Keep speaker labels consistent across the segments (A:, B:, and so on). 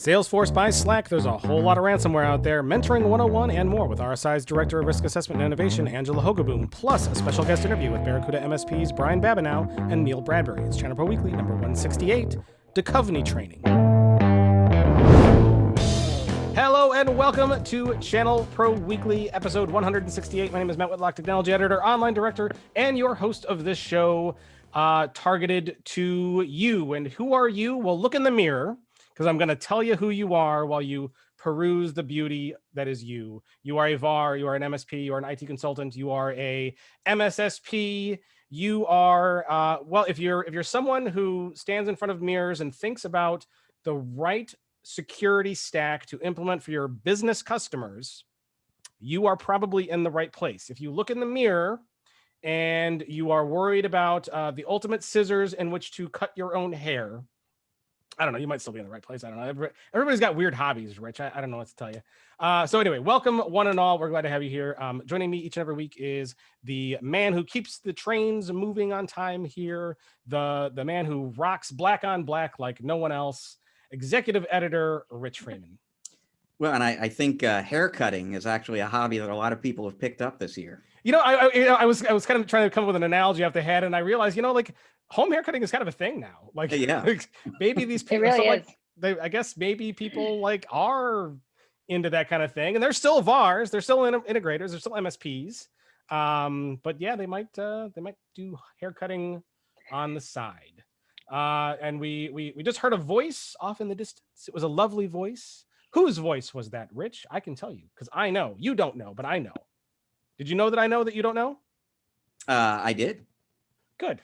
A: Salesforce by Slack, there's a whole lot of ransomware out there. Mentoring 101 and more with RSI's Director of Risk Assessment and Innovation, Angela Hogaboom, plus a special guest interview with Barracuda MSPs Brian Babineau and Neal Bradberry. It's ChannelPro Weekly, number 168, Duchovny Training. Hello and welcome to ChannelPro Weekly, episode 168. My name is Matt Whitlock, Technology Editor, Online Director, and your host of this show, targeted to you. And who are you? Well, look in the mirror, because I'm going to tell you who you are while you peruse the beauty that is you. You are a VAR, you are an MSP, you are an IT consultant, you are a MSSP, you are, well, if you're someone who stands in front of mirrors and thinks about the right security stack to implement for your business customers, you are probably in the right place. If you look in the mirror and you are worried about the ultimate scissors in which to cut your own hair, I don't know, you might still be in the right place. I don't know. Everybody's got weird hobbies, Rich. I don't know what to tell you. So anyway, welcome one and all. We're glad to have you here. Joining me each and every week is the man who keeps the trains moving on time here, the man who rocks black on black like no one else, Executive Editor Rich Freeman.
B: Well, and I think hair cutting is actually a hobby that a lot of people have picked up this year.
A: I was kind of trying to come up with an analogy off the head, and I realized, like home haircutting is kind of a thing now. Like,
B: yeah,
A: like maybe these people,
C: really
A: so I guess maybe people like are into that kind of thing, and they're still VARs, they're still integrators, they're still MSPs. But yeah, they might do haircutting on the side. And we just heard a voice off in the distance. It was a lovely voice. Whose voice was that, Rich? I can tell you, because I know. You don't know, but I know. Did you know that I know that you don't know?
B: I did.
A: Good.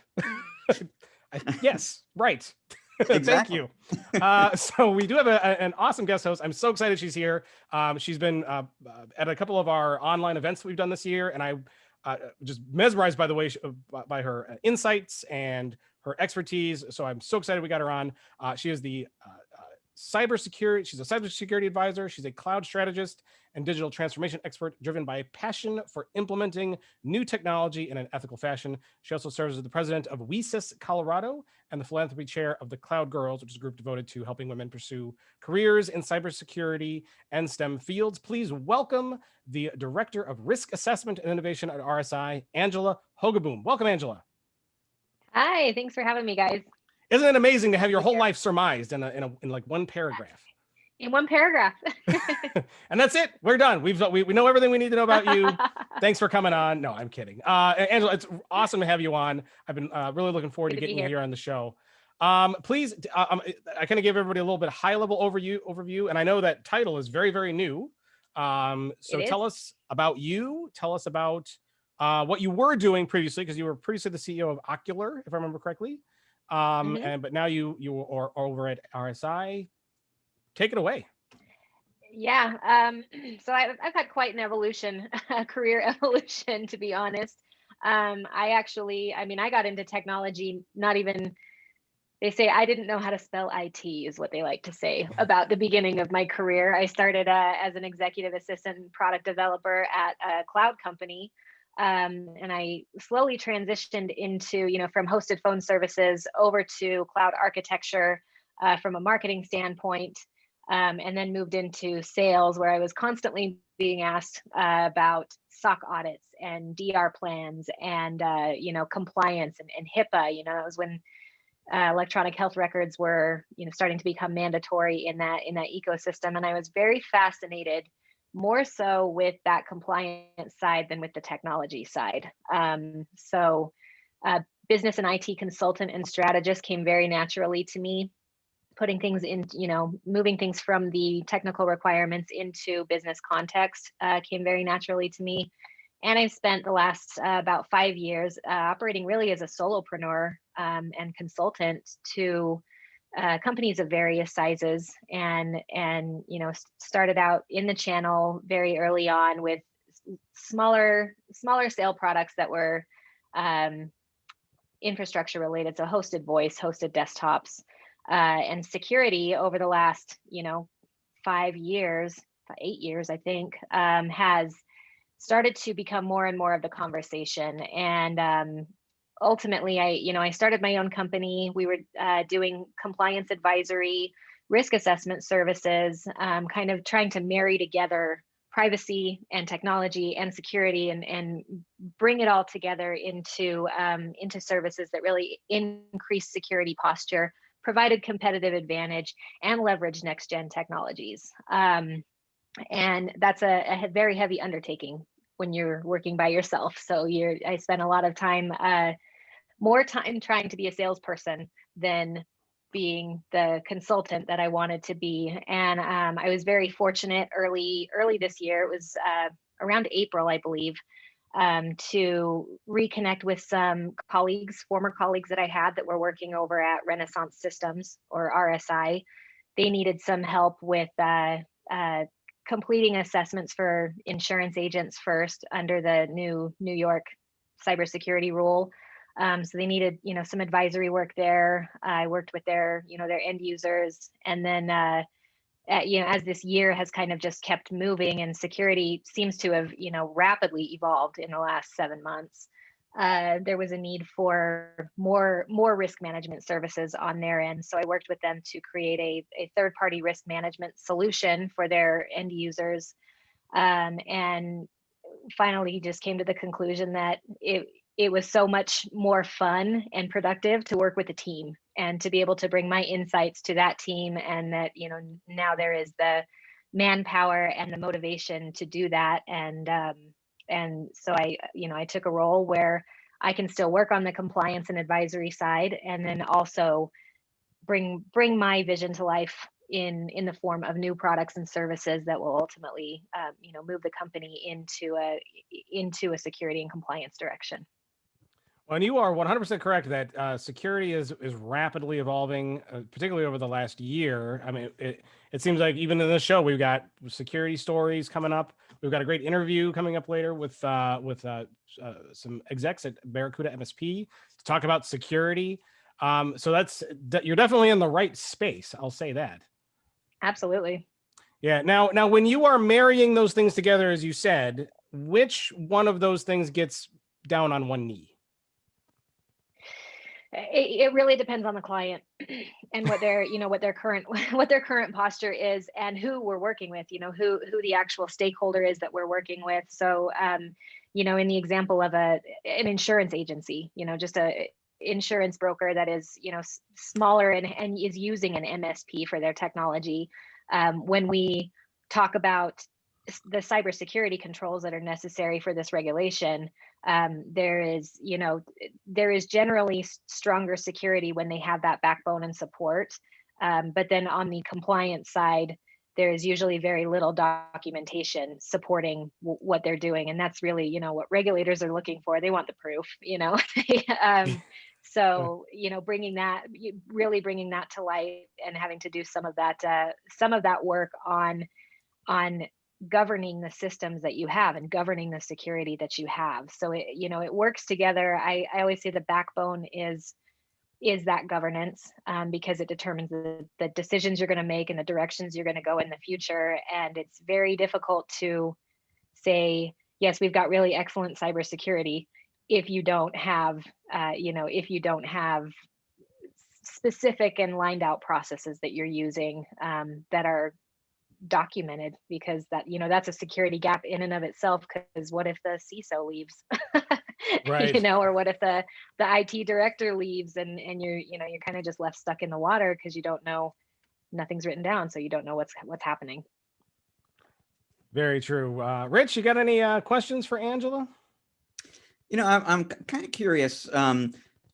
A: Yes, right.
B: Exactly.
A: Thank you. So we do have an awesome guest host. I'm so excited she's here. She's been at a couple of our online events that we've done this year, and I just mesmerized by the way by her insights and her expertise. So I'm so excited we got her on. She is the cybersecurity. She's a cybersecurity advisor. She's a cloud strategist and digital transformation expert driven by a passion for implementing new technology in an ethical fashion. She also serves as the president of WeSys Colorado and the philanthropy chair of the Cloud Girls, which is a group devoted to helping women pursue careers in cybersecurity and STEM fields. Please welcome the Director of Risk Assessment and Innovation at RSI, Angela Hogaboom. Welcome, Angela.
C: Hi, thanks for having me, guys.
A: Isn't it amazing to have your whole life surmised in like one paragraph?
C: In one paragraph.
A: And that's it. We're done. We know everything we need to know about you. Thanks for coming on. No, I'm kidding. Angela, it's awesome to have you on. I've been really looking forward to getting you here on the show. Please, I kind of give everybody a little bit high level overview, and I know that title is very, very new. So tell us about you. Tell us about what you were doing previously, because you were previously the CEO of Ocular, if I remember correctly. But now you are over at RSI. Take it away.
C: Yeah. So I've had quite an evolution, a career evolution, to be honest. I got into technology, they say I didn't know how to spell IT is what they like to say about the beginning of my career. I started as an executive assistant and product developer at a cloud company. And I slowly transitioned into, from hosted phone services over to cloud architecture from a marketing standpoint, and then moved into sales, where I was constantly being asked about SOC audits and DR plans and, compliance and HIPAA. It was when electronic health records were, starting to become mandatory in that ecosystem. And I was very fascinated more so with that compliance side than with the technology side. So business and IT consultant and strategist came very naturally to me. Putting things in, moving things from the technical requirements into business context came very naturally to me. And I've spent the last about 5 years operating really as a solopreneur and consultant to companies of various sizes, and started out in the channel very early on with smaller sale products that were infrastructure related, so hosted voice, hosted desktops, and security over the last 8 years I think has started to become more and more of the conversation. And ultimately, I started my own company. We were doing compliance advisory risk assessment services, kind of trying to marry together privacy and technology and security and bring it all together into services that really increase security posture, provided competitive advantage, and leverage next gen technologies. And that's a very heavy undertaking when you're working by yourself. So I spent a lot of time, more time trying to be a salesperson than being the consultant that I wanted to be. And I was very fortunate early this year. It was around April, I believe, to reconnect with some colleagues, former colleagues that I had that were working over at Renaissance Systems, or RSI. They needed some help with completing assessments for insurance agents first under the new New York cybersecurity rule. So they needed, some advisory work there. I worked with their end users, and then, as this year has kind of just kept moving, and security seems to have, rapidly evolved in the last 7 months. There was a need for more risk management services on their end. So I worked with them to create a third-party risk management solution for their end users. And finally, he just came to the conclusion that it was so much more fun and productive to work with a team and to be able to bring my insights to that team. And that, now there is the manpower and the motivation to do that. And so I took a role where I can still work on the compliance and advisory side, and then also bring my vision to life in the form of new products and services that will ultimately, move the company into a security and compliance direction.
A: Well, and you are 100% correct that security is rapidly evolving, particularly over the last year. I mean, it seems like even in this show, we've got security stories coming up. We've got a great interview coming up later with some execs at Barracuda MSP to talk about security. So you're definitely in the right space. I'll say that.
C: Absolutely.
A: Yeah. Now, when you are marrying those things together, as you said, which one of those things gets down on one knee?
C: It really depends on the client and what their current posture is, and who we're working with, who the actual stakeholder is that we're working with. So, in the example of an insurance agency, just a insurance broker that is, smaller and is using an MSP for their technology. When we talk about the cybersecurity controls that are necessary for this regulation, there is generally stronger security when they have that backbone and support. But then on the compliance side, there is usually very little documentation supporting what they're doing. And that's really, what regulators are looking for. They want the proof, So, bringing that to light and having to do some of that work on governing the systems that you have and governing the security that you have. So it works together. I always say the backbone is that governance, because it determines the decisions you're going to make and the directions you're going to go in the future. And it's very difficult to say, yes, we've got really excellent cybersecurity if you don't have specific and lined out processes that you're using that are documented, because that's a security gap in and of itself. Because what if the CISO leaves,
A: Right?
C: Or what if the IT director leaves and you're kind of just left stuck in the water because you don't know, nothing's written down, so you don't know what's happening.
A: Very true. Rich, you got any questions for Angela?
B: I'm kind of curious.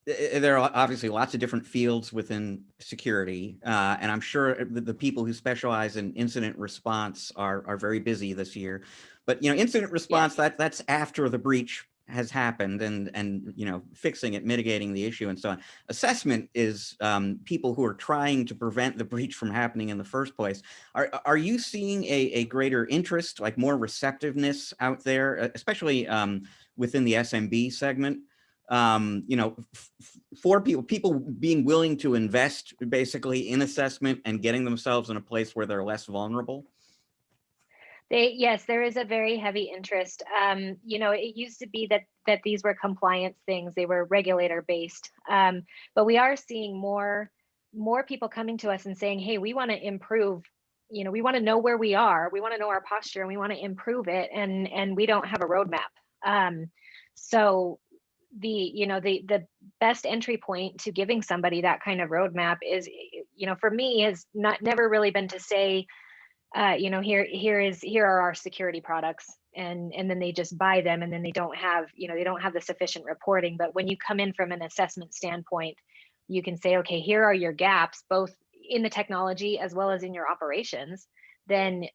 B: There are obviously lots of different fields within security, and I'm sure the people who specialize in incident response are very busy this year. But incident response, that's after the breach has happened, and fixing it, mitigating the issue, and so on. Assessment is people who are trying to prevent the breach from happening in the first place. Are you seeing a greater interest, like more receptiveness out there, especially within the SMB segment? For people being willing to invest basically in assessment and getting themselves in a place where they're less vulnerable?
C: Yes, there is a very heavy interest. It used to be that these were compliance things; they were regulator based. But we are seeing more more people coming to us and saying, hey, we want to improve, we want to know where we are, we want to know our posture, and we want to improve it, and we don't have a roadmap. So the best entry point to giving somebody that kind of roadmap is, for me, has never really been to say, here are our security products, and then they just buy them, and then they don't have the sufficient reporting. But when you come in from an assessment standpoint, you can say, okay, here are your gaps, both in the technology as well as in your operations. Then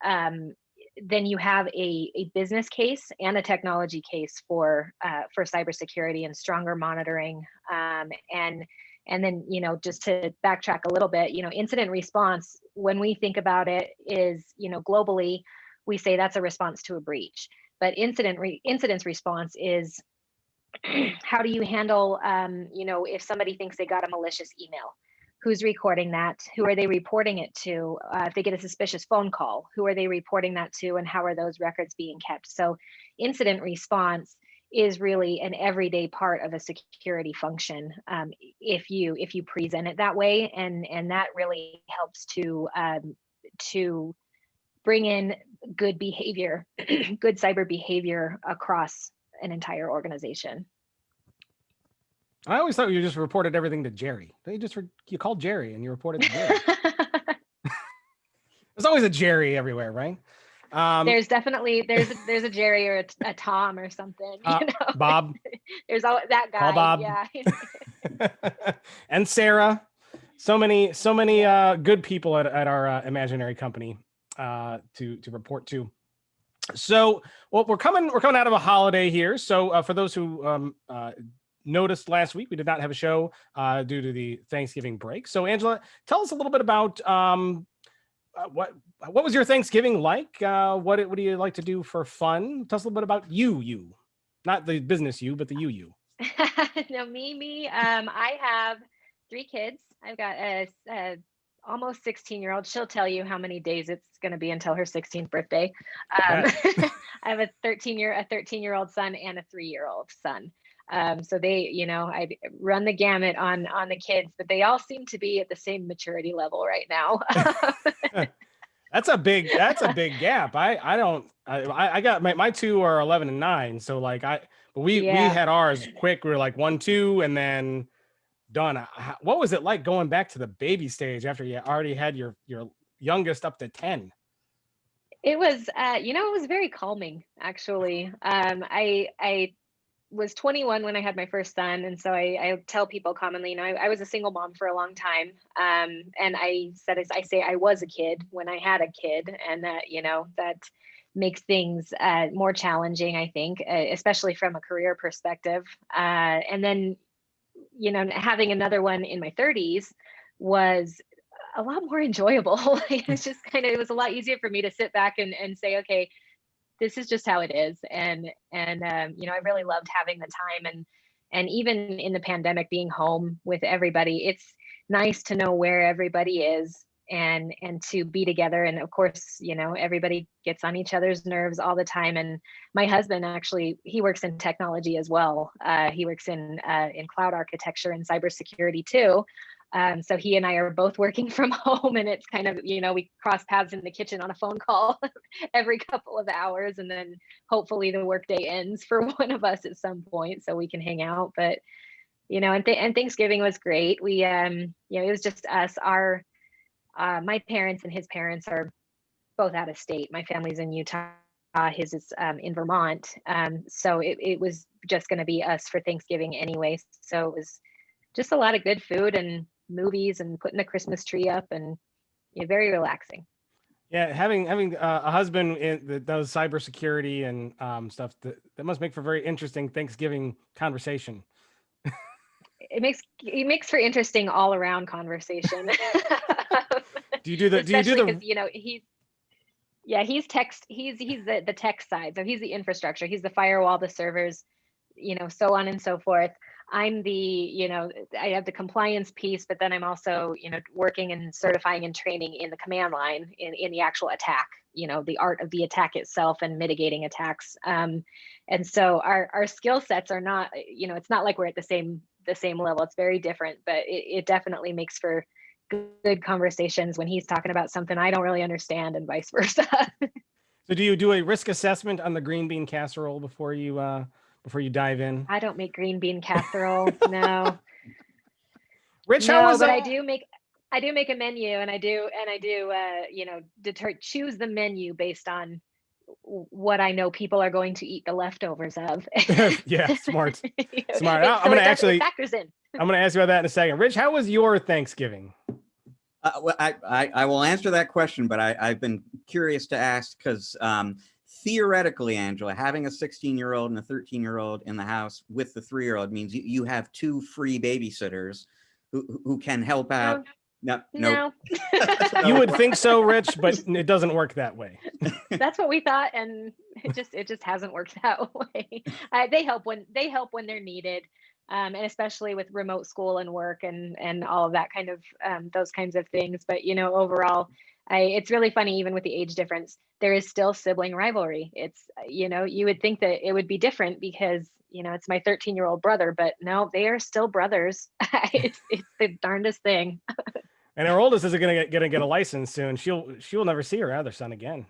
C: you have a business case and a technology case for cybersecurity and stronger monitoring. And then, just to backtrack a little bit, incident response, when we think about it, is, globally, we say that's a response to a breach. But incident response is how do you handle, if somebody thinks they got a malicious email? Who's recording that? Who are they reporting it to? If they get a suspicious phone call, who are they reporting that to, and how are those records being kept? So incident response is really an everyday part of a security function, if you present it that way, and that really helps to bring in good behavior, good cyber behavior across an entire organization.
A: I always thought you just reported everything to Jerry. You called Jerry and you reported to Jerry. There's always a Jerry everywhere, right?
C: There's definitely there's a Jerry or a Tom or something.
A: Bob.
C: There's always that guy.
A: Call Bob.
C: Yeah.
A: And Sarah. So many good people at our imaginary company to report to. So, well, we're coming out of a holiday here. So for those who noticed last week, we did not have a show due to the Thanksgiving break. So Angela, tell us a little bit about what was your Thanksgiving like? What do you like to do for fun? Tell us a little bit about you, not the business you, but the you.
C: No, me. I have 3 kids. I've got a almost 16-year-old. She'll tell you how many days it's going to be until her 16th birthday. I have a 13-year-old son and a 3-year-old son. So they, I run the gamut on the kids, but they all seem to be at the same maturity level right now.
A: That's a big gap. I got my 2 are 11 and 9. So we had ours quick. We were like 1, 2, and then done. What was it like going back to the baby stage after you already had your youngest up to 10?
C: It was, it was very calming, actually. I was 21 when I had my first son. And so I tell people commonly, I was a single mom for a long time. And I say I was a kid when I had a kid, and that, that makes things more challenging, I think, especially from a career perspective. And then, having another one in my 30s was a lot more enjoyable. It was a lot easier for me to sit back and say, okay, this is just how it is. And I really loved having the time, and even in the pandemic, being home with everybody, it's nice to know where everybody is and to be together. And of course, everybody gets on each other's nerves all the time. And my husband, actually, he works in technology as well. He works in cloud architecture and cybersecurity too. So he and I are both working from home, and it's kind of, we cross paths in the kitchen on a phone call every couple of hours, and then hopefully the workday ends for one of us at some point so we can hang out. But, and Thanksgiving was great. We, it was just us. My parents and his parents are both out of state. My family's in Utah. His is in Vermont. So it was just going to be us for Thanksgiving anyway. So it was just a lot of good food and movies and putting the Christmas tree up, and very relaxing.
A: Yeah, having a husband that does cybersecurity and stuff, that must make for very interesting Thanksgiving conversation.
C: It makes for interesting all around conversation.
A: Do you do the
C: he's the tech side, so he's the infrastructure, he's the firewall, the servers, so on and so forth. I'm the, I have the compliance piece, but then I'm also, working and certifying and training in the command line in the actual attack, the art of the attack itself and mitigating attacks. And so our skill sets are not, it's not like we're at the same level. It's very different, but it definitely makes for good conversations when he's talking about something I don't really understand, and vice versa.
A: So do you do a risk assessment on the green bean casserole before you dive in?
C: I don't make green bean casserole. No.
A: Rich,
C: No,
A: how was
C: but I do make a menu, and I do choose the menu based on what I know people are going to eat the leftovers of.
A: Yeah, smart. Smart.
C: It factors in.
A: I'm going to ask you about that in a second. Rich, how was your Thanksgiving?
B: Well, I will answer that question, but I've been curious to ask because theoretically, Angela, having a 16-year-old and a 13-year-old in the house with the 3-year-old means you have 2 free babysitters who can help out. No.
C: You
A: would think so, Rich, but it doesn't work that way.
C: That's what we thought, and it just hasn't worked that way. They help when they're needed, and especially with remote school and work and all of that kind of those kinds of things. But overall, it's really funny. Even with the age difference, there is still sibling rivalry. It's you would think that it would be different because it's my 13-year-old brother, but no, they are still brothers. It's the darndest thing.
A: And our oldest is gonna get a license soon. She will never see her other son again.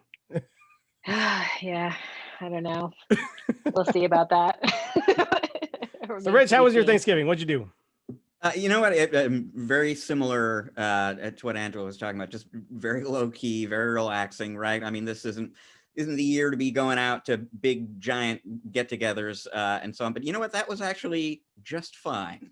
C: Yeah, I don't know. We'll see about that.
A: So, Rich, how was your Thanksgiving? What'd you do?
B: You know what? Very similar to what Angela was talking about. Just very low key, very relaxing, right? I mean, this isn't the year to be going out to big giant get-togethers and so on. But you know what? That was actually just fine.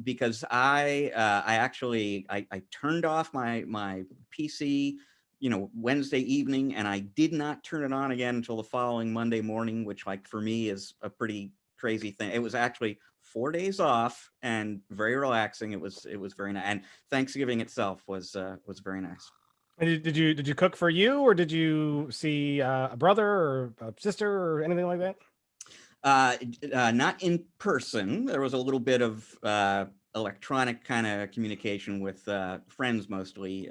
B: Because I actually turned off my PC, Wednesday evening, and I did not turn it on again until the following Monday morning, which for me is a pretty crazy thing. It was actually 4 days off and very relaxing. It was very nice, and Thanksgiving itself was very nice.
A: And did you cook for you, or did you see a brother or a sister or anything like that?
B: Not in person. There was a little bit of electronic kind of communication with friends mostly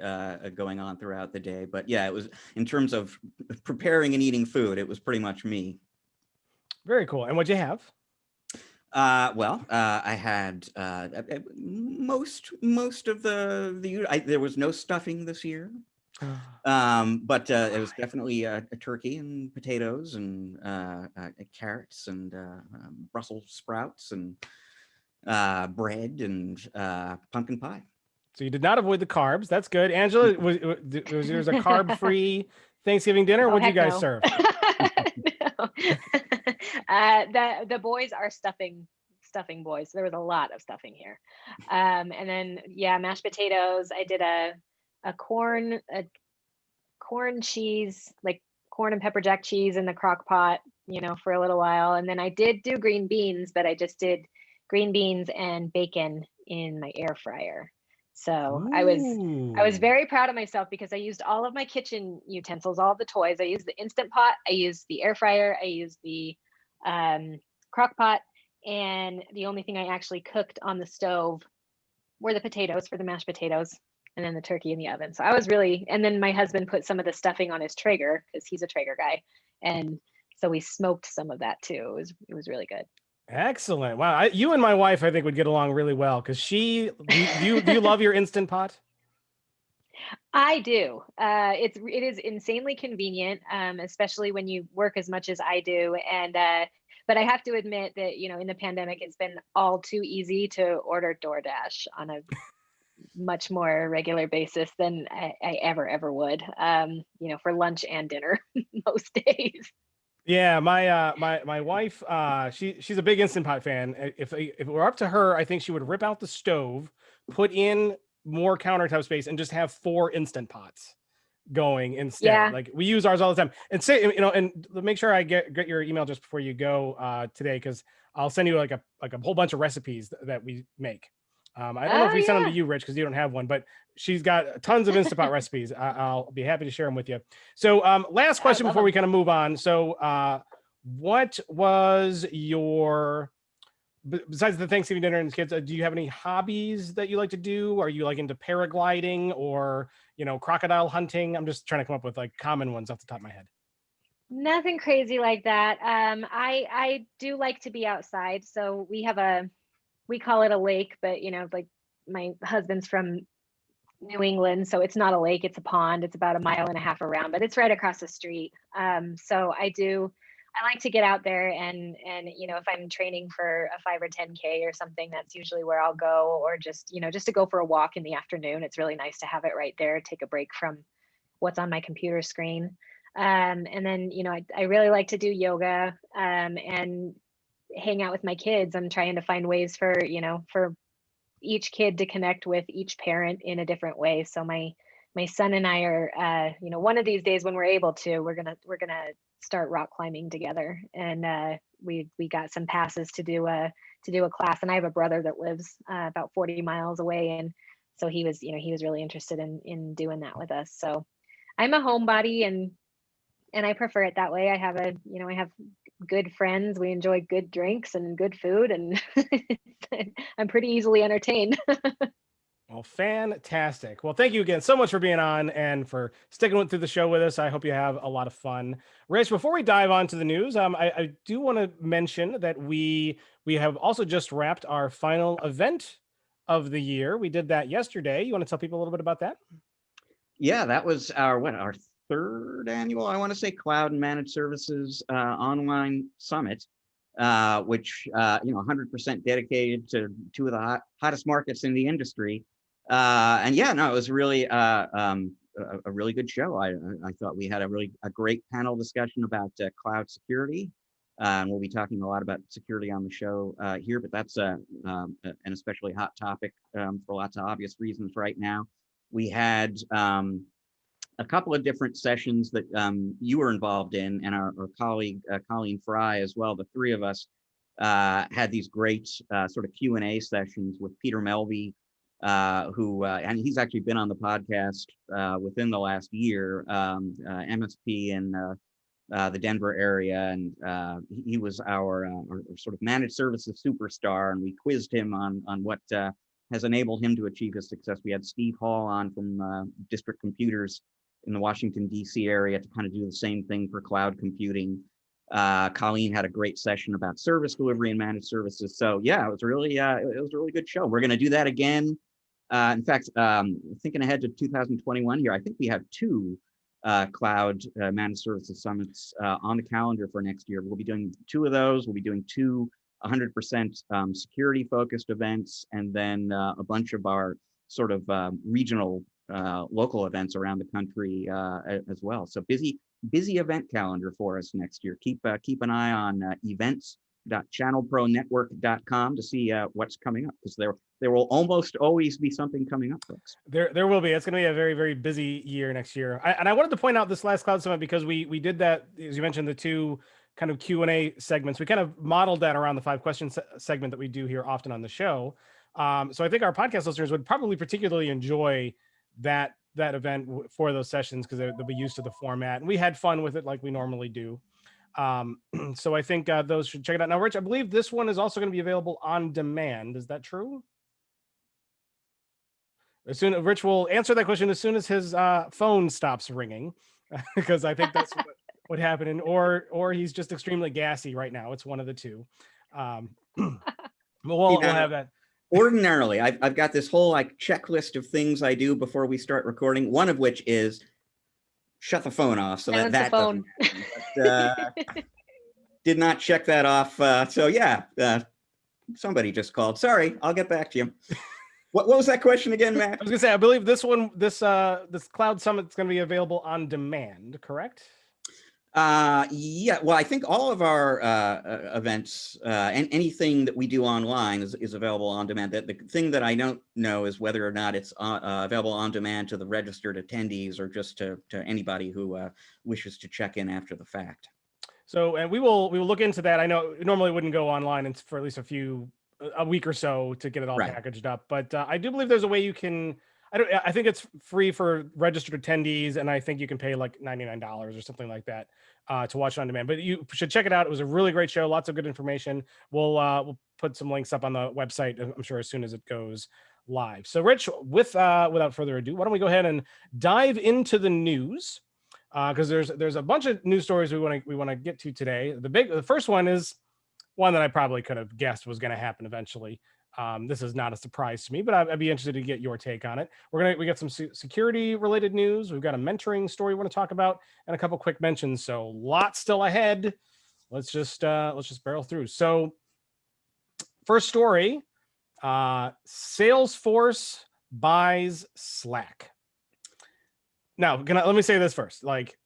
B: going on throughout the day. But yeah, it was, in terms of preparing and eating food, it was pretty much me. Very
A: cool. And what'd you have?
B: Well, I had most of there was no stuffing this year. But it was definitely a turkey and potatoes and carrots and Brussels sprouts and bread and pumpkin pie.
A: So you did not avoid the carbs. That's good. Angela, was yours a carb-free Thanksgiving dinner? What did you guys serve?
C: No. The boys are stuffing boys. There was a lot of stuffing here. And then mashed potatoes. I did a corn cheese, like corn and pepper jack cheese in the crock pot, for a little while. And then I did do green beans, but I just did green beans and bacon in my air fryer. So I was very proud of myself because I used all of my kitchen utensils, all of the toys. I used the Instant Pot, I used the air fryer, I used the crock pot, and the only thing I actually cooked on the stove were the potatoes for the mashed potatoes, and then the turkey in the oven. So I was and then my husband put some of the stuffing on his Traeger because he's a Traeger guy. And so we smoked some of that too. It was really good.
A: Excellent. Wow. You and my wife, I think, would get along really well because do you love your Instant Pot?
C: I do. It is insanely convenient, especially when you work as much as I do. And, but I have to admit that, in the pandemic, it's been all too easy to order DoorDash on a much more regular basis than I ever would, for lunch and dinner most days.
A: Yeah, my wife, she's a big Instant Pot fan. If it were up to her, I think she would rip out the stove, put in more countertop space, and just have 4 Instant Pots going instead.
C: Yeah.
A: Like we use ours all the time. And say, and make sure I get your email just before you go today, because I'll send you like a whole bunch of recipes that we make. I don't know if we send them to you, Rich, because you don't have one, but she's got tons of Instant Pot recipes. I'll be happy to share them with you. So last question before we kind of move on. So what was your, besides the Thanksgiving dinner and kids, do you have any hobbies that you like to do? Are you like into paragliding or, crocodile hunting? I'm just trying to come up with like common ones off the top of my head.
C: Nothing crazy like that. I do like to be outside. So we call it a lake, but like my husband's from New England, so it's not a lake, it's a pond. It's about 1.5 miles around, but it's right across the street. So I like to get out there and if I'm training for a 5 or 10K or something, that's usually where I'll go, or just to go for a walk in the afternoon. It's really nice to have it right there, take a break from what's on my computer screen. And then I really like to do yoga and hang out with my kids. I'm trying to find ways for each kid to connect with each parent in a different way. So my son and I are, one of these days when we're able to, we're gonna start rock climbing together. And we got some passes to do a class. And I have a brother that lives about 40 miles away, and so he was really interested in doing that with us. So I'm a homebody, and I prefer it that way. I have good friends. We enjoy good drinks and good food, and I'm pretty easily entertained.
A: Well, fantastic. Well, thank you again so much for being on and for sticking through the show with us. I hope you have a lot of fun. Rich, before we dive on to the news, I do want to mention that we have also just wrapped our final event of the year. We did that yesterday. You want to tell people a little bit about that?
B: Yeah, that was our third annual, I want to say, Cloud and Managed Services online summit, which 100% dedicated to two of the hottest markets in the industry. And yeah, no, it was really a really good show. I thought we had a great panel discussion about cloud security. And we'll be talking a lot about security on the show here, but that's an especially hot topic for lots of obvious reasons right now. We had a couple of different sessions that you were involved in, and our colleague, Colleen Fry as well. The three of us had these great sort of Q&A sessions with Peter Melby, who, and he's actually been on the podcast within the last year, MSP in the Denver area. And he was our sort of managed services superstar, and we quizzed him on what has enabled him to achieve his success. We had Steve Hall on from District Computers in the Washington, D.C. area to kind of do the same thing for cloud computing. Colleen had a great session about service delivery and managed services. So yeah, it was a really good show. We're going to do that again. In fact, thinking ahead to 2021 here, I think we have two cloud managed services summits on the calendar for next year. We'll be doing two of those. We'll be doing two 100% security focused events, and then a bunch of our sort of regional local events around the country as well. So busy event calendar for us next year. Keep an eye on events.channelpronetwork.com to see what's coming up, because there will almost always be something coming up, folks.
A: There will be. It's going to be a very, very busy year next year. And I wanted to point out this last Cloud Summit because we did that, as you mentioned, the two kind of Q&A segments. We kind of modeled that around the 5 questions segment that we do here often on the show. So I think our podcast listeners would probably particularly enjoy that event for those sessions, because they'll be used to the format, and we had fun with it like we normally do. So I think those should check it out. Now, Rich, I believe this one is also going to be available on demand. Is that true? Rich will answer that question as soon as his phone stops ringing, because I think that's what happened, or he's just extremely gassy right now. It's one of the two. But we'll have that.
B: Ordinarily, I've got this whole checklist of things I do before we start recording. One of which is shut the phone off, so that doesn't happen. But, did not check that off. So yeah, somebody just called. Sorry, I'll get back to you. What was that question again, Matt?
A: I was gonna say, I believe this Cloud Summit is going to be available on demand, correct?
B: Yeah, well, I think all of our events and anything that we do online is available on demand. The thing that I don't know is whether or not it's available on demand to the registered attendees, or just to anybody who wishes to check in after the fact.
A: So, and we will look into that. I know it normally wouldn't go online for at least a week or so to get it all packaged up, but I do believe there's a way you can. I think it's free for registered attendees, and I think you can pay like $99 or something like that to watch it on demand. But you should check it out. It was a really great show. Lots of good information. We'll put some links up on the website, I'm sure, as soon as it goes live. So, Rich, without further ado, why don't we go ahead and dive into the news? Because there's a bunch of news stories we want to get to today. The first one is one that I probably could have guessed was going to happen eventually. This is not a surprise to me, but I'd be interested to get your take on it. We got some security related news. We've got a mentoring story we want to talk about, and a couple quick mentions. So lots still ahead. Let's just barrel through. So first story, Salesforce buys Slack. Now, let me say this first. Like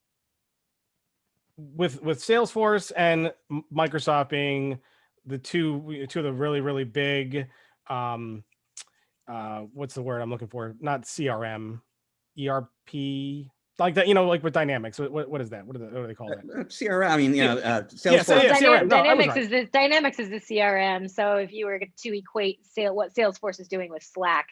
A: with Salesforce and Microsoft being the two of the really big, what's the word I'm looking for? Not CRM, ERP, like that. Like with Dynamics. What is that? What do they call that?
B: CRM. I mean, Salesforce.
A: CRM. No,
C: Dynamics is the CRM. So if you were to equate what Salesforce is doing with Slack,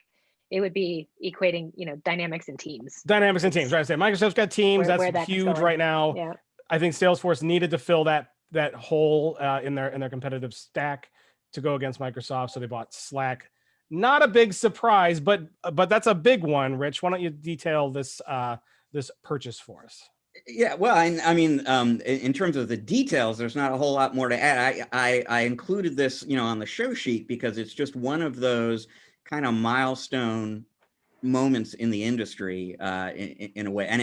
C: it would be equating, Dynamics and Teams.
A: Dynamics and Teams, right? I say Microsoft's got Teams. That's huge right now.
C: Yeah.
A: I think Salesforce needed to fill that hole in their competitive stack to go against Microsoft, so they bought Slack. Not a big surprise, but that's a big one. Rich, why don't you detail this purchase for us?
B: Yeah, well, I mean, in terms of the details, there's not a whole lot more to add. I included this, on the show sheet because it's just one of those kind of milestone moments in the industry in a way, and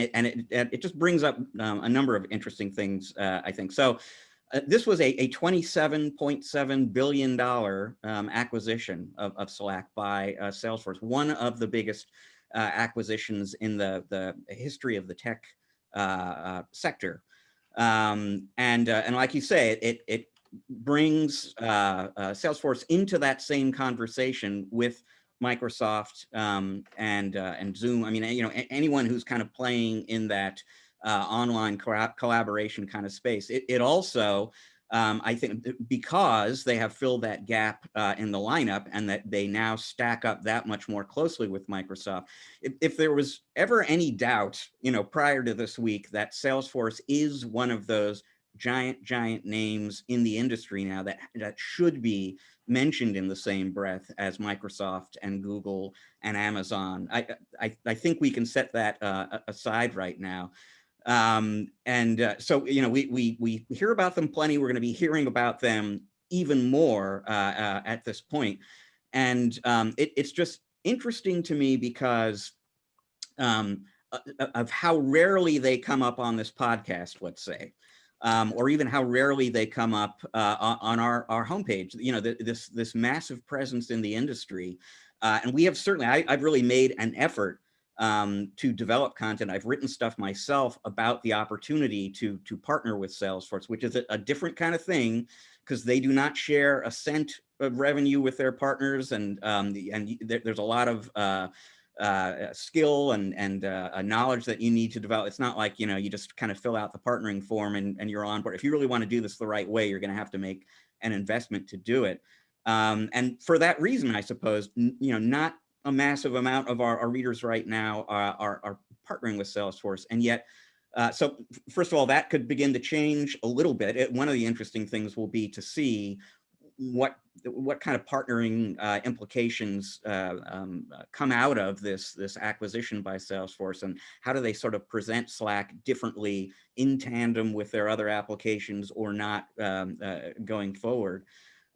B: it just brings up a number of interesting things, I think. So this was a $27.7 billion acquisition of Slack by Salesforce, one of the biggest acquisitions in the history of the tech sector. And like you say, it brings Salesforce into that same conversation with Microsoft and Zoom. I mean, anyone who's kind of playing in that online collaboration kind of space. It also, I think, because they have filled that gap in the lineup and that they now stack up that much more closely with Microsoft. If there was ever any doubt, prior to this week, that Salesforce is one of those giant names in the industry now that should be mentioned in the same breath as Microsoft and Google and Amazon. I think we can set that aside right now. So we hear about them plenty. We're going to be hearing about them even more at this point, and it's just interesting to me because of how rarely they come up on this podcast, let's say. Or even how rarely they come up on our homepage. This massive presence in the industry, and we have certainly. I've really made an effort to develop content. I've written stuff myself about the opportunity to partner with Salesforce, which is a different kind of thing because they do not share a cent of revenue with their partners, and there's a lot of skill and knowledge that you need to develop. It's not like, you just kind of fill out the partnering form and you're on board. If you really want to do this the right way, you're going to have to make an investment to do it. And for that reason, I suppose, not a massive amount of our readers right now are partnering with Salesforce. And yet, so first of all, that could begin to change a little bit. One of the interesting things will be to see what kind of partnering implications come out of this acquisition by Salesforce, and how do they sort of present Slack differently in tandem with their other applications or not going forward.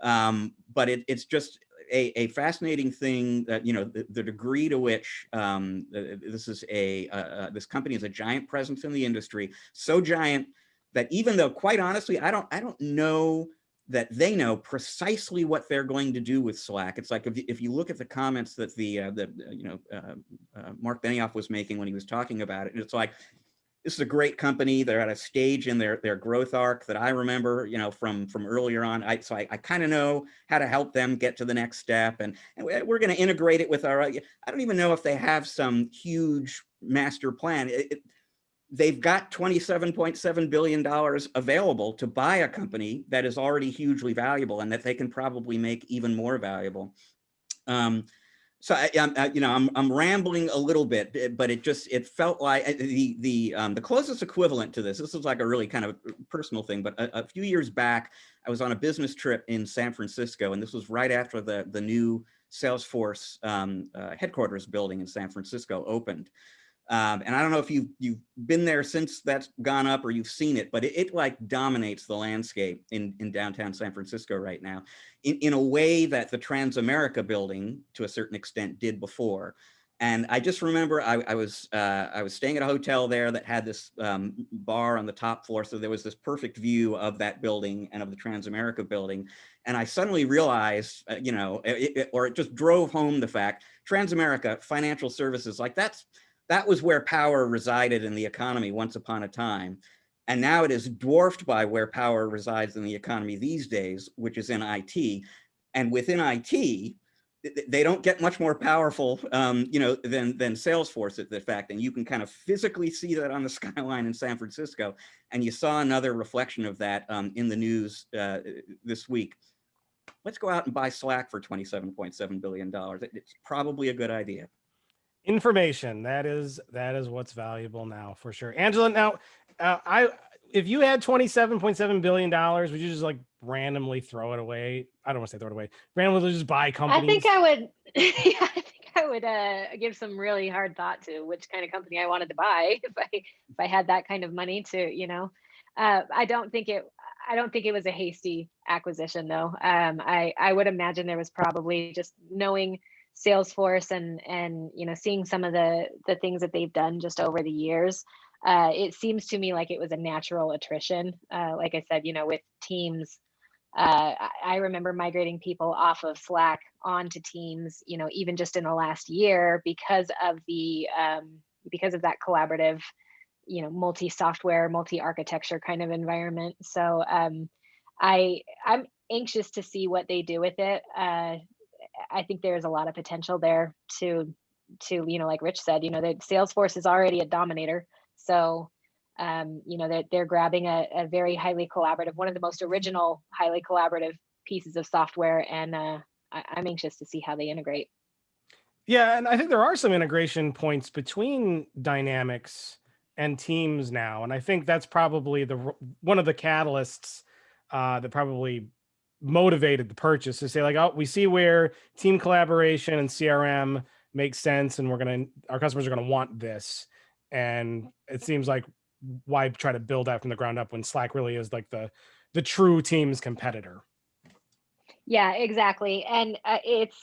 B: But it's just a fascinating thing that, the degree to which this company is a giant presence in the industry, so giant that even though, quite honestly, I don't know that they know precisely what they're going to do with Slack. It's like if you look at the comments that Mark Benioff was making when he was talking about it, it's like, this is a great company. They're at a stage in their growth arc that I remember, from earlier on. I kind of know how to help them get to the next step, and we're going to integrate it with our. I don't even know if they have some huge master plan. They've got $27.7 billion available to buy a company that is already hugely valuable and that they can probably make even more valuable. So I'm rambling a little bit, but it felt like the closest equivalent to this is like a really kind of personal thing. But a few years back, I was on a business trip in San Francisco, and this was right after the new Salesforce headquarters building in San Francisco opened. And I don't know if you've been there since that's gone up or you've seen it, but it like dominates the landscape in downtown San Francisco right now in a way that the Transamerica building to a certain extent did before. And I just remember I was staying at a hotel there that had this bar on the top floor. So there was this perfect view of that building and of the Transamerica building. And I suddenly realized, it just drove home the fact, Transamerica, financial services, like that was where power resided in the economy once upon a time. And now it is dwarfed by where power resides in the economy these days, which is in IT. And within IT, they don't get much more powerful, than Salesforce at the fact. And you can kind of physically see that on the skyline in San Francisco. And you saw another reflection of that in the news this week. Let's go out and buy Slack for $27.7 billion. It's probably a good idea.
A: Information, that is what's valuable now, for sure. Angela, now, if you had $27.7 billion, would you just like randomly throw it away? I don't want to say throw it away. Randomly just buy companies?
C: I think I would. Yeah, I think I would give some really hard thought to which kind of company I wanted to buy if I had that kind of money to, I don't think it was a hasty acquisition though. I would imagine there was probably just knowing Salesforce and seeing some of the things that they've done just over the years. It seems to me like it was a natural attrition. Like I said, with Teams, I remember migrating people off of Slack onto Teams, even just in the last year because of that collaborative, multi-software, multi-architecture kind of environment. So I'm anxious to see what they do with it. I think there's a lot of potential there to like Rich said, that Salesforce is already a dominator. So they're grabbing a very highly collaborative, one of the most original highly collaborative pieces of software, and I'm anxious to see how they integrate.
A: Yeah, and I think there are some integration points between Dynamics and Teams now, and I think that's probably one of the catalysts that probably motivated the purchase, to say like, oh, we see where team collaboration and CRM makes sense, and our customers are gonna want this. And it seems like, why try to build that from the ground up when Slack really is like the true Teams competitor?
C: Yeah, exactly. And it's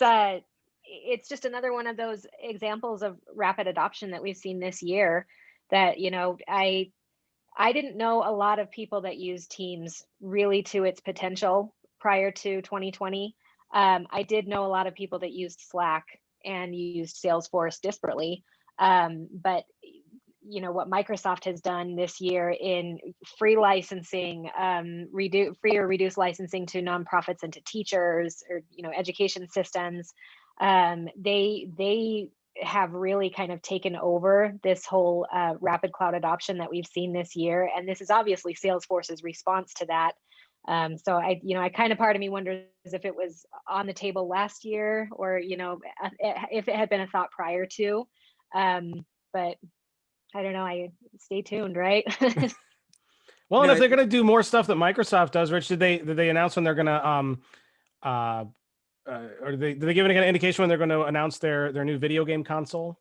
C: just another one of those examples of rapid adoption that we've seen this year. That I didn't know a lot of people that use Teams really to its potential prior to 2020. I did know a lot of people that used Slack and used Salesforce disparately. But what Microsoft has done this year in free licensing, free or reduced licensing to nonprofits and to teachers or education systems, they have really kind of taken over this whole rapid cloud adoption that we've seen this year, and this is obviously Salesforce's response to that. So I kind of, part of me wonders if it was on the table last year or if it had been a thought prior to, but I don't know. I stay tuned, right?
A: Well, and if they're going to do more stuff that Microsoft does, Rich, did they announce when they're going to or did they give an indication when they're going to announce their new video game console?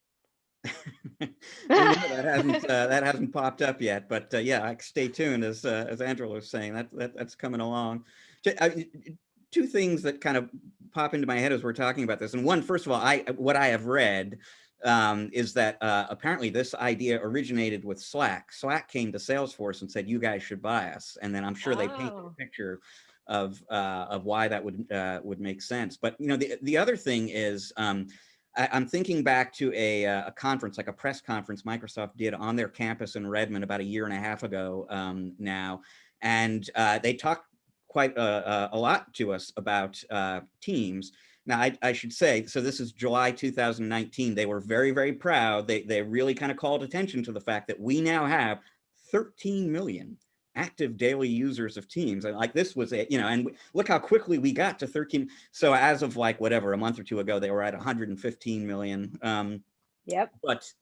B: that hasn't popped up yet, but yeah, stay tuned, as Angela was saying. That's coming along. Two things that kind of pop into my head as we're talking about this, and one, first of all, what I have read is that apparently this idea originated with Slack. Slack came to Salesforce and said, "You guys should buy us," and then I'm sure they painted a picture of why that would make sense. But the other thing is, I'm thinking back to a conference, like a press conference Microsoft did on their campus in Redmond about a year and a half ago now, and they talked quite a lot to us about Teams. Now, I should say, so this is July 2019. They were very, very proud. They really kind of called attention to the fact that we now have 13 million active daily users of Teams. And like, this was and look how quickly we got to 13. So as of like whatever, a month or two ago, they were at 115 million.
C: Yep.
B: But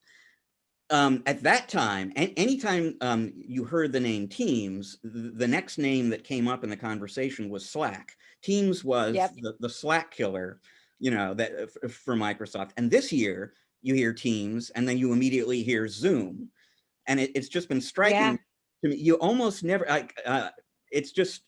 B: at that time, anytime you heard the name Teams, the next name that came up in the conversation was Slack. Teams was the Slack killer, that for Microsoft. And this year, you hear Teams, and then you immediately hear Zoom. And it's just been striking to me. You almost never, it's just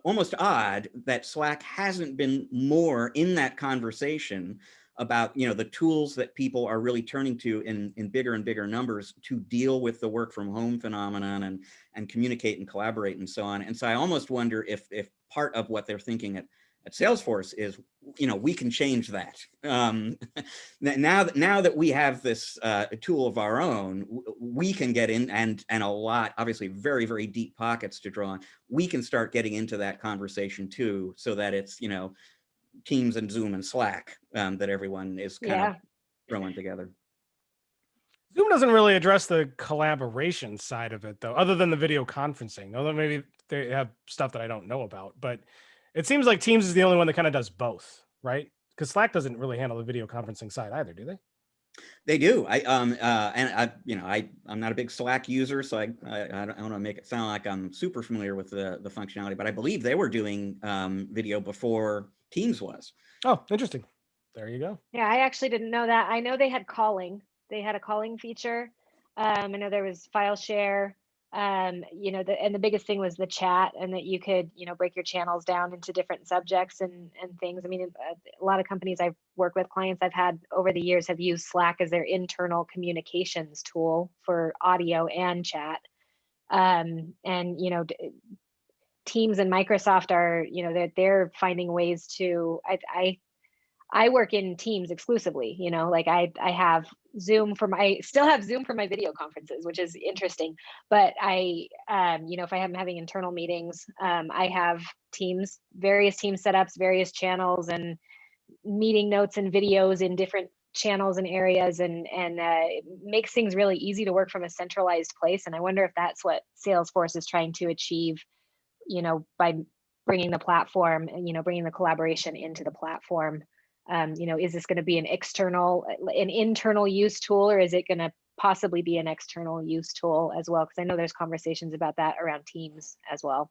B: almost odd that Slack hasn't been more in that conversation about, you know, the tools that people are really turning to in bigger and bigger numbers to deal with the work from home phenomenon and communicate and collaborate and so on. And so I almost wonder if part of what they're thinking at Salesforce is, you know, we can change that. Now that we have this tool of our own, we can get in and a lot, obviously very, very deep pockets to draw on. We can start getting into that conversation too, so that it's, you know, Teams and Zoom and Slack that everyone is kind of throwing together.
A: Zoom doesn't really address the collaboration side of it, though, other than the video conferencing. Although maybe they have stuff that I don't know about, but it seems like Teams is the only one that kind of does both, right? Because Slack doesn't really handle the video conferencing side either, do they?
B: They do. I'm not a big Slack user, so I don't want to make it sound like I'm super familiar with the functionality, but I believe they were doing video before Teams was.
A: Oh, interesting. There you go.
C: Yeah, I actually didn't know that. I know they had calling. They had a calling feature. I know there was file share. You know, and the biggest thing was the chat, and that you could, you know, break your channels down into different subjects and things. I mean, a lot of companies I've worked with, clients I've had over the years, have used Slack as their internal communications tool for audio and chat. And you know, Teams and Microsoft are, you know, they're finding ways to. I work in Teams exclusively, you know, like I have Zoom still have Zoom for my video conferences, which is interesting. But you know, if I am having internal meetings, I have Teams, various team setups, various channels, and meeting notes and videos in different channels and areas, and it makes things really easy to work from a centralized place. And I wonder if that's what Salesforce is trying to achieve, you know, by bringing the platform and, you know, bringing the collaboration into the platform. You know, is this going to be an internal use tool, or is it going to possibly be an external use tool as well? Because I know there's conversations about that around Teams as well.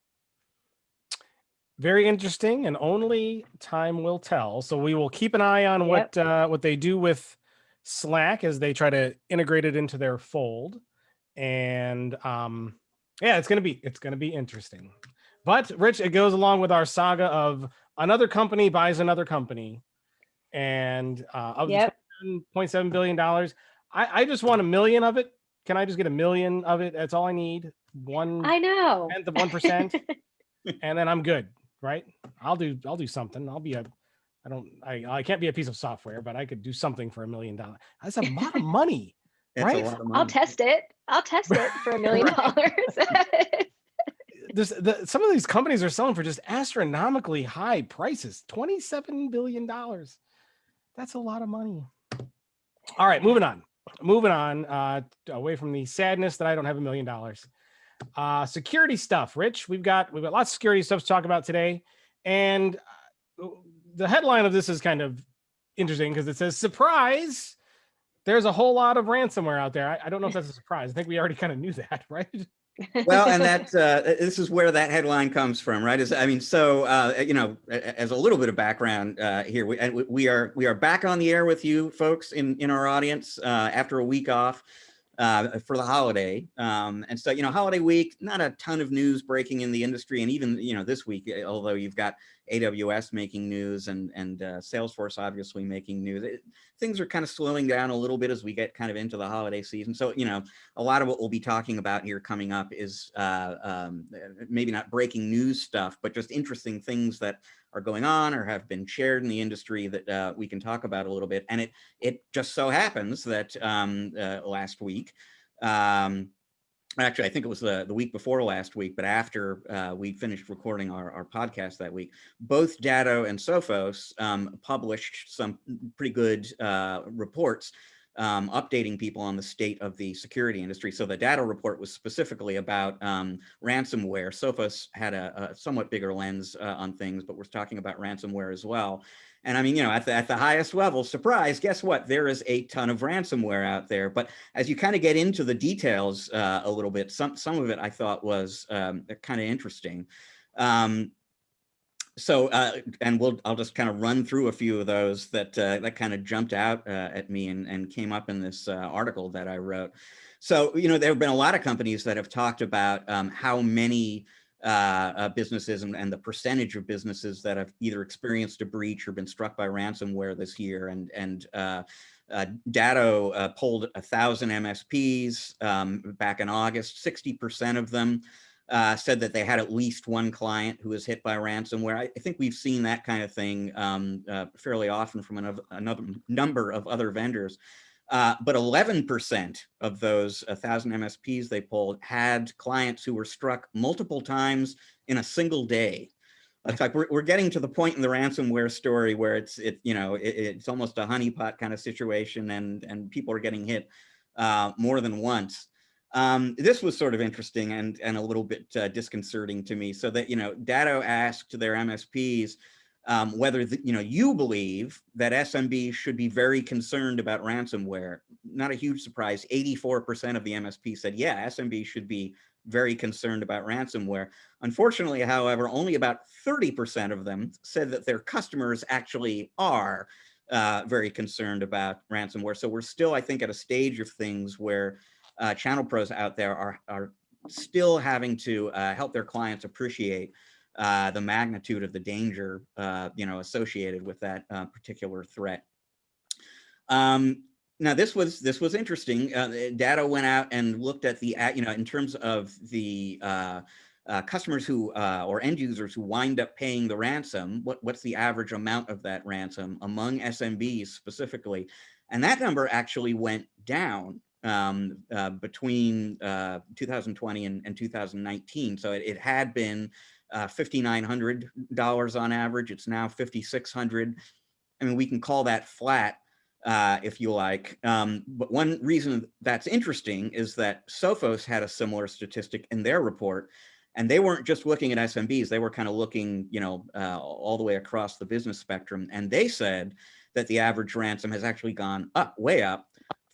A: Very interesting, and only time will tell. So we will keep an eye on what they do with Slack as they try to integrate it into their fold. And yeah, it's gonna be interesting. But Rich, it goes along with our saga of another company buys another company. And of the $7.7 billion, I just want 1 million of it. Can I just get 1 million of it? That's all I need.
C: I know.
A: 1/10 of 1%, and then I'm good, right? I'll do something. I can't be a piece of software, but I could do something for $1 million. That's a lot of money, right?
B: A lot of money.
C: I'll test it for $1 million.
A: Some of these companies are selling for just astronomically high prices. $27 billion. That's a lot of money. All right, moving on away from the sadness that I don't have $1 million. Security stuff, Rich. We've got lots of security stuff to talk about today. And the headline of this is kind of interesting because it says, surprise, there's a whole lot of ransomware out there. I don't know if that's a surprise. I think we already kind of knew that, right?
B: Well, and that this is where that headline comes from, right? You know, as a little bit of background here, we are back on the air with you folks in our audience after a week off for the holiday, and so, you know, holiday week, not a ton of news breaking in the industry, and even, you know, this week, although you've got AWS making news and Salesforce obviously making news, things are kind of slowing down a little bit as we get kind of into the holiday season. So, you know, a lot of what we'll be talking about here coming up is maybe not breaking news stuff, but just interesting things that are going on or have been shared in the industry that we can talk about a little bit. And it just so happens that last week, actually, I think it was the week before last week, but after we finished recording our podcast that week, both Datto and Sophos published some pretty good reports updating people on the state of the security industry. So the Datto report was specifically about ransomware. Sophos had a somewhat bigger lens on things, but we're talking about ransomware as well. And I mean, you know, at the highest level, surprise, guess what? There is a ton of ransomware out there. But as you kind of get into the details a little bit, some of it I thought was kind of interesting. So, and I'll just kind of run through a few of those that that kind of jumped out at me and came up in this article that I wrote. So, there have been a lot of companies that have talked about how many businesses and the percentage of businesses that have either experienced a breach or been struck by ransomware this year. And Datto polled 1,000 MSPs back in August. 60% of them said that they had at least one client who was hit by ransomware. I think we've seen that kind of thing fairly often from another number of other vendors. But 11% of those 1,000 MSPs they polled had clients who were struck multiple times in a single day. It's like we're getting to the point in the ransomware story where it's almost a honeypot kind of situation, and people are getting hit more than once. This was sort of interesting and a little bit disconcerting to me. So that Datto asked their MSPs whether you believe that SMBs should be very concerned about ransomware. Not a huge surprise. 84% of the MSP said, yeah, SMBs should be very concerned about ransomware. Unfortunately, however, only about 30% of them said that their customers actually are very concerned about ransomware. So we're still, I think, at a stage of things where channel pros out there are still having to help their clients appreciate the magnitude of the danger associated with that particular threat. Now this was interesting. Datto went out and looked at the in terms of the customers who or end users who wind up paying the ransom. What's the average amount of that ransom among SMBs specifically? And that number actually went down between 2020 and 2019. So it had been $5,900 on average. It's now $5,600. I mean, we can call that flat if you like. But one reason that's interesting is that Sophos had a similar statistic in their report. And they weren't just looking at SMBs, they were kind of looking, all the way across the business spectrum. And they said that the average ransom has actually gone up, way up,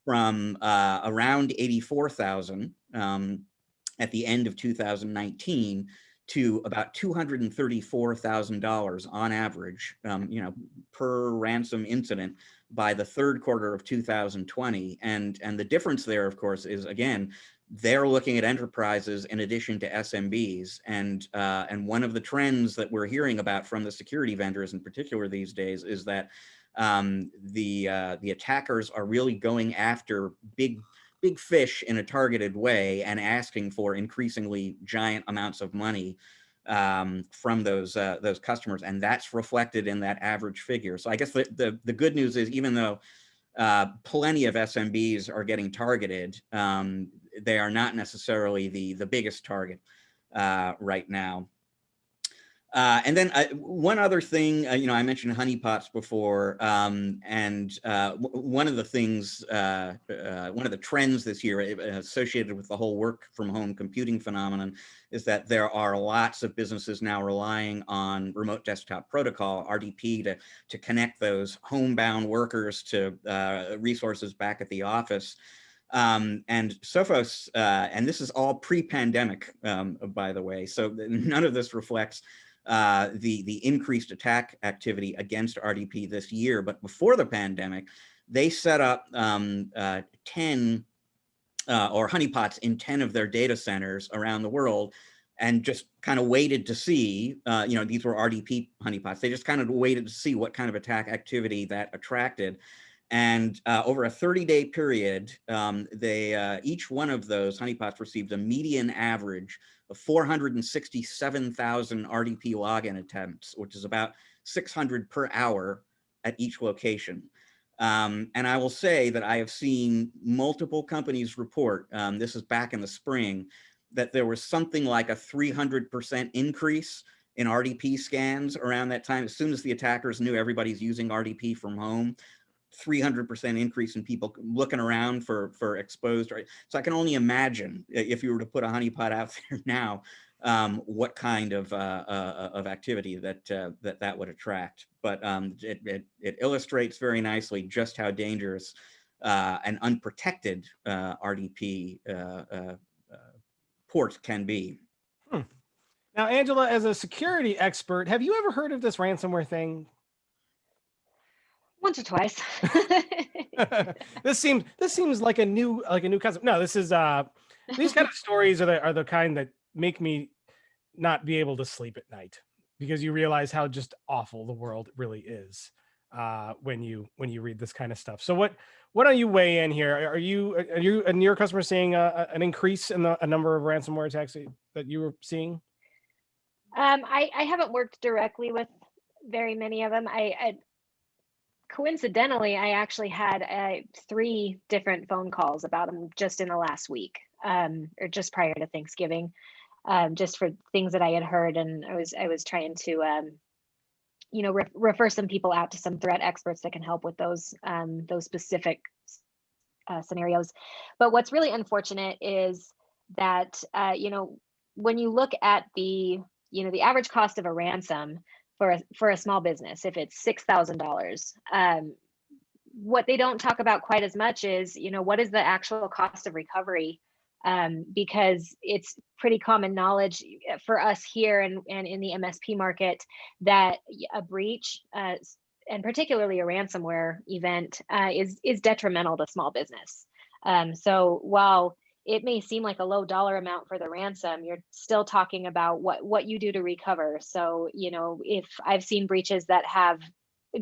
B: from around 84,000 at the end of 2019 to about $234,000 on average, per ransom incident by the third quarter of 2020. And the difference there, of course, is, again, they're looking at enterprises in addition to SMBs. And one of the trends that we're hearing about from the security vendors in particular these days is that the attackers are really going after big fish in a targeted way and asking for increasingly giant amounts of money from those customers, and that's reflected in that average figure. So I guess the good news is, even though plenty of SMBs are getting targeted, they are not necessarily the biggest target right now. And then one other thing, I mentioned honeypots before, and one of the things, one of the trends this year associated with the whole work from home computing phenomenon is that there are lots of businesses now relying on remote desktop protocol, RDP, to connect those homebound workers to resources back at the office. And Sophos, and this is all pre-pandemic, by the way, so none of this reflects the increased attack activity against RDP this year. But before the pandemic, they set up 10 or honeypots in 10 of their data centers around the world, and just kind of waited to see, these were RDP honeypots. They just kind of waited to see what kind of attack activity that attracted. And over a 30-day period, each one of those honeypots received a median average of 467,000 RDP login attempts, which is about 600 per hour at each location. And I will say that I have seen multiple companies report, this is back in the spring, that there was something like a 300% increase in RDP scans around that time. As soon as the attackers knew everybody's using RDP from home, 300% increase in people looking around for exposed. So I can only imagine, if you were to put a honeypot out there now, what kind of activity that would attract. But it illustrates very nicely just how dangerous an unprotected RDP port can be.
A: Now, Angela, as a security expert, have you ever heard of this ransomware thing?
C: Once or twice.
A: This seems like a new concept. No, this is these kind of stories are the kind that make me not be able to sleep at night, because you realize how just awful the world really is when you read this kind of stuff. So what don't you weigh in here? Are you and your customers seeing an increase in a number of ransomware attacks that you were seeing?
C: I haven't worked directly with very many of them. I coincidentally, I actually had 3 different phone calls about them just in the last week, or just prior to Thanksgiving, just for things that I had heard, and I was trying to refer some people out to some threat experts that can help with those specific scenarios. But what's really unfortunate is that when you look at the average cost of a ransom for a small business, if it's $6,000, what they don't talk about quite as much is what is the actual cost of recovery, because it's pretty common knowledge for us here and in the MSP market that a breach, and particularly a ransomware event, is detrimental to small business. So while it may seem like a low dollar amount for the ransom, you're still talking about what you do to recover. So if I've seen breaches that have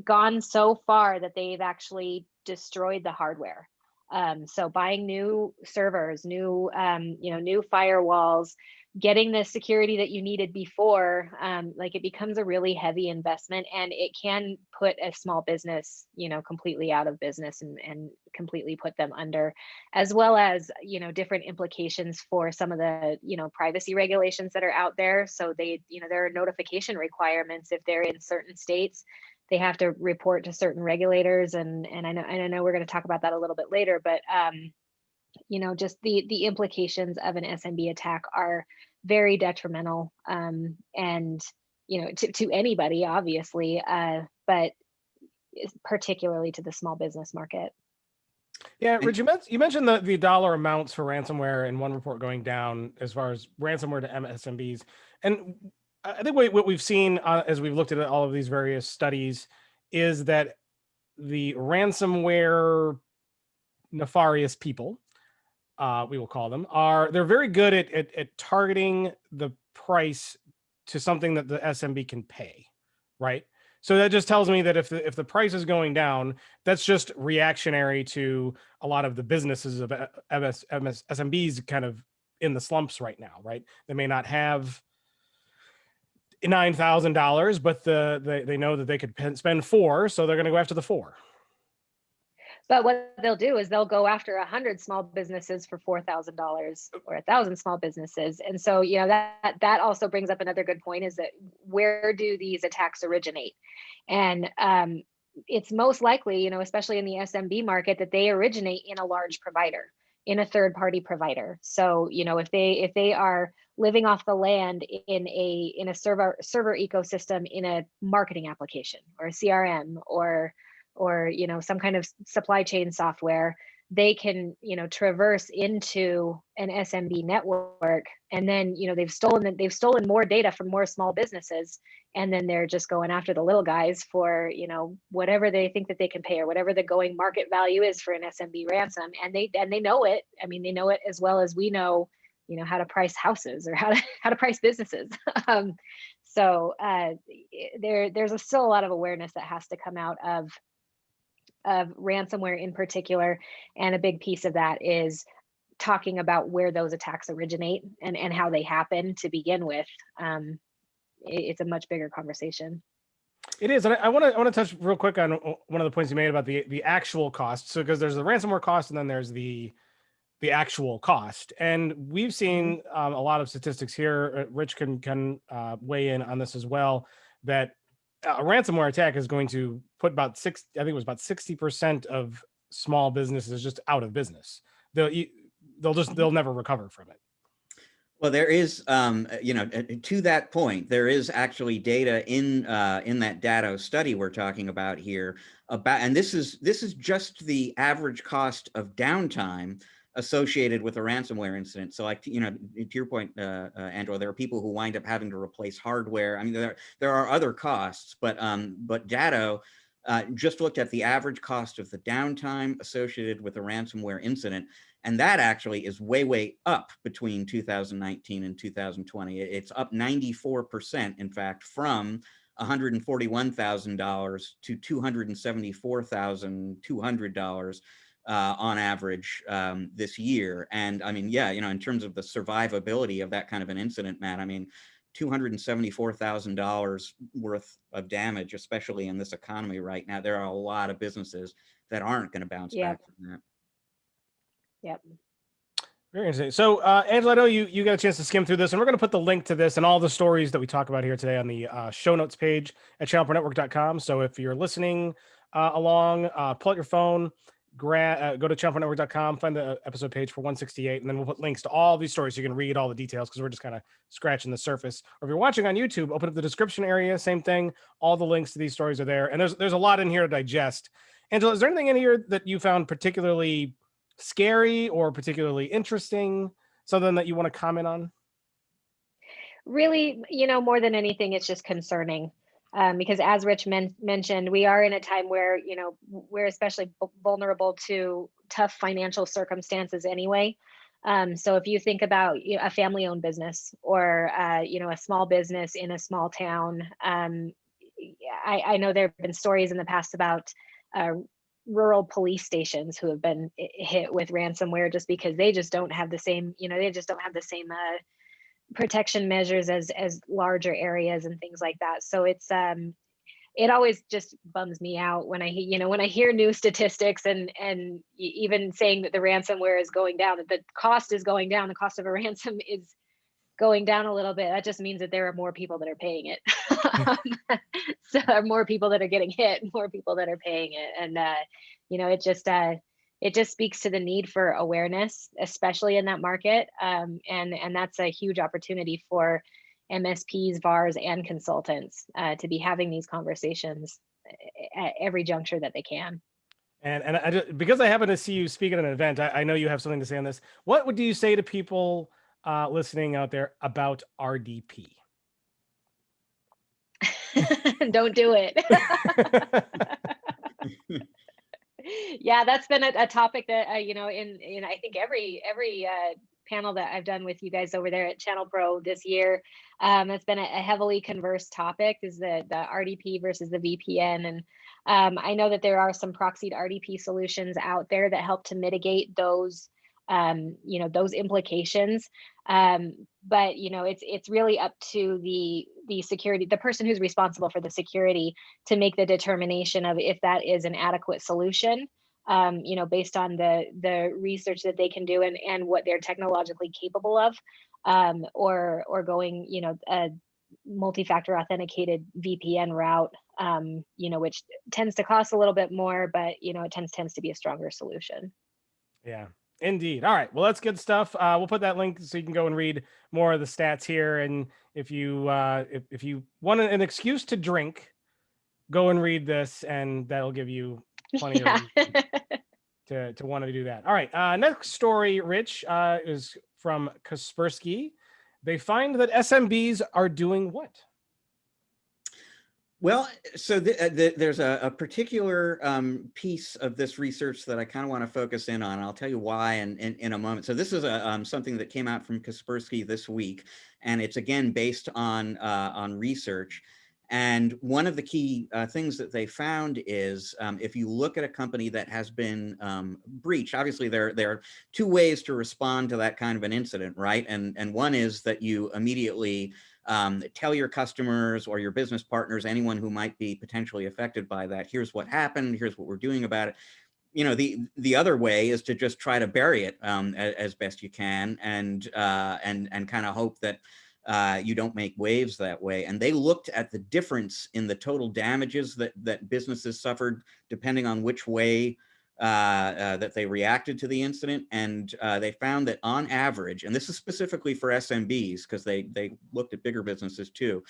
C: gone so far that they've actually destroyed the hardware. So buying new servers, new firewalls, getting the security that you needed before, like it becomes a really heavy investment, and it can put a small business, completely out of business and completely put them under, as well as, different implications for some of the, privacy regulations that are out there. So there are notification requirements if they're in certain states. They have to report to certain regulators, and I know we're going to talk about that a little bit later, but just the implications of an SMB attack are very detrimental, and to anybody, obviously, but particularly to the small business market.
A: Yeah, Rich, you mentioned the dollar amounts for ransomware in one report going down as far as ransomware to SMBs. And I think what we've seen as we've looked at all of these various studies is that the ransomware nefarious people, we will call them, they're very good at targeting the price to something that the SMB can pay, right? So that just tells me that if the price is going down, that's just reactionary to a lot of the businesses of SMBs kind of in the slumps right now, right? They may not have $9,000, but they know that they could spend $4,000, so they're going to go after the $4,000.
C: But what they'll do is they'll go after 100 small businesses for $4,000 or 1,000 small businesses. And so, that also brings up another good point, is that where do these attacks originate? And it's most likely, especially in the SMB market, that they originate in a large provider, in a third-party provider. So, if they are living off the land in a server ecosystem, in a marketing application or a CRM or some kind of supply chain software, they can traverse into an SMB network, and then they've stolen more data from more small businesses, and then they're just going after the little guys for whatever they think that they can pay, or whatever the going market value is for an SMB ransom, and they know it. I mean, they know it as well as we know how to price houses or how to price businesses. So there's still a lot of awareness that has to come out of ransomware in particular, and a big piece of that is talking about where those attacks originate and how they happen to begin with. It's a much bigger conversation.
A: It is, and I want to touch real quick on one of the points you made about the actual cost. So because there's the ransomware cost, and then there's the actual cost, and we've seen a lot of statistics here. Rich can weigh in on this as well, that a ransomware attack is going to put about 60% of small businesses just out of business. They'll never recover from it.
B: Well, there is, to that point, there is actually data in that Datto study we're talking about here about, and this is just the average cost of downtime associated with a ransomware incident. So, like, you know, to your point, Angela, there are people who wind up having to replace hardware. I mean, there are other costs, but Datto just looked at the average cost of the downtime associated with a ransomware incident, and that actually is way up between 2019 and 2020. It's up 94%, in fact, from $141,000 to $274,200 on average this year. And I mean, yeah, you know, in terms of the survivability of that kind of an incident, Matt, I mean, $274,000 worth of damage, especially in this economy right now. There are a lot of businesses that aren't going to bounce back from that.
C: Yep.
A: Very interesting. So, Angela, I know you got a chance to skim through this, and we're going to put the link to this and all the stories that we talk about here today on the show notes page at channelpronetwork.com. So if you're listening along, pull out your phone, go to channelpronetwork.com, find the episode page for 168, and then we'll put links to all these stories so you can read all the details, because we're just kind of scratching the surface. Or if you're watching on YouTube, open up the description area, same thing. All the links to these stories are there, and there's a lot in here to digest. Angela, is there anything in here that you found particularly scary or particularly interesting, something that you want to comment on?
C: Really, you know, more than anything, it's just concerning, because as Rich mentioned, we are in a time where, you know, we're especially vulnerable to tough financial circumstances anyway. So if you think about, you know, a family-owned business or, you know, a small business in a small town, I know there have been stories in the past about rural police stations who have been hit with ransomware just because they just don't have the same, you know, they just don't have the same protection measures as larger areas and things like that. So it's it always just bums me out when I, you know, when I hear new statistics and even saying that the ransomware is going down, that the cost is going down, the cost of a ransom is going down a little bit. That just means that there are more people that are paying it. So there are more people that are getting hit, more people that are paying it. And, you know, it just speaks to the need for awareness, especially in that market. And that's a huge opportunity for MSPs, VARs, and consultants to be having these conversations at every juncture that they can.
A: And I just, because I happen to see you speak at an event, I know you have something to say on this. What would you say to people listening out there about RDP?
C: Don't do it. Yeah, that's been a topic that you know, in I think every panel that I've done with you guys over there at ChannelPro this year, it's been a heavily conversed topic, is the RDP versus the VPN. And I know that there are some proxied RDP solutions out there that help to mitigate those you know, those implications. But you know, it's really up to the security, the person who's responsible for the security, to make the determination of if that is an adequate solution, you know, based on the research that they can do and what they're technologically capable of, or going, you know, a multi-factor authenticated VPN route, you know, which tends to cost a little bit more, but you know, it tends to be a stronger solution.
A: Yeah. Indeed. All right. Well, that's good stuff. We'll put that link so you can go and read more of the stats here. And if you if you want an excuse to drink, go and read this, and that'll give you plenty of reason to want to do that. All right. Next story, Rich, is from Kaspersky. They find that SMBs are doing what?
B: Well, so there's a particular piece of this research that I kind of want to focus in on. I'll tell you why in a moment. So this is something that came out from Kaspersky this week, and it's again based on research. And one of the key things that they found is if you look at a company that has been breached, obviously there are two ways to respond to that kind of an incident, right? And one is that you immediately tell your customers or your business partners, anyone who might be potentially affected by that, here's what happened, here's what we're doing about it. You know, the other way is to just try to bury it as best you can, and kind of hope that you don't make waves that way. And they looked at the difference in the total damages that businesses suffered depending on which way that they reacted to the incident. And they found that on average, and this is specifically for SMBs, because they looked at bigger businesses too.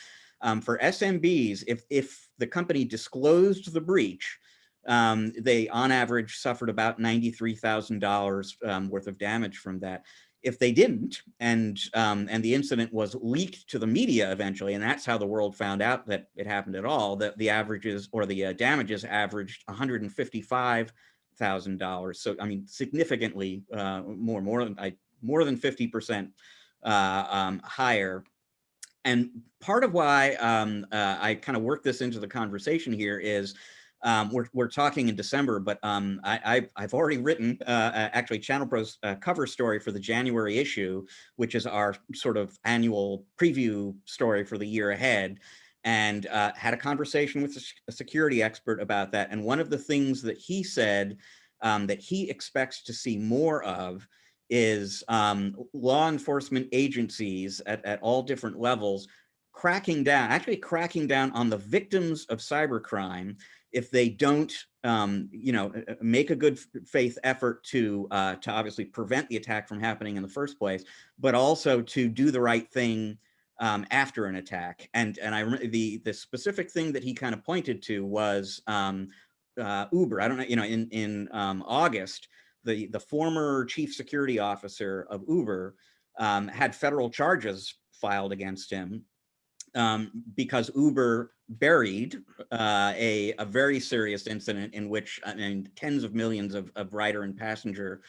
B: For SMBs, if the company disclosed the breach, they on average suffered about $93,000 worth of damage from that. If they didn't, and the incident was leaked to the media eventually, and that's how the world found out that it happened at all, that the averages or the damages averaged $155,000. So I mean, significantly more than 50% higher. And part of why I kind of work this into the conversation here is we're talking in December, but I've already written actually ChannelPro's cover story for the January issue, which is our sort of annual preview story for the year ahead, and had a conversation with a security expert about that. And one of the things that he said that he expects to see more of is law enforcement agencies at all different levels cracking down on the victims of cybercrime if they don't, make a good faith effort to obviously prevent the attack from happening in the first place, but also to do the right thing after an attack. And the specific thing that he kind of pointed to was Uber. I don't know, in August, the former chief security officer of Uber had federal charges filed against him because Uber buried a very serious incident in which tens of millions of rider and passenger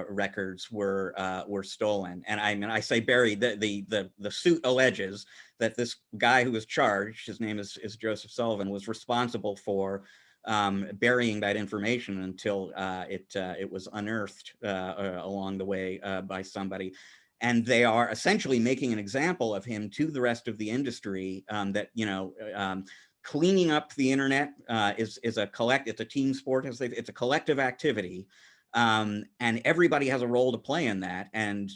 B: records were stolen. And I say buried. The suit alleges that this guy who was charged, his name is Joseph Sullivan, was responsible for burying that information until it was unearthed along the way by somebody. And they are essentially making an example of him to the rest of the industry that, cleaning up the internet is it's a team sport, it's a collective activity. And everybody has a role to play in that. And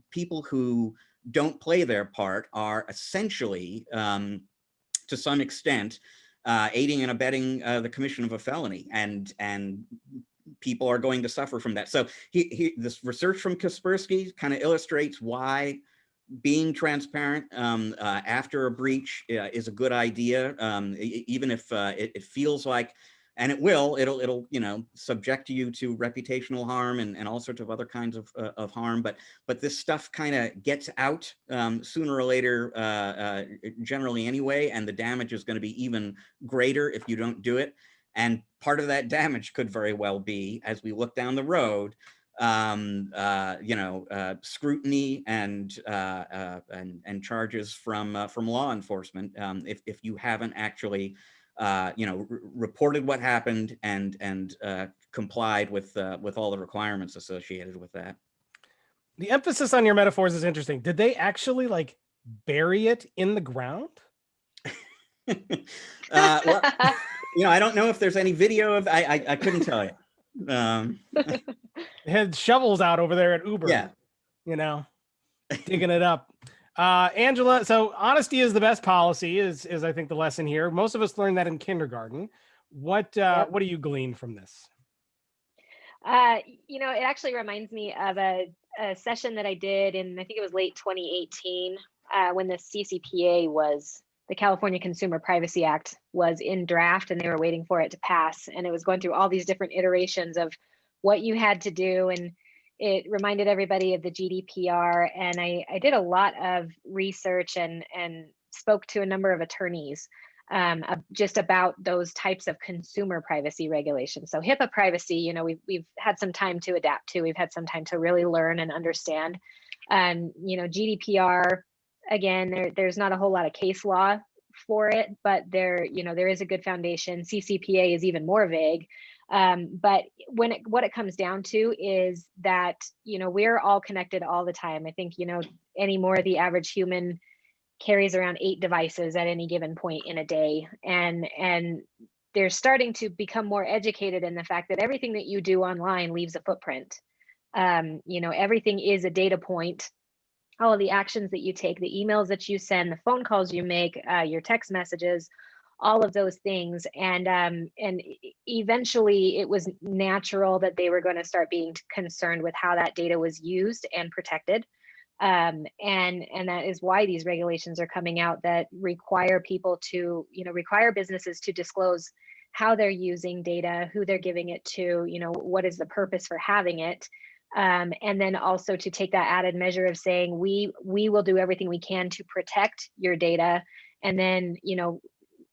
B: people who don't play their part are essentially, to some extent, aiding and abetting the commission of a felony, and people are going to suffer from that. So this research from Kaspersky kind of illustrates why being transparent after a breach is a good idea, even if it feels like, and it'll subject you to reputational harm and all sorts of other kinds of harm. But this stuff kind of gets out sooner or later, generally anyway, and the damage is going to be even greater if you don't do it. And part of that damage could very well be, as we look down the road, scrutiny and charges from law enforcement if you haven't actually reported what happened and complied with all the requirements associated with that.
A: The emphasis on your metaphors is interesting. Did they actually bury it in the ground?
B: Well, I don't know if there's any video of. I couldn't tell you.
A: They had shovels out over there at Uber.
B: Yeah.
A: Digging it up. Angela, so honesty is the best policy is I think the lesson here. Most of us learned that in kindergarten. What do you glean from this?
C: It actually reminds me of a session that I did in, I think it was late 2018, when the CCPA the California Consumer Privacy Act was in draft and they were waiting for it to pass. And it was going through all these different iterations of what you had to do. And it reminded everybody of the GDPR. And I did a lot of research and spoke to a number of attorneys just about those types of consumer privacy regulations. So HIPAA privacy, we've had some time to adapt to, we've had some time to really learn and understand. GDPR, again, there's not a whole lot of case law for it, but there is a good foundation. CCPA is even more vague. But what it comes down to is that, we're all connected all the time. I think, anymore, the average human carries around 8 devices at any given point in a day. And they're starting to become more educated in the fact that everything that you do online leaves a footprint. Everything is a data point. All of the actions that you take, the emails that you send, the phone calls you make, your text messages, all of those things. And eventually it was natural that they were going to start being concerned with how that data was used and protected. And that is why these regulations are coming out that require people to, require businesses to disclose how they're using data, who they're giving it to, what is the purpose for having it. And then also to take that added measure of saying, we will do everything we can to protect your data. And then,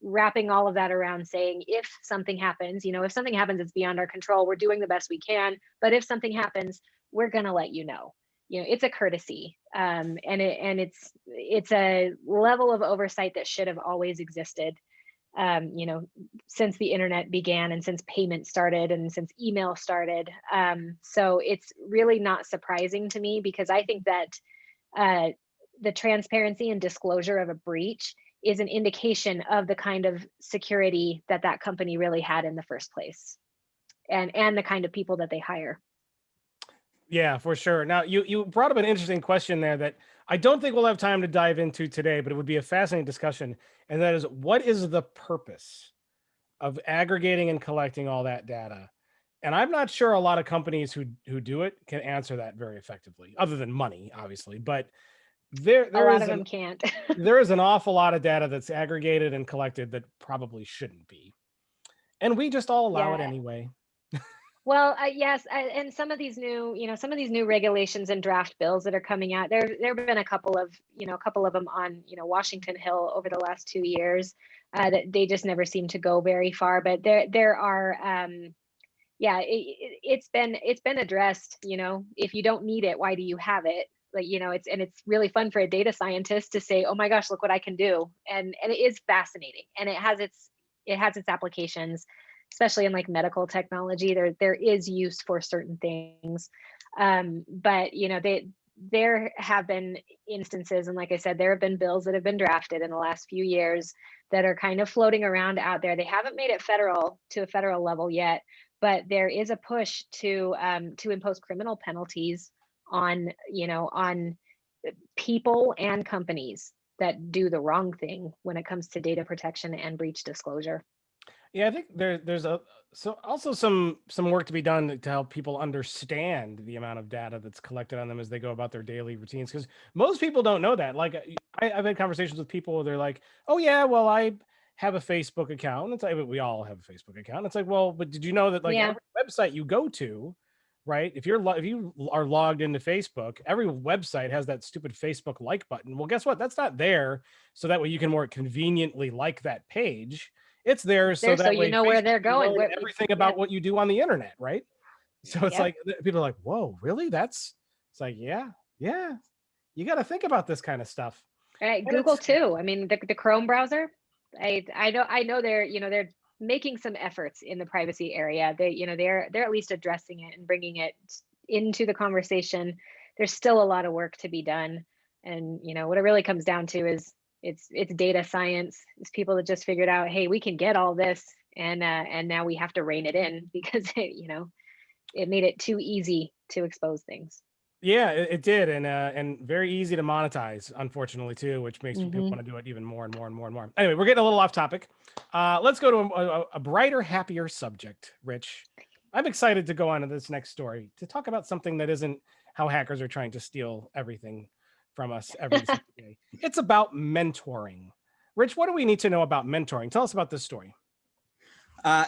C: wrapping all of that around saying, if something happens, if something happens, it's beyond our control. We're doing the best we can. But if something happens, we're going to let you know. It's a courtesy. And it's a level of oversight that should have always existed. Since the internet began and since payment started and since email started. So it's really not surprising to me, because I think that the transparency and disclosure of a breach is an indication of the kind of security that that company really had in the first place, and the kind of people that they hire.
A: Yeah, for sure. Now, you brought up an interesting question there that I don't think we'll have time to dive into today, but it would be a fascinating discussion. And that is, what is the purpose of aggregating and collecting all that data? And I'm not sure a lot of companies who do it can answer that very effectively, other than money, obviously. But there
C: A lot
A: is
C: of them can't.
A: there is an awful lot of data that's aggregated and collected that probably shouldn't be. And we just all allow it
C: Yeah.
A: anyway.
C: Well, yes, and some of these new regulations and draft bills that are coming out, there have been a couple of them on Washington Hill over the last 2 years, that they just never seem to go very far. But there are, it's been addressed. If you don't need it, why do you have it? Like, it's really fun for a data scientist to say, oh my gosh, look what I can do, and it is fascinating, and it has its applications, especially in like medical technology. There is use for certain things. But there have been instances, and like I said, there have been bills that have been drafted in the last few years that are kind of floating around out there. They haven't made it to a federal level yet, but there is a push to impose criminal penalties on people and companies that do the wrong thing when it comes to data protection and breach disclosure.
A: Yeah, I think there's also some work to be done to help people understand the amount of data that's collected on them as they go about their daily routines, because most people don't know that. Like, I've had conversations with people where they're like, "Oh yeah, well I have a Facebook account." And it's like, we all have a Facebook account. It's like, well, but did you know that like
C: Yeah.
A: every website you go to, right? If you are logged into Facebook, every website has that stupid Facebook like button. Well, guess what? That's not there so that way you can more conveniently like that page. It's there so that way
C: you know where
A: Facebook
C: they're
A: can
C: going.
A: learn everything about what you do on the internet, right? So it's
C: Yep.
A: like people are like, "Whoa, really?" It's like, yeah, you got to think about this kind of stuff.
C: Right.
A: And
C: Google
A: it's
C: too. I mean, the Chrome browser. I know they're making some efforts in the privacy area. They're at least addressing it and bringing it into the conversation. There's still a lot of work to be done, and what it really comes down to is it's data science. It's people that just figured out, hey, we can get all this, and now we have to rein it in because it made it too easy to expose things.
A: Yeah, it did, and very easy to monetize, unfortunately too, which makes people
C: Mhm.
A: want to do it even more and more and more and more. Anyway, we're getting a little off topic. Let's go to a brighter, happier subject. Rich, I'm excited to go on to this next story to talk about something that isn't how hackers are trying to steal everything from us every single day. It's about mentoring. Rich, what do we need to know about mentoring? Tell us about this story.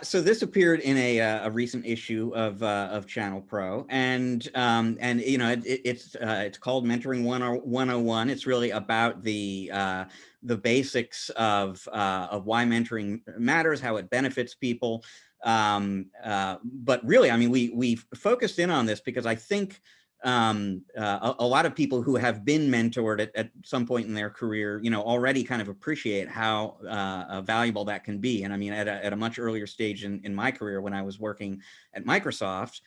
B: So this appeared in a recent issue of ChannelPro, and it's called Mentoring 101. It's really about the basics of why mentoring matters, how it benefits people. But really, I mean, we focused in on this because I think a lot of people who have been mentored at some point in their career, already kind of appreciate how valuable that can be. And I mean, at a much earlier stage in my career, when I was working at Microsoft,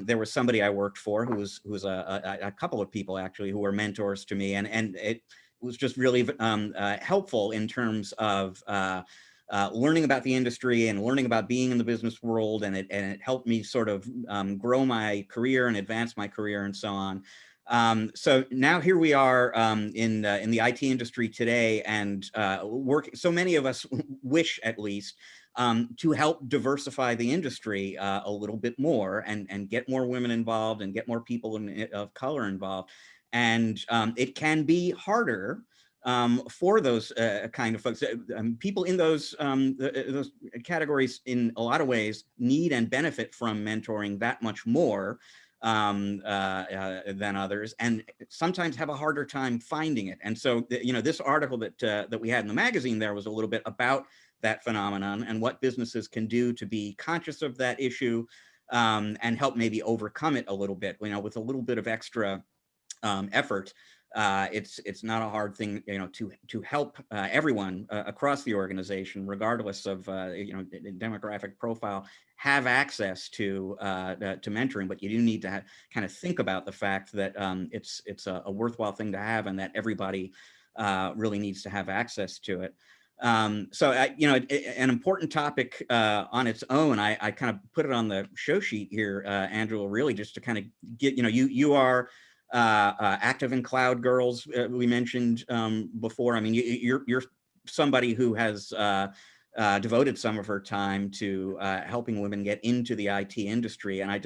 B: there was somebody I worked for who was a couple of people actually who were mentors to me, and it was just really helpful in terms of learning about the industry and learning about being in the business world, and it helped me sort of grow my career and advance my career and so on. So now here we are in the IT industry today, and so many of us wish, at least, to help diversify the industry a little bit more, and get more women involved and get more people of color involved. And it can be harder for those kind of folks. People in those categories, in a lot of ways, need and benefit from mentoring that much more than others, and sometimes have a harder time finding it. And so, this article that we had in the magazine there was a little bit about that phenomenon and what businesses can do to be conscious of that issue, and help maybe overcome it a little bit. With a little bit of extra effort. It's not a hard thing, to help everyone across the organization, regardless of demographic profile, have access to mentoring. But you do need to kind of think about the fact that it's a worthwhile thing to have, and that everybody really needs to have access to it. So an important topic on its own. I kind of put it on the show sheet here, Angela, really just to kind of get, you are active in Cloud Girls, we mentioned before. I mean, you're somebody who has devoted some of her time to helping women get into the IT industry. And I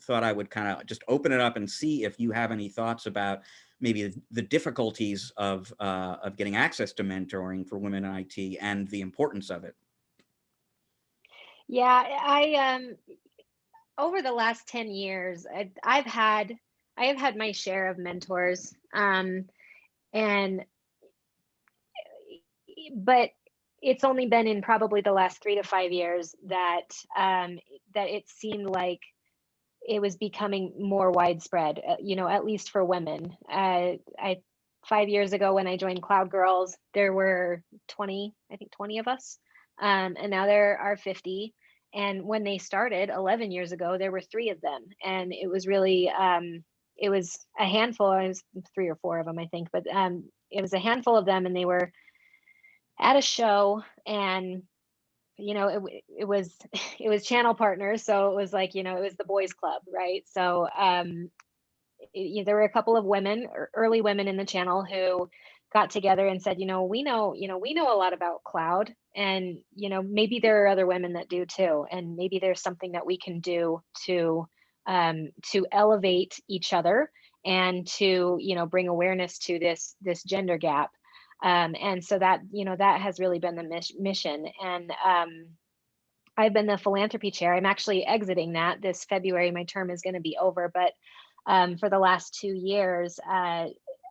B: thought I would kind of just open it up and see if you have any thoughts about maybe the difficulties of getting access to mentoring for women in IT and the importance of it.
C: Yeah, I over the last 10 years, I have had my share of mentors, but it's only been in probably the last 3 to 5 years that it seemed like it was becoming more widespread, at least for women. 5 years ago when I joined Cloud Girls, there were 20 of us, and now there are 50. And when they started 11 years ago, there were 3 of them, and it was really it was a handful. It was 3 or 4 of them, I think, but it was a handful of them, and they were at a show, and it was channel partners, so it was like, it was the boys club, right? So there were a couple of women, early women in the channel, who got together and said, we know a lot about cloud, and maybe there are other women that do too, and maybe there's something that we can do to elevate each other and to bring awareness to this gender gap. And so that that has really been the mission. And I've been the philanthropy chair. I'm actually exiting that this February. My term is going to be over, but for the last 2 years,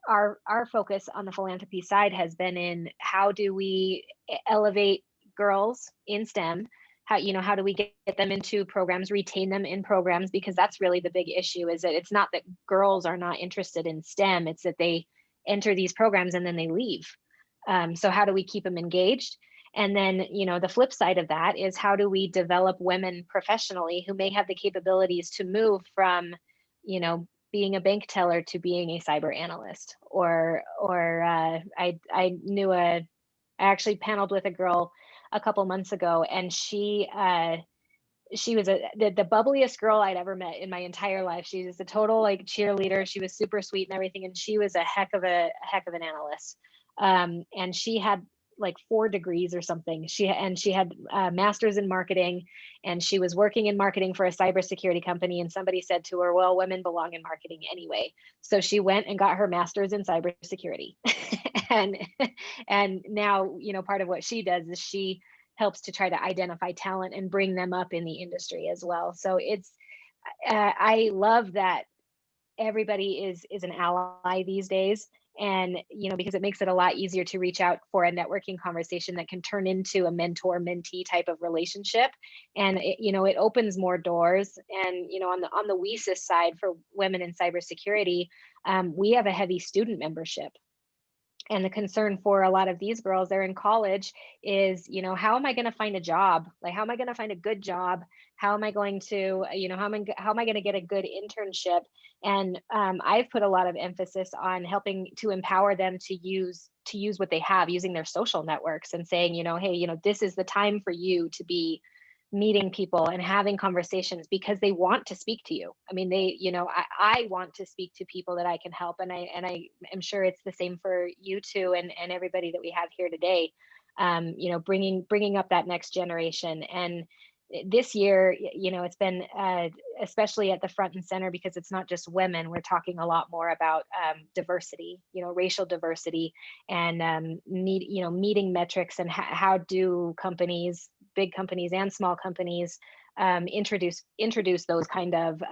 C: our focus on the philanthropy side has been in how do we elevate girls in STEM? How do we get them into programs, retain them in programs? Because that's really the big issue, is that it's not that girls are not interested in STEM, it's that they enter these programs and then they leave. So how do we keep them engaged? And then, the flip side of that is, how do we develop women professionally who may have the capabilities to move from, being a bank teller to being a cyber analyst? Or I actually paneled with a girl a couple months ago, and she was the bubbliest girl I'd ever met in my entire life. She was a total cheerleader. She was super sweet and everything, and she was a heck of an analyst. And she had 4 degrees or something. She had a master's in marketing, and she was working in marketing for a cybersecurity company. And somebody said to her, well, women belong in marketing anyway. So she went and got her master's in cybersecurity. and now, part of what she does is she helps to try to identify talent and bring them up in the industry as well. So I love that everybody is an ally these days. And, because it makes it a lot easier to reach out for a networking conversation that can turn into a mentor-mentee type of relationship. And it opens more doors. And, on the WESIS side for women in cybersecurity, we have a heavy student membership. And the concern for a lot of these girls, they're in college, is, how am I going to find a job? How am I going to find a good job? How am I going to, how am I going to get a good internship? And I've put a lot of emphasis on helping to empower them to use what they have, using their social networks, and saying, hey, this is the time for you to be meeting people and having conversations, because they want to speak to you. I mean, I want to speak to people that I can help. And I am sure it's the same for you too, and everybody that we have here today, bringing up that next generation. And, this year, it's been especially at the front and center, because it's not just women. We're talking a lot more about diversity, racial diversity, and meeting metrics, and how do companies, big companies and small companies, introduce those kind of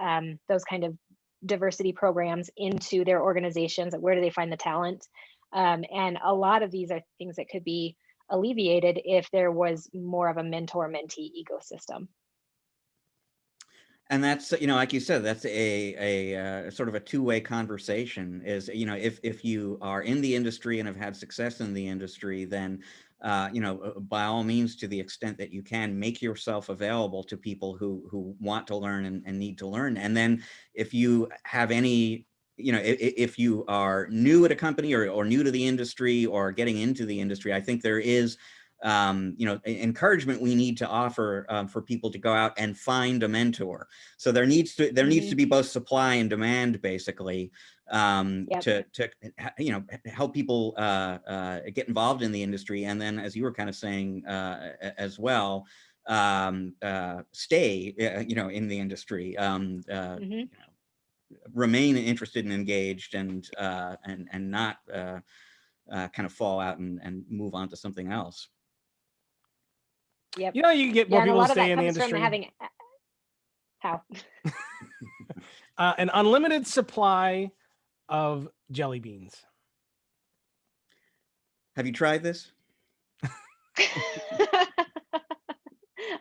C: diversity programs into their organizations. Where do they find the talent? And a lot of these are things that could be alleviated if there was more of a mentor-mentee ecosystem.
B: And that's, like you said, that's a sort of a two-way conversation. Is, if you are in the industry and have had success in the industry, then by all means, to the extent that you can, make yourself available to people who want to learn and need to learn. And then if you have any, if you are new at a company or new to the industry or getting into the industry, I think there is encouragement we need to offer for people to go out and find a mentor. So there needs to be both supply and demand, basically, to help people get involved in the industry. And then, as you were kind of saying as well, stay in the industry, remain interested and engaged, and not kind of fall out and move on to something else.
C: Yep.
A: You can get more people to stay in the industry.
C: How?
A: An unlimited supply of jelly beans.
B: Have you tried this?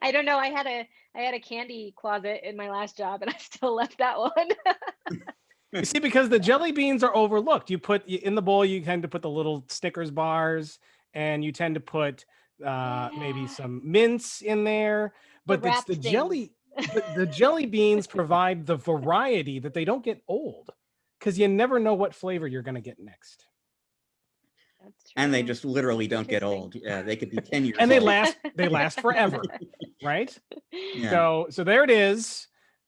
C: I don't know. I had a candy closet in my last job, and I still left that one.
A: You see, because the jelly beans are overlooked. You put in the bowl, you tend to put the little Snickers bars, and you tend to put maybe some mints in there. But it's the jelly. The jelly beans provide the variety that they don't get old, because you never know what flavor you're going to get next.
C: That's true.
B: And they just literally don't get old. Yeah, they could be 10 years
A: and
B: old.
A: they last forever, right?
B: Yeah.
A: So there it is.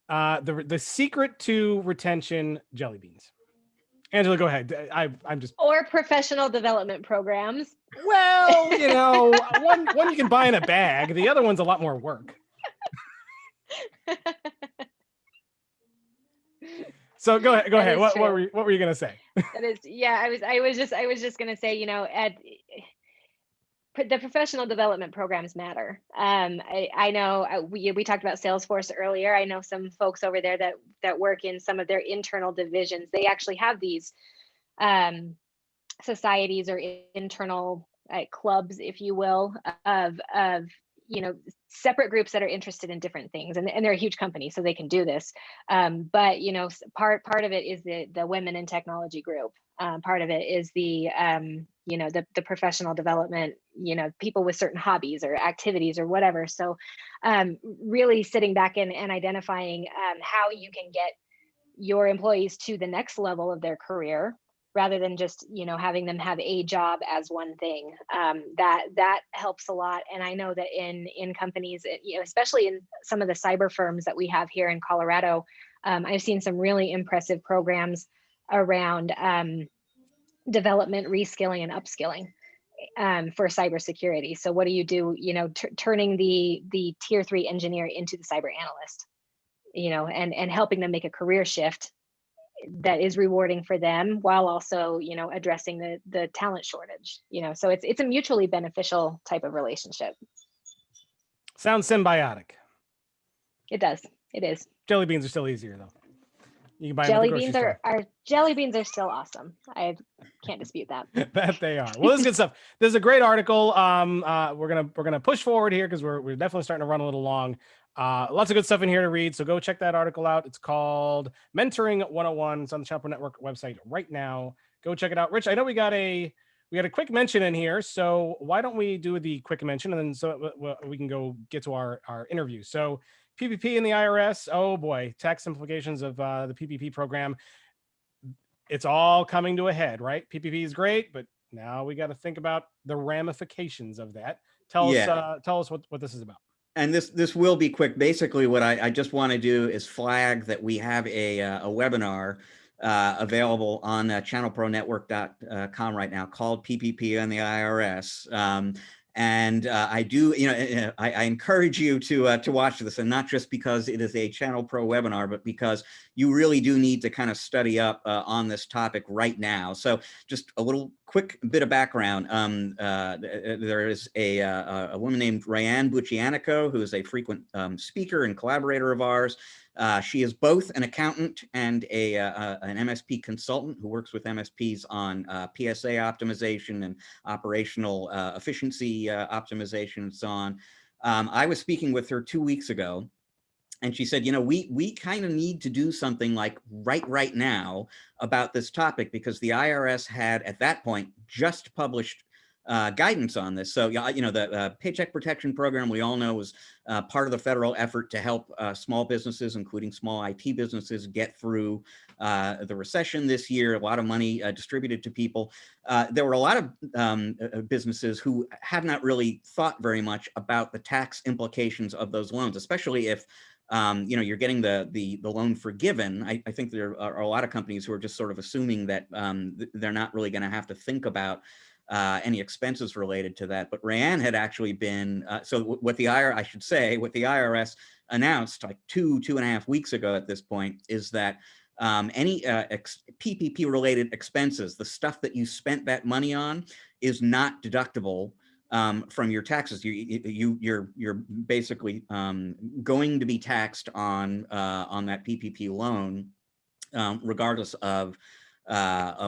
A: The secret to retention: jelly beans. Angela, go ahead. I'm just.
C: Or professional development programs.
A: Well, one you can buy in a bag. The other one's a lot more work. So go ahead. What were you gonna say?
C: That is, yeah. I was just gonna say, the professional development programs matter. I know we talked about Salesforce earlier. I know some folks over there that work in some of their internal divisions. They actually have these societies or internal clubs, if you will, of separate groups that are interested in different things, and they're a huge company, so they can do this. But part of it is the women in technology group. Part of it is the professional development, people with certain hobbies or activities or whatever. So really sitting back and identifying how you can get your employees to the next level of their career, rather than just having them have a job as one thing. That helps a lot. And I know that in companies, especially in some of the cyber firms that we have here in Colorado, I've seen some really impressive programs around development, reskilling, and upskilling for cybersecurity. So what do you do? Turning the tier 3 engineer into the cyber analyst, and helping them make a career shift that is rewarding for them, while also addressing the talent shortage. So it's a mutually beneficial type of relationship.
A: Sounds symbiotic.
C: It does. It is.
A: Jelly beans are still easier though. You can buy
C: jelly beans jelly beans are still awesome. I can't dispute that.
A: That they are. Well, this is good stuff. This is a great article. We're gonna push forward here because we're definitely starting to run a little long. Lots of good stuff in here to read. So go check that article out. It's called Mentoring 101. It's on the ChannelPro Network website right now. Go check it out. Rich, I know we got a quick mention in here. So why don't we do the quick mention, and then so we can go get to our interview. So PPP and the IRS. Oh boy, tax implications of the PPP program. It's all coming to a head, right? PPP is great, but now we got to think about the ramifications of that. Tell us what this is about.
B: And this will be quick. Basically, what I just want to do is flag that we have a webinar available on channelpronetwork.com right now called PPP and the IRS. And I do, I encourage you to watch this, and not just because it is a ChannelPro webinar, but because you really do need to kind of study up on this topic right now. So just a little quick bit of background. There is a woman named Rayanne Buccianico, who is a frequent speaker and collaborator of ours. She is both an accountant and an MSP consultant who works with MSPs on PSA optimization and operational efficiency optimization and so on. I was speaking with her 2 weeks ago, and she said, we kind of need to do something like right now about this topic, because the IRS had at that point just published guidance on this. So, the Paycheck Protection Program, we all know, was part of the federal effort to help small businesses, including small IT businesses, get through the recession this year. A lot of money distributed to people. There were a lot of businesses who have not really thought very much about the tax implications of those loans, especially if you're getting the loan forgiven. I think there are a lot of companies who are just sort of assuming that they're not really going to have to think about any expenses related to that. But Rayanne had actually been, what the IRS announced like two and a half weeks ago at this point, is that any PPP related expenses, the stuff that you spent that money on, is not deductible from your taxes. You're basically going to be taxed on that PPP loan, regardless of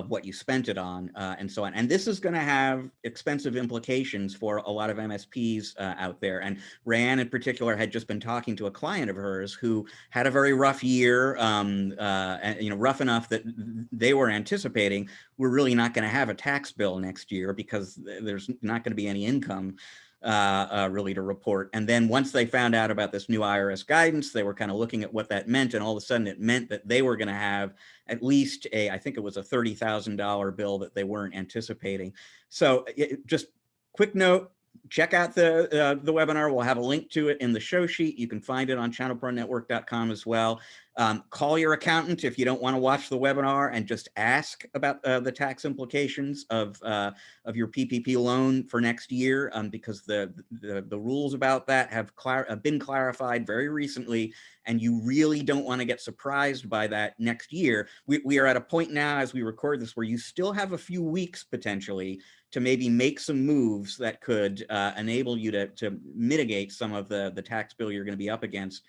B: what you spent it on, and so on. And this is going to have expensive implications for a lot of MSPs out there. And Rayanne in particular had just been talking to a client of hers who had a very rough year, rough enough that they were anticipating we're really not going to have a tax bill next year because there's not going to be any income really to report. And then once they found out about this new IRS guidance, they were kind of looking at what that meant, and all of a sudden it meant that they were going to have at least I think it was a $30,000 bill that they weren't anticipating. So just quick note, check out the webinar. We'll have a link to it in the show sheet. You can find it on channelpronetwork.com as well. Call your accountant if you don't want to watch the webinar, and just ask about the tax implications of your PPP loan for next year, because the rules about that have been clarified very recently, and you really don't want to get surprised by that next year. We are at a point now as we record this where you still have a few weeks potentially to maybe make some moves that could enable you to mitigate some of the tax bill you're going to be up against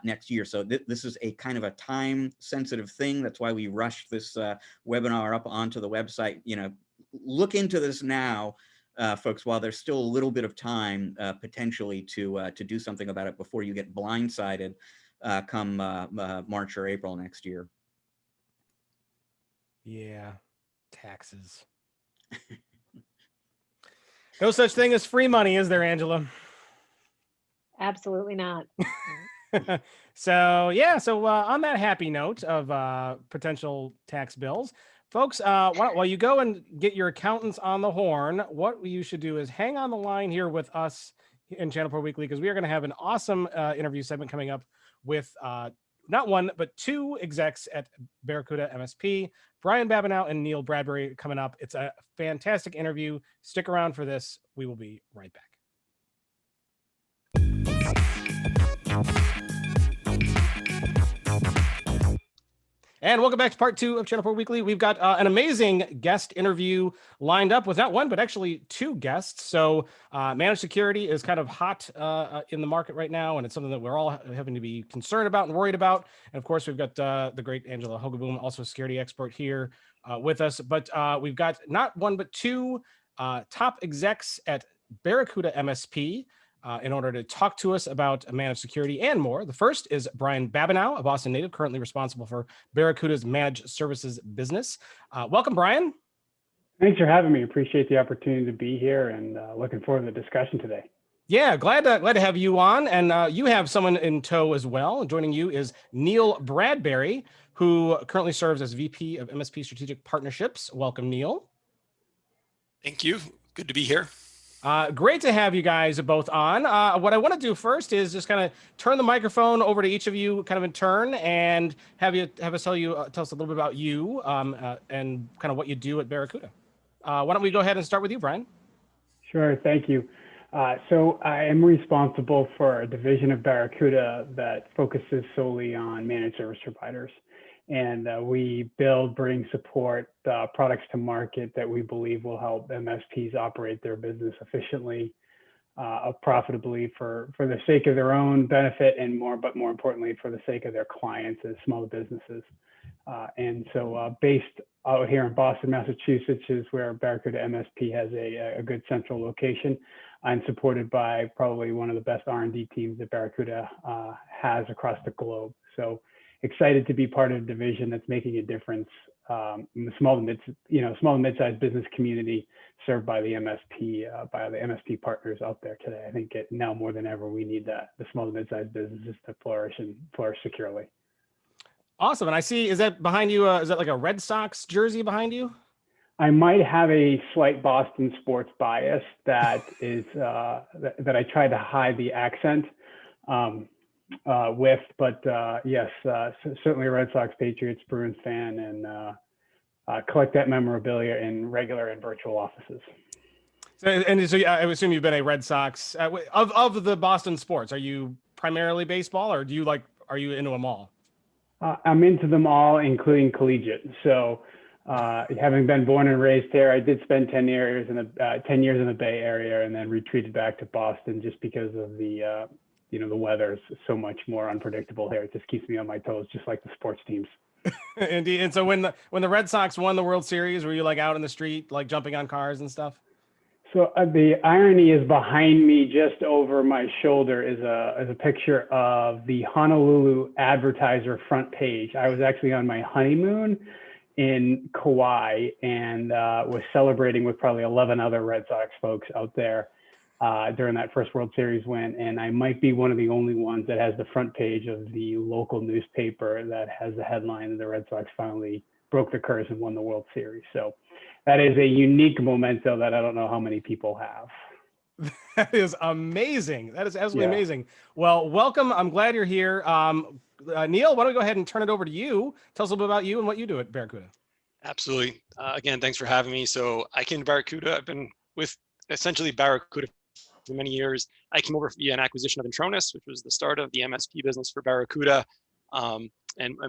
B: next year. So this is a kind of a time sensitive thing. That's why we rushed this webinar up onto the website. Look into this now, folks, while there's still a little bit of time potentially to do something about it before you get blindsided come March or April next year.
A: Yeah, taxes. No such thing as free money, is there, Angela?
C: Absolutely not.
A: So on that happy note of potential tax bills, folks, while you go and get your accountants on the horn, what you should do is hang on the line here with us in Channel Pro Weekly, because we are going to have an awesome interview segment coming up with not one, but two execs at Barracuda MSP, Brian Babineau and Neal Bradberry, coming up. It's a fantastic interview. Stick around for this. We will be right back. And welcome back to part two of Channel Pro Weekly. We've got an amazing guest interview lined up with not one, but actually two guests. So managed security is kind of hot in the market right now, and it's something that we're all having to be concerned about and worried about. And of course, we've got the great Angela Hogaboom, also a security expert, here with us. But we've got not one, but two top execs at Barracuda MSP in order to talk to us about managed security and more. The first is Brian Babineau, a Boston native, currently responsible for Barracuda's managed services business. Welcome, Brian.
D: Thanks for having me. Appreciate the opportunity to be here, and looking forward to the discussion today.
A: Yeah, glad to have you on. And you have someone in tow as well. Joining you is Neal Bradberry, who currently serves as VP of MSP Strategic Partnerships. Welcome, Neal.
E: Thank you. Good to be here.
A: Great to have you guys both on. What I want to do first is just kind of turn the microphone over to each of you kind of in turn, and have us tell us a little bit about you and kind of what you do at Barracuda. Why don't we go ahead and start with you, Brian?
D: Sure. Thank you. So I am responsible for a division of Barracuda that focuses solely on managed service providers. And we build, bring, support products to market that we believe will help MSPs operate their business efficiently, profitably for the sake of their own benefit but more importantly, for the sake of their clients and small businesses. And so based out here in Boston, Massachusetts is where Barracuda MSP has a good central location. I'm supported by probably one of the best R&D teams that Barracuda has across the globe. So excited to be part of a division that's making a difference in the small and mid-sized business community served by the MSP partners out there today. I think now more than ever, we need the small and mid-sized businesses to flourish securely.
A: Awesome. And I see, is that behind you? Is that like a Red Sox jersey behind you?
D: I might have a slight Boston sports bias that is that I try to hide the accent with, but yes, certainly a Red Sox, Patriots, Bruins fan, and collect that memorabilia in regular and virtual offices.
A: So I assume you've been a Red Sox of the Boston sports. Are you primarily baseball, or are you into them all?
D: I'm into them all, including collegiate. So having been born and raised here, I did spend 10 years in the Bay Area and then retreated back to Boston just because of the weather is so much more unpredictable here. It just keeps me on my toes, just like the sports teams.
A: Indeed. And so when the Red Sox won the World Series, were you like out in the street, like jumping on cars and stuff?
D: So the irony is behind me, just over my shoulder, is a picture of the Honolulu Advertiser front page. I was actually on my honeymoon in Kauai and was celebrating with probably 11 other Red Sox folks out there during that first World Series win. And I might be one of the only ones that has the front page of the local newspaper that has the headline that the Red Sox finally broke the curse and won the World Series. So that is a unique memento that I don't know how many people have.
A: That is amazing. That is absolutely amazing. Well, welcome. I'm glad you're here. Neal, why don't we go ahead and turn it over to you? Tell us a little bit about you and what you do at Barracuda.
E: Absolutely. Again, thanks for having me. So I came to Barracuda. I've been with essentially Barracuda for many years. I came over via an acquisition of Intronus, which was the start of the MSP business for Barracuda. And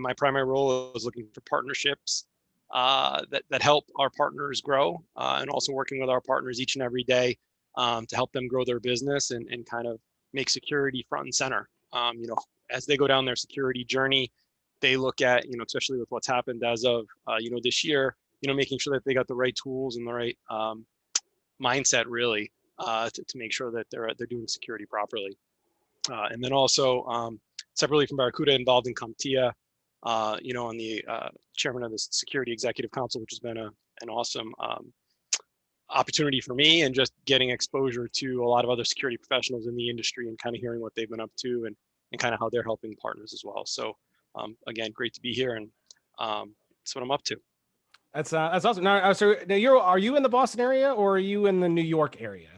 E: my primary role is looking for partnerships that help our partners grow, and also working with our partners each and every day to help them grow their business and kind of make security front and center. As they go down their security journey, they look at, especially with what's happened as of, this year, making sure that they got the right tools and the right mindset really to make sure that they're doing security properly. And then also separately from Barracuda, involved in CompTIA, on the chairman of the Security Executive Council, which has been an awesome opportunity for me, and just getting exposure to a lot of other security professionals in the industry and kind of hearing what they've been up to and kind of how they're helping partners as well. So again, great to be here, and that's what I'm up to.
A: That's awesome. Now, so are you in the Boston area or are you in the New York area?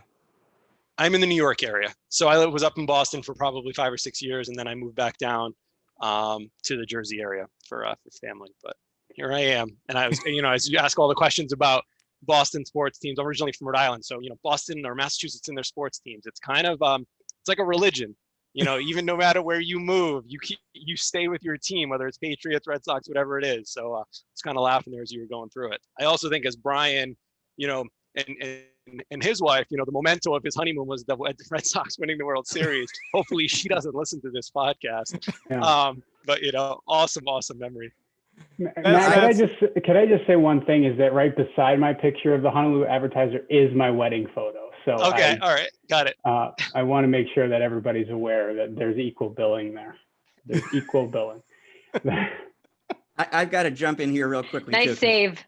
E: I'm in the New York area. So I was up in Boston for probably 5 or 6 years, and then I moved back down to the Jersey area for family. But here I am, and I was, as you ask all the questions about Boston sports teams, I'm originally from Rhode Island, so Boston or Massachusetts and their sports teams, it's kind of it's like a religion. Even no matter where you move, you stay with your team, whether it's Patriots, Red Sox, whatever it is. So it's kind of laughing there as you were going through it. I also think as Brian, and his wife, the memento of his honeymoon was the Red Sox winning the World Series. Hopefully she doesn't listen to this podcast.
D: Yeah.
E: But awesome memory.
D: Matt, could I just say one thing, is that right beside my picture of the Honolulu Advertiser is my wedding photo. So
E: okay, all right, got it.
D: I want to make sure that everybody's aware that there's equal billing there. There's equal billing.
B: I've got to jump in here real quickly.
C: Nice save.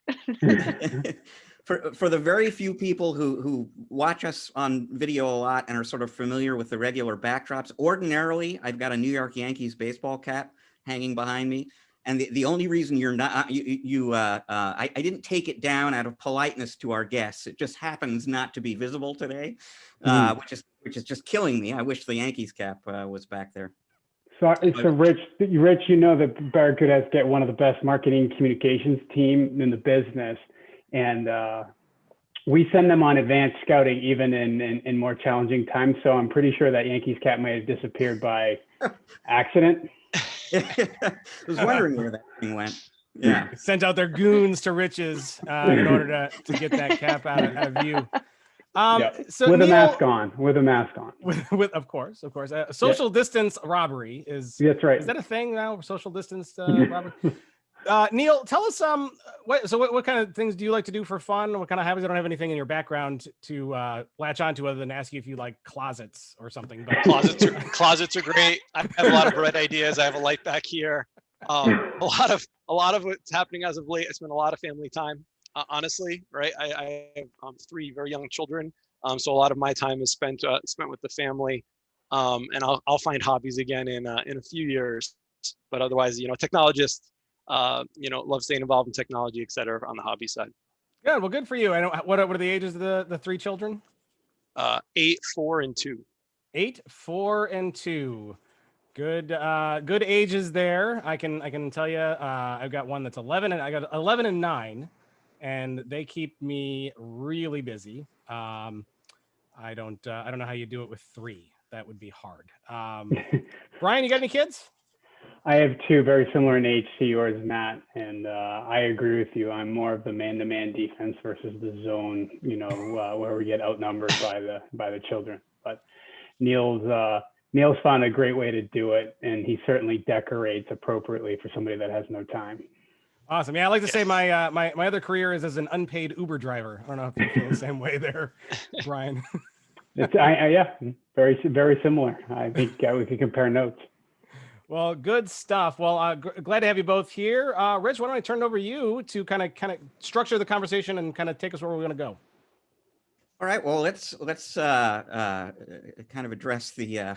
B: For the very few people who watch us on video a lot and are sort of familiar with the regular backdrops, ordinarily I've got a New York Yankees baseball cap hanging behind me. And the only reason you're not, I didn't take it down out of politeness to our guests. It just happens not to be visible today, which is just killing me. I wish the Yankees cap was back there.
D: So Rich, that Barracuda has got one of the best marketing communications team in the business. And we send them on advanced scouting even in more challenging times. So I'm pretty sure that Yankees cat might have disappeared by accident.
B: I was wondering where that thing went. Yeah.
A: Sent out their goons to riches in order to get that cap out of view.
D: Yep.
A: So
D: with
A: Neal,
D: a mask on. With a mask on.
A: With of course. Social distance robbery is.
D: That's right.
A: Is that a thing now? Social distance robbery. Neal, tell us what kind of things do you like to do for fun? What kind of habits? I don't have anything in your background to latch onto other than ask you if you like closets or something. But
E: Closets are great. I have a lot of bread ideas. I have a light back here. A lot of what's happening as of late. I spend a lot of family time. Honestly, right? I have 3 very young children, so a lot of my time is spent with the family, and I'll find hobbies again in a few years. But otherwise, technologist. Love staying involved in technology, et cetera, on the hobby side.
A: Good. Well, good for you. I know what are the ages of the 3 children?
E: 8, 4, and 2.
A: 8, 4, and 2. Good ages there. I can tell you. I've got one that's 11, and I got 11 and 9, and they keep me really busy. I don't know how you do it with 3. That would be hard. Brian, you got any kids?
D: I have 2 very similar in age to yours, Matt, and I agree with you. I'm more of the man-to-man defense versus the zone, where we get outnumbered by the children. But Neal's found a great way to do it, and he certainly decorates appropriately for somebody that has no time.
A: Awesome. Yeah, I like to say my my other career is as an unpaid Uber driver. I don't know if you feel the same way there, Brian.
D: Yeah, very, very similar. I think we could compare notes.
A: Well, good stuff. Well, glad to have you both here. Rich, why don't I turn it over to you to kind of structure the conversation and kind of take us where we're going to go.
B: All right. Well, let's kind of address the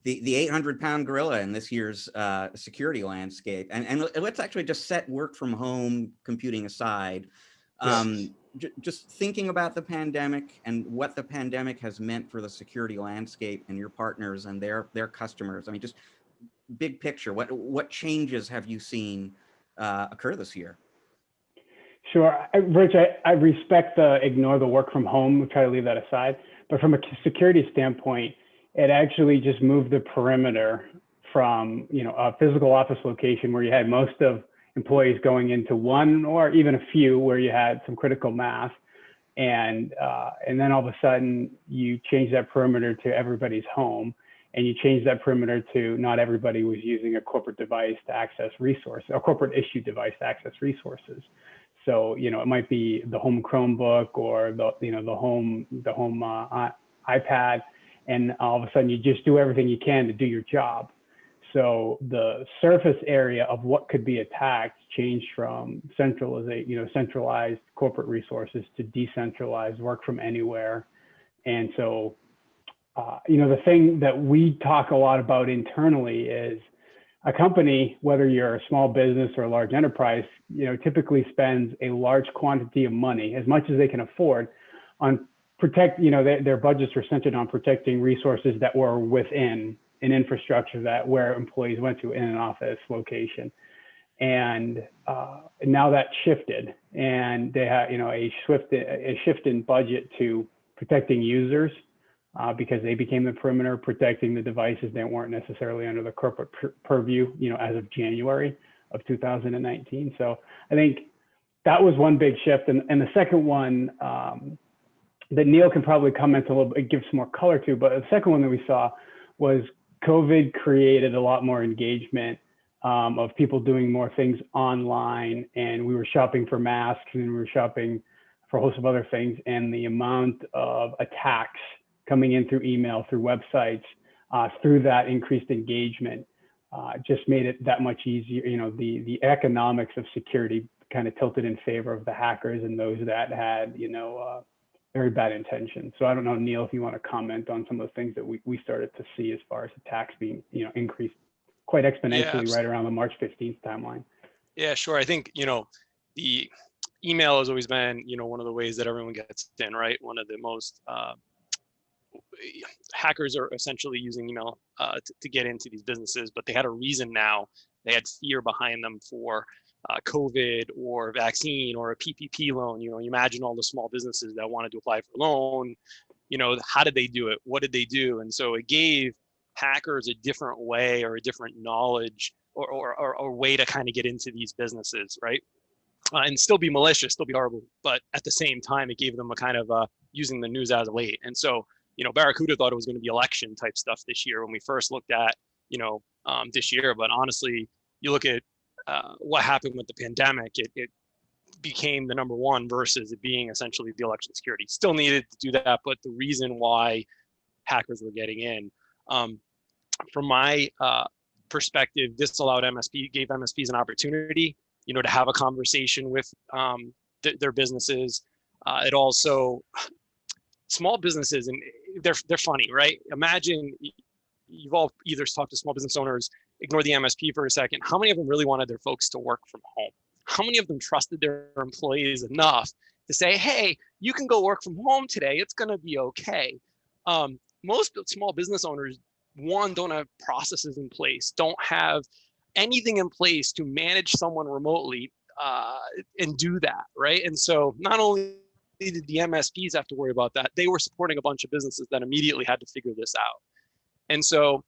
B: 800-pound gorilla in this year's security landscape, and let's actually just set work from home computing aside. Just thinking about the pandemic and what the pandemic has meant for the security landscape and your partners and their customers. I mean, just big picture, what changes have you seen occur this year?
D: Sure. Rich, I respect the ignore the work from home. We'll try to leave that aside. But from a security standpoint, it actually just moved the perimeter from a physical office location where you had most of employees going into one or even a few where you had some critical mass. And then all of a sudden you change that perimeter to everybody's home. And you change that perimeter to not everybody was using a corporate device to access resources, a corporate issue device to access resources. So, it might be the home Chromebook or the home iPad, and all of a sudden you just do everything you can to do your job. So the surface area of what could be attacked changed from centralized corporate resources to decentralized work from anywhere. And so the thing that we talk a lot about internally is a company, whether you're a small business or a large enterprise, typically spends a large quantity of money, as much as they can afford, on their budgets are centered on protecting resources that were within an infrastructure where employees went to in an office location. And now that shifted, and they have a shift in budget to protecting users. Because they became the perimeter, protecting the devices that weren't necessarily under the corporate purview, as of January of 2019. So I think that was one big shift. And the second one that Neal can probably comment a little bit, give some more color to, but the second one that we saw was COVID created a lot more engagement of people doing more things online, and we were shopping for masks and we were shopping for a host of other things, and the amount of attacks coming in through email, through websites, through that increased engagement, just made it that much easier. The economics of security kind of tilted in favor of the hackers and those that had, very bad intentions. So I don't know, Neal, if you want to comment on some of the things that we started to see as far as attacks being, increased quite exponentially right around the March 15th timeline.
E: Yeah, sure. I think, the email has always been, one of the ways that everyone gets in, right? One of the most, hackers are essentially using email to get into these businesses, but they had a reason now. They had fear behind them for COVID or vaccine or a PPP loan. You imagine all the small businesses that wanted to apply for a loan. How did they do it? What did they do? And so it gave hackers a different way or a different knowledge or way to kind of get into these businesses, right? And still be malicious, still be horrible, but at the same time, it gave them a kind of using the news as a weight. And so, Barracuda thought it was going to be election type stuff this year when we first looked at, this year. But honestly, you look at what happened with the pandemic, it became the number one versus it being essentially the election security. Still needed to do that, but the reason why hackers were getting in, from my perspective, this allowed gave MSPs an opportunity, to have a conversation with their businesses. It also, small businesses, and they're funny, right? Imagine you've all either talked to small business owners, ignore the MSP for a second. How many of them really wanted their folks to work from home? How many of them trusted their employees enough to say, hey, you can go work from home today, it's gonna be okay? Most small business owners, one, don't have processes in place, don't have anything in place to manage someone remotely and do that, right? And so not only did the MSPs have to worry about that, they were supporting a bunch of businesses that immediately had to figure this out. And so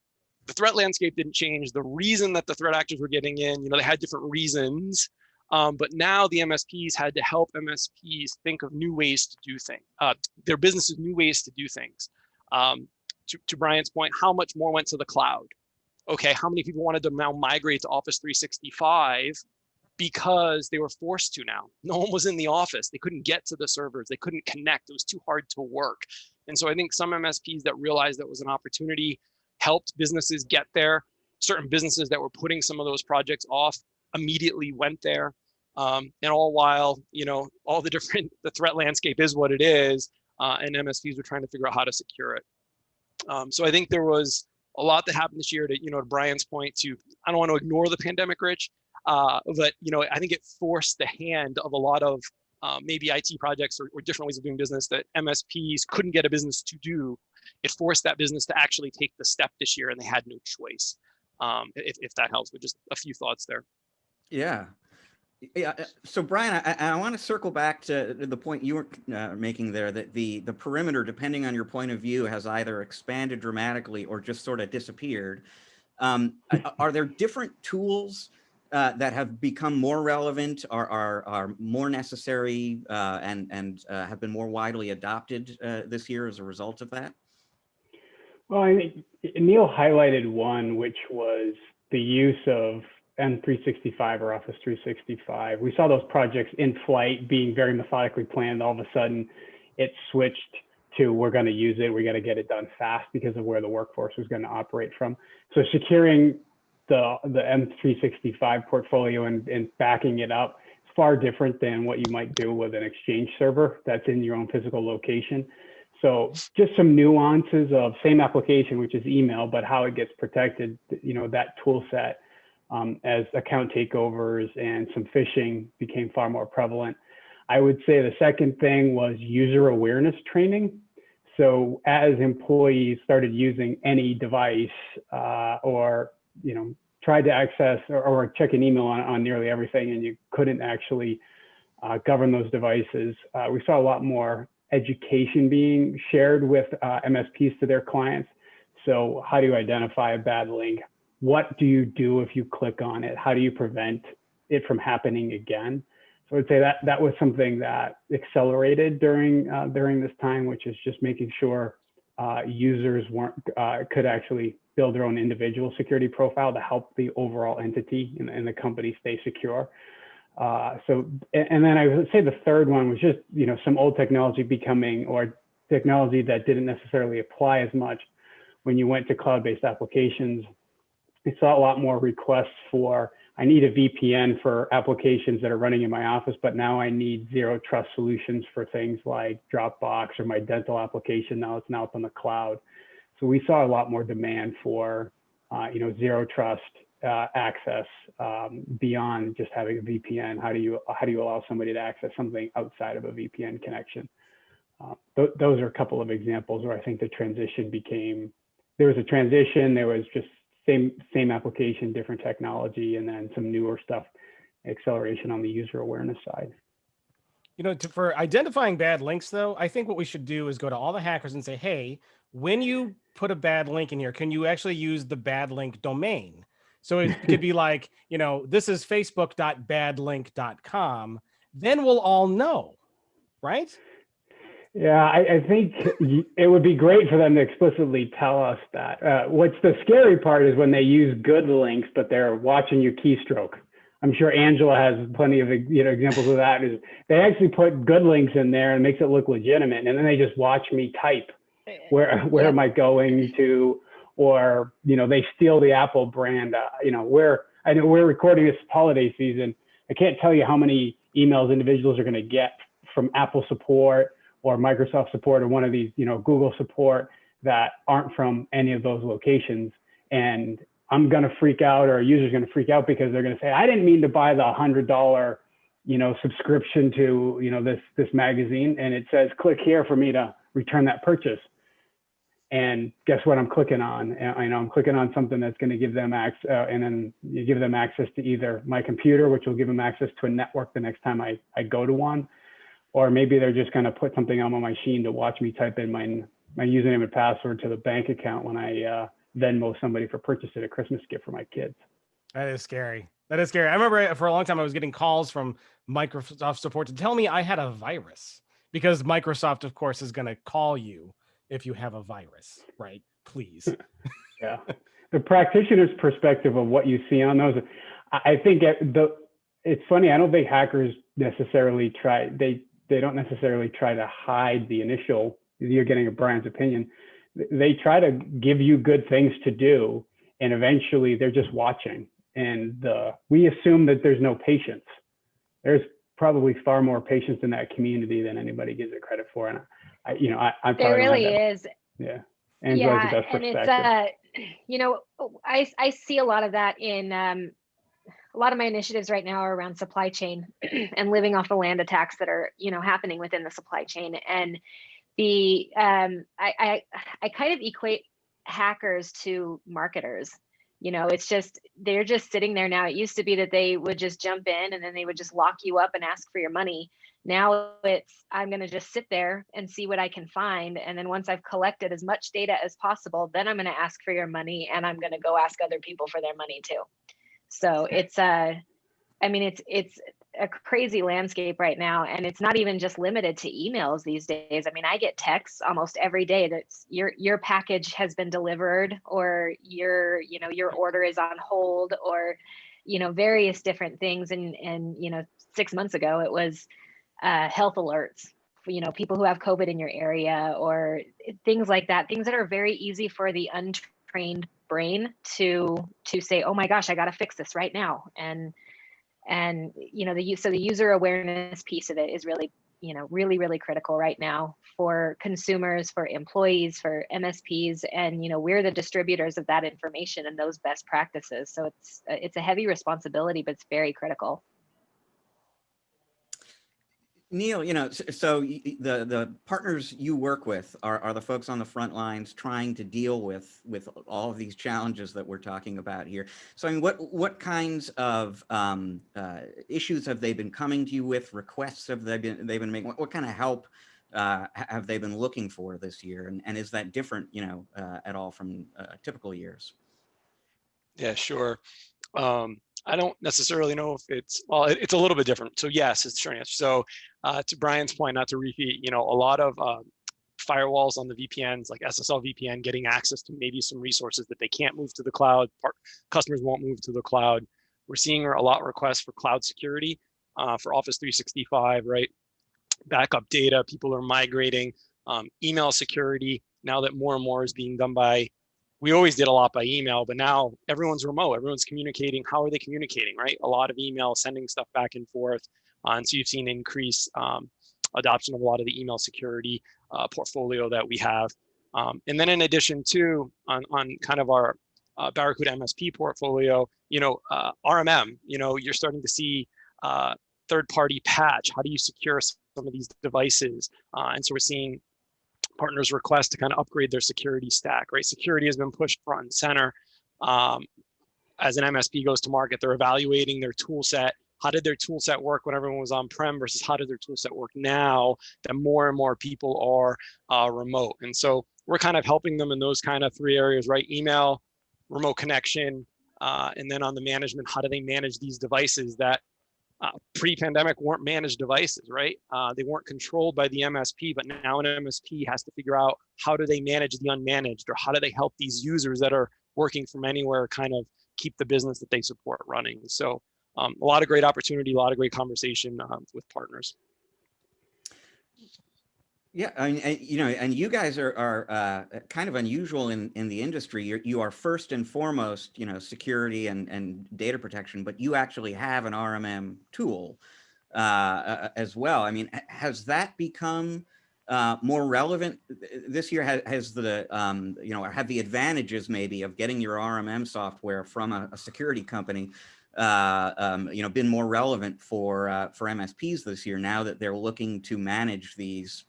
E: the threat landscape didn't change. The reason that the threat actors were getting in, they had different reasons, but now the MSPs had to help MSPs think of new ways to do things, their businesses, new ways to do things. To Brian's point, how much more went to the cloud? Okay, how many people wanted to now migrate to Office 365 because they were forced to now? No one was in the office. They couldn't get to the servers. They couldn't connect. It was too hard to work. And so I think some MSPs that realized that was an opportunity helped businesses get there. Certain businesses that were putting some of those projects off immediately went there. And all while, all the threat landscape is what it is, and MSPs were trying to figure out how to secure it. So I think there was a lot that happened this year to Brian's point I don't want to ignore the pandemic, Rich, but, I think it forced the hand of a lot of maybe IT projects or different ways of doing business that MSPs couldn't get a business to do. It forced that business to actually take the step this year, and they had no choice. If that helps, but just a few thoughts there.
B: Yeah. Yeah. So Brian, I want to circle back to the point you were making there, that the perimeter, depending on your point of view, has either expanded dramatically or just sort of disappeared. Are there different tools that have become more relevant, are more necessary, and have been more widely adopted this year as a result of that?
D: Well, I think Neal highlighted one, which was the use of M365 or Office 365. We saw those projects in flight being very methodically planned. All of a sudden, it switched to we're going to use it. We got to get it done fast because of where the workforce was going to operate from. So securing the M365 portfolio and backing it up is far different than what you might do with an Exchange server that's in your own physical location. So just some nuances of same application, which is email, but how it gets protected, that tool set. As account takeovers and some phishing became far more prevalent. I would say the second thing was user awareness training. So as employees started using any device or tried to access or check an email on nearly everything, and you couldn't actually govern those devices, we saw a lot more education being shared with MSPs to their clients. So how do you identify a bad link? What do you do if you click on it? How do you prevent it from happening again? So I'd say that was something that accelerated during this time, which is just making sure users could actually build their own individual security profile to help the overall entity and the company stay secure. And then I would say the third one was just some old technology or technology that didn't necessarily apply as much when you went to cloud-based applications. I saw a lot more requests for, I need a VPN for applications that are running in my office, but now I need zero trust solutions for things like Dropbox or my dental application. Now it's up on the cloud. So we saw a lot more demand for, zero trust access beyond just having a VPN. How do you allow somebody to access something outside of a VPN connection? Those are a couple of examples where I think the transition there was a transition, there was just same application, different technology, and then some newer stuff acceleration on the user awareness side.
A: You know, for identifying bad links, though, I think what we should do is go to all the hackers and say, hey, when you put a bad link in here, can you actually use the bad link domain? So it could be like, you know, this is facebook.badlink.com. Then we'll all know, right?
D: Yeah, I think it would be great for them to explicitly tell us that. What's the scary part is when they use good links, but they're watching your keystroke. I'm sure Angela has plenty of examples of that. Is they actually put good links in there and makes it look legitimate, and then they just watch me type. Where am I going to? Or they steal the Apple brand. I know we're recording this holiday season. I can't tell you how many emails individuals are going to get from Apple support or Microsoft support or one of these Google support that aren't from any of those locations. And I'm going to freak out, or a user's going to freak out because they're going to say, I didn't mean to buy the $100, subscription to, this magazine. And it says, click here for me to return that purchase. And guess what I'm clicking on? I'm clicking on something that's going to give them access, and then you give them access to either my computer, which will give them access to a network the next time I go to one, or maybe they're just going to put something on my machine to watch me type in my username and password to the bank account when I Venmo somebody for purchasing a Christmas gift for my kids.
A: That is scary. That is scary. I remember for a long time I was getting calls from Microsoft support to tell me I had a virus, because Microsoft, of course, is going to call you if you have a virus, right? Please.
D: Yeah. The practitioner's perspective of what you see on those, I think it's funny. I don't think hackers necessarily they don't necessarily try to hide the initial, you're getting a Brian's opinion. They try to give you good things to do, and eventually they're just watching. And we assume that there's no patience. There's probably far more patience in that community than anybody gives it credit for. And I
C: there really is.
D: Yeah. Angela has the best perspective.
C: It's I see a lot of that in a lot of my initiatives right now are around supply chain and living off the land attacks that are happening within the supply chain. And I kind of equate hackers to marketers. It's just, they're just sitting there now. It used to be that they would just jump in and then they would just lock you up and ask for your money. Now it's, I'm going to just sit there and see what I can find. And then once I've collected as much data as possible, then I'm going to ask for your money, and I'm going to go ask other people for their money too. So it's it's a crazy landscape right now, and it's not even just limited to emails these days. I mean, I get texts almost every day that's your package has been delivered, or your order is on hold, or various different things. And 6 months ago it was health alerts, people who have COVID in your area, or things like that, things that are very easy for the untrained brain to say, oh my gosh, I got to fix this right now. And the user awareness piece of it is really, really critical right now for consumers, for employees, for MSPs, and we're the distributors of that information and those best practices. So it's a heavy responsibility, but it's very critical.
B: Neal, so the partners you work with are the folks on the front lines trying to deal with all of these challenges that we're talking about here. So I mean, what kinds of issues have they been coming to you with? Requests have they've been making? What kind of help have they been looking for this year? And is that different, at all from typical years?
E: Yeah, sure. I don't necessarily know if it's a little bit different. So yes, it's the short answer. So to Brian's point, not to repeat, a lot of firewalls on the VPNs, like SSL VPN, getting access to maybe some resources that they can't move to the cloud. Customers won't move to the cloud. We're seeing a lot of requests for cloud security, for Office 365, right? Backup data, people are migrating. Email security, now that more and more is being done by, we always did a lot by email, but now everyone's remote, everyone's communicating. How are they communicating, right? A lot of email, sending stuff back and forth. And so you've seen increased adoption of a lot of the email security portfolio that we have. And then in addition to, on kind of our Barracuda MSP portfolio, RMM, you're starting to see third-party patch. How do you secure some of these devices? And so we're seeing partners request to kind of upgrade their security stack, right? Security has been pushed front and center. As an MSP goes to market, they're evaluating their tool set, how did their tool set work when everyone was on-prem versus how does their tool set work now that more and more people are remote. And so we're kind of helping them in those kind of three areas, right? Email, remote connection, and then on the management, how do they manage these devices that pre-pandemic weren't managed devices, right? They weren't controlled by the MSP, but now an MSP has to figure out how do they manage the unmanaged, or how do they help these users that are working from anywhere kind of keep the business that they support running. So a lot of great opportunity, a lot of great conversation with partners.
B: Yeah, and you guys are kind of unusual in the industry. You are first and foremost, security and data protection, but you actually have an RMM tool as well. I mean, has that become more relevant this year? Has the have the advantages maybe of getting your RMM software from a security company been more relevant for MSPs this year, now that they're looking to manage these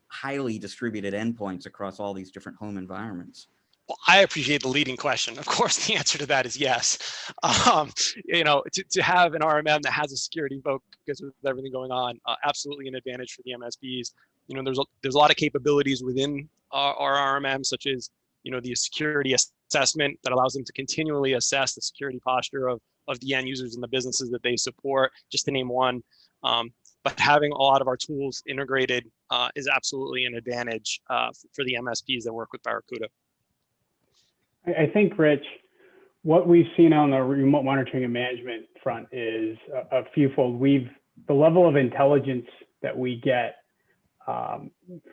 B: highly distributed endpoints across all these different home environments?
E: Well, I appreciate the leading question. Of course, the answer to that is yes. To have an RMM that has a security focus with everything going on, absolutely an advantage for the MSPs. There's a lot of capabilities within our RMM, such as the security assessment that allows them to continually assess the security posture of the end users and the businesses that they support, just to name one. But having a lot of our tools integrated is absolutely an advantage for the MSPs that work with Barracuda.
D: I think, Rich, what we've seen on the remote monitoring and management front is a fewfold. The level of intelligence that we get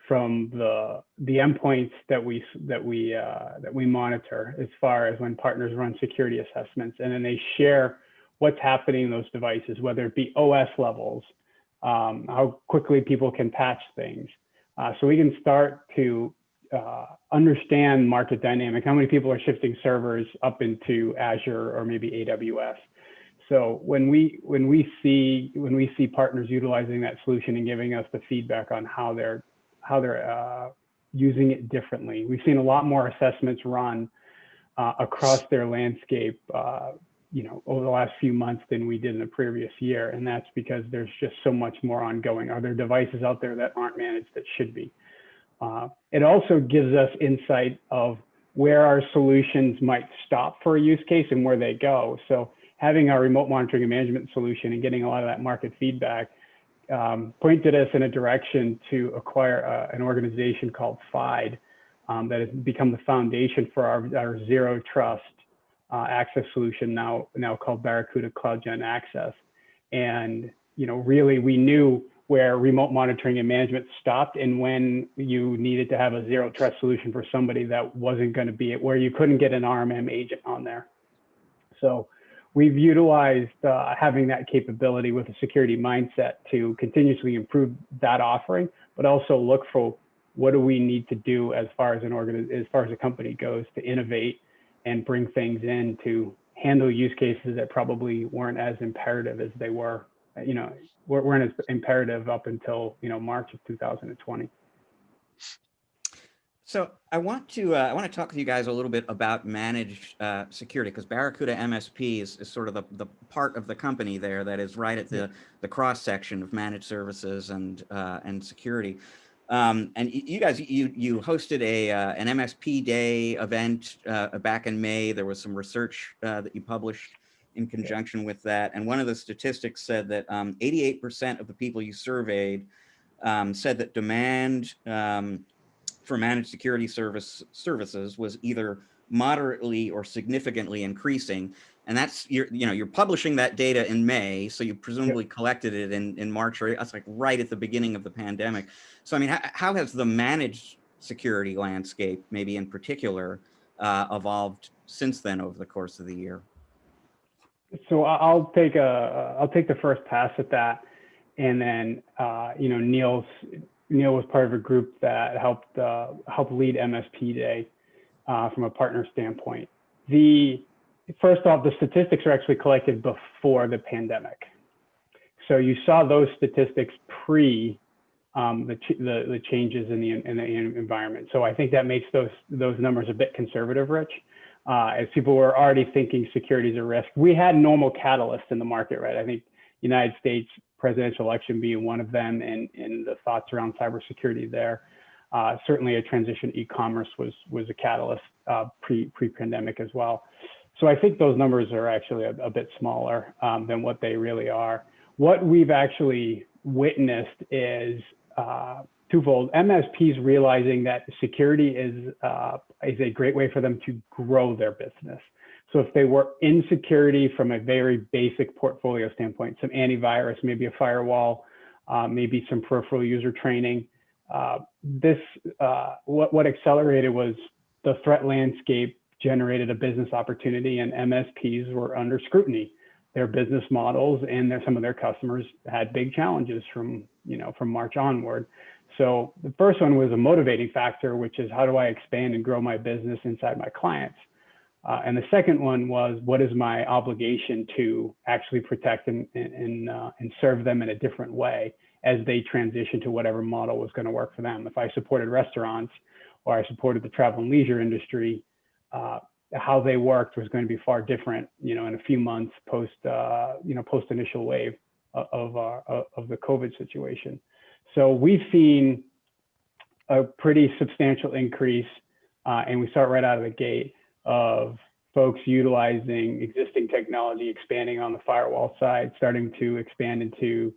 D: from the endpoints that we monitor, as far as when partners run security assessments, and then they share what's happening in those devices, whether it be OS levels, how quickly people can patch things, so we can start to understand market dynamic, how many people are shifting servers up into Azure or maybe AWS. So when we see partners utilizing that solution and giving us the feedback on how they're using it differently, we've seen a lot more assessments run across their landscape, over the last few months than we did in the previous year, and that's because there's just so much more ongoing. Are there devices out there that aren't managed that should be? It also gives us insight of where our solutions might stop for a use case and where they go. So having our remote monitoring and management solution and getting a lot of that market feedback pointed us in a direction to acquire an organization called FIDE that has become the foundation for our zero trust access solution, now called Barracuda CloudGen Access. And really we knew where remote monitoring and management stopped and when you needed to have a zero trust solution for somebody that wasn't going to be it, where you couldn't get an RMM agent on there. So we've utilized having that capability with a security mindset to continuously improve that offering, but also look for what do we need to do as far as a company goes to innovate and bring things in to handle use cases that probably weren't as imperative as they were, weren't as imperative up until March of 2020.
B: So I want to talk with you guys a little bit about managed security, because Barracuda MSP is sort of the part of the company there that is right at the cross section of managed services and security. And you guys, you hosted an MSP Day event back in May. There was some research that you published in conjunction with that, and one of the statistics said that 88% of the people you surveyed said that demand for managed security services was either moderately or significantly increasing. And that's, you're publishing that data in May, so you presumably collected it in March, or that's like right at the beginning of the pandemic. So I mean, how has the managed security landscape, maybe in particular, evolved since then over the course of the year?
D: So I'll take the first pass at that, and then Neal was part of a group that helped lead MSP Day from a partner standpoint. First off, the statistics are actually collected before the pandemic, so you saw those statistics pre the changes in the environment. So I think that makes those numbers a bit conservative, Rich. As people were already thinking security is a risk. We had normal catalysts in the market, right? I think United States presidential election being one of them, and the thoughts around cybersecurity there. Certainly a transition to e-commerce was a catalyst pre-pandemic as well. So I think those numbers are actually a bit smaller than what they really are. What we've actually witnessed is twofold. MSPs realizing that security is a great way for them to grow their business. So if they were in security from a very basic portfolio standpoint, some antivirus, maybe a firewall, maybe some peripheral user training, what accelerated was the threat landscape generated a business opportunity, and MSPs were under scrutiny. Their business models and some of their customers had big challenges from March onward. So the first one was a motivating factor, which is how do I expand and grow my business inside my clients? And the second one was, what is my obligation to actually protect and serve them in a different way as they transition to whatever model was going to work for them. If I supported restaurants or I supported the travel and leisure industry, how they worked was going to be far different, in a few months post initial wave of the COVID situation. So we've seen a pretty substantial increase, and we start right out of the gate, of folks utilizing existing technology, expanding on the firewall side, starting to expand into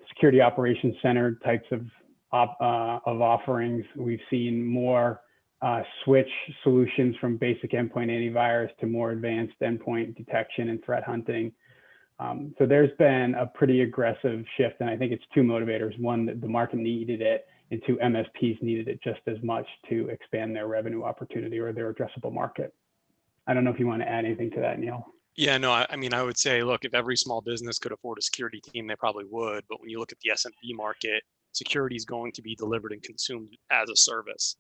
D: security operations center types of offerings. We've seen more switch solutions from basic endpoint antivirus to more advanced endpoint detection and threat hunting. So there's been a pretty aggressive shift, and I think it's two motivators. One, that the market needed it, and two, MSPs needed it just as much to expand their revenue opportunity or their addressable market. I don't know if you want to add anything to that, Neal.
E: Yeah, no, I mean, I would say, look, if every small business could afford a security team, they probably would. But when you look at the SMB market, security is going to be delivered and consumed as a service.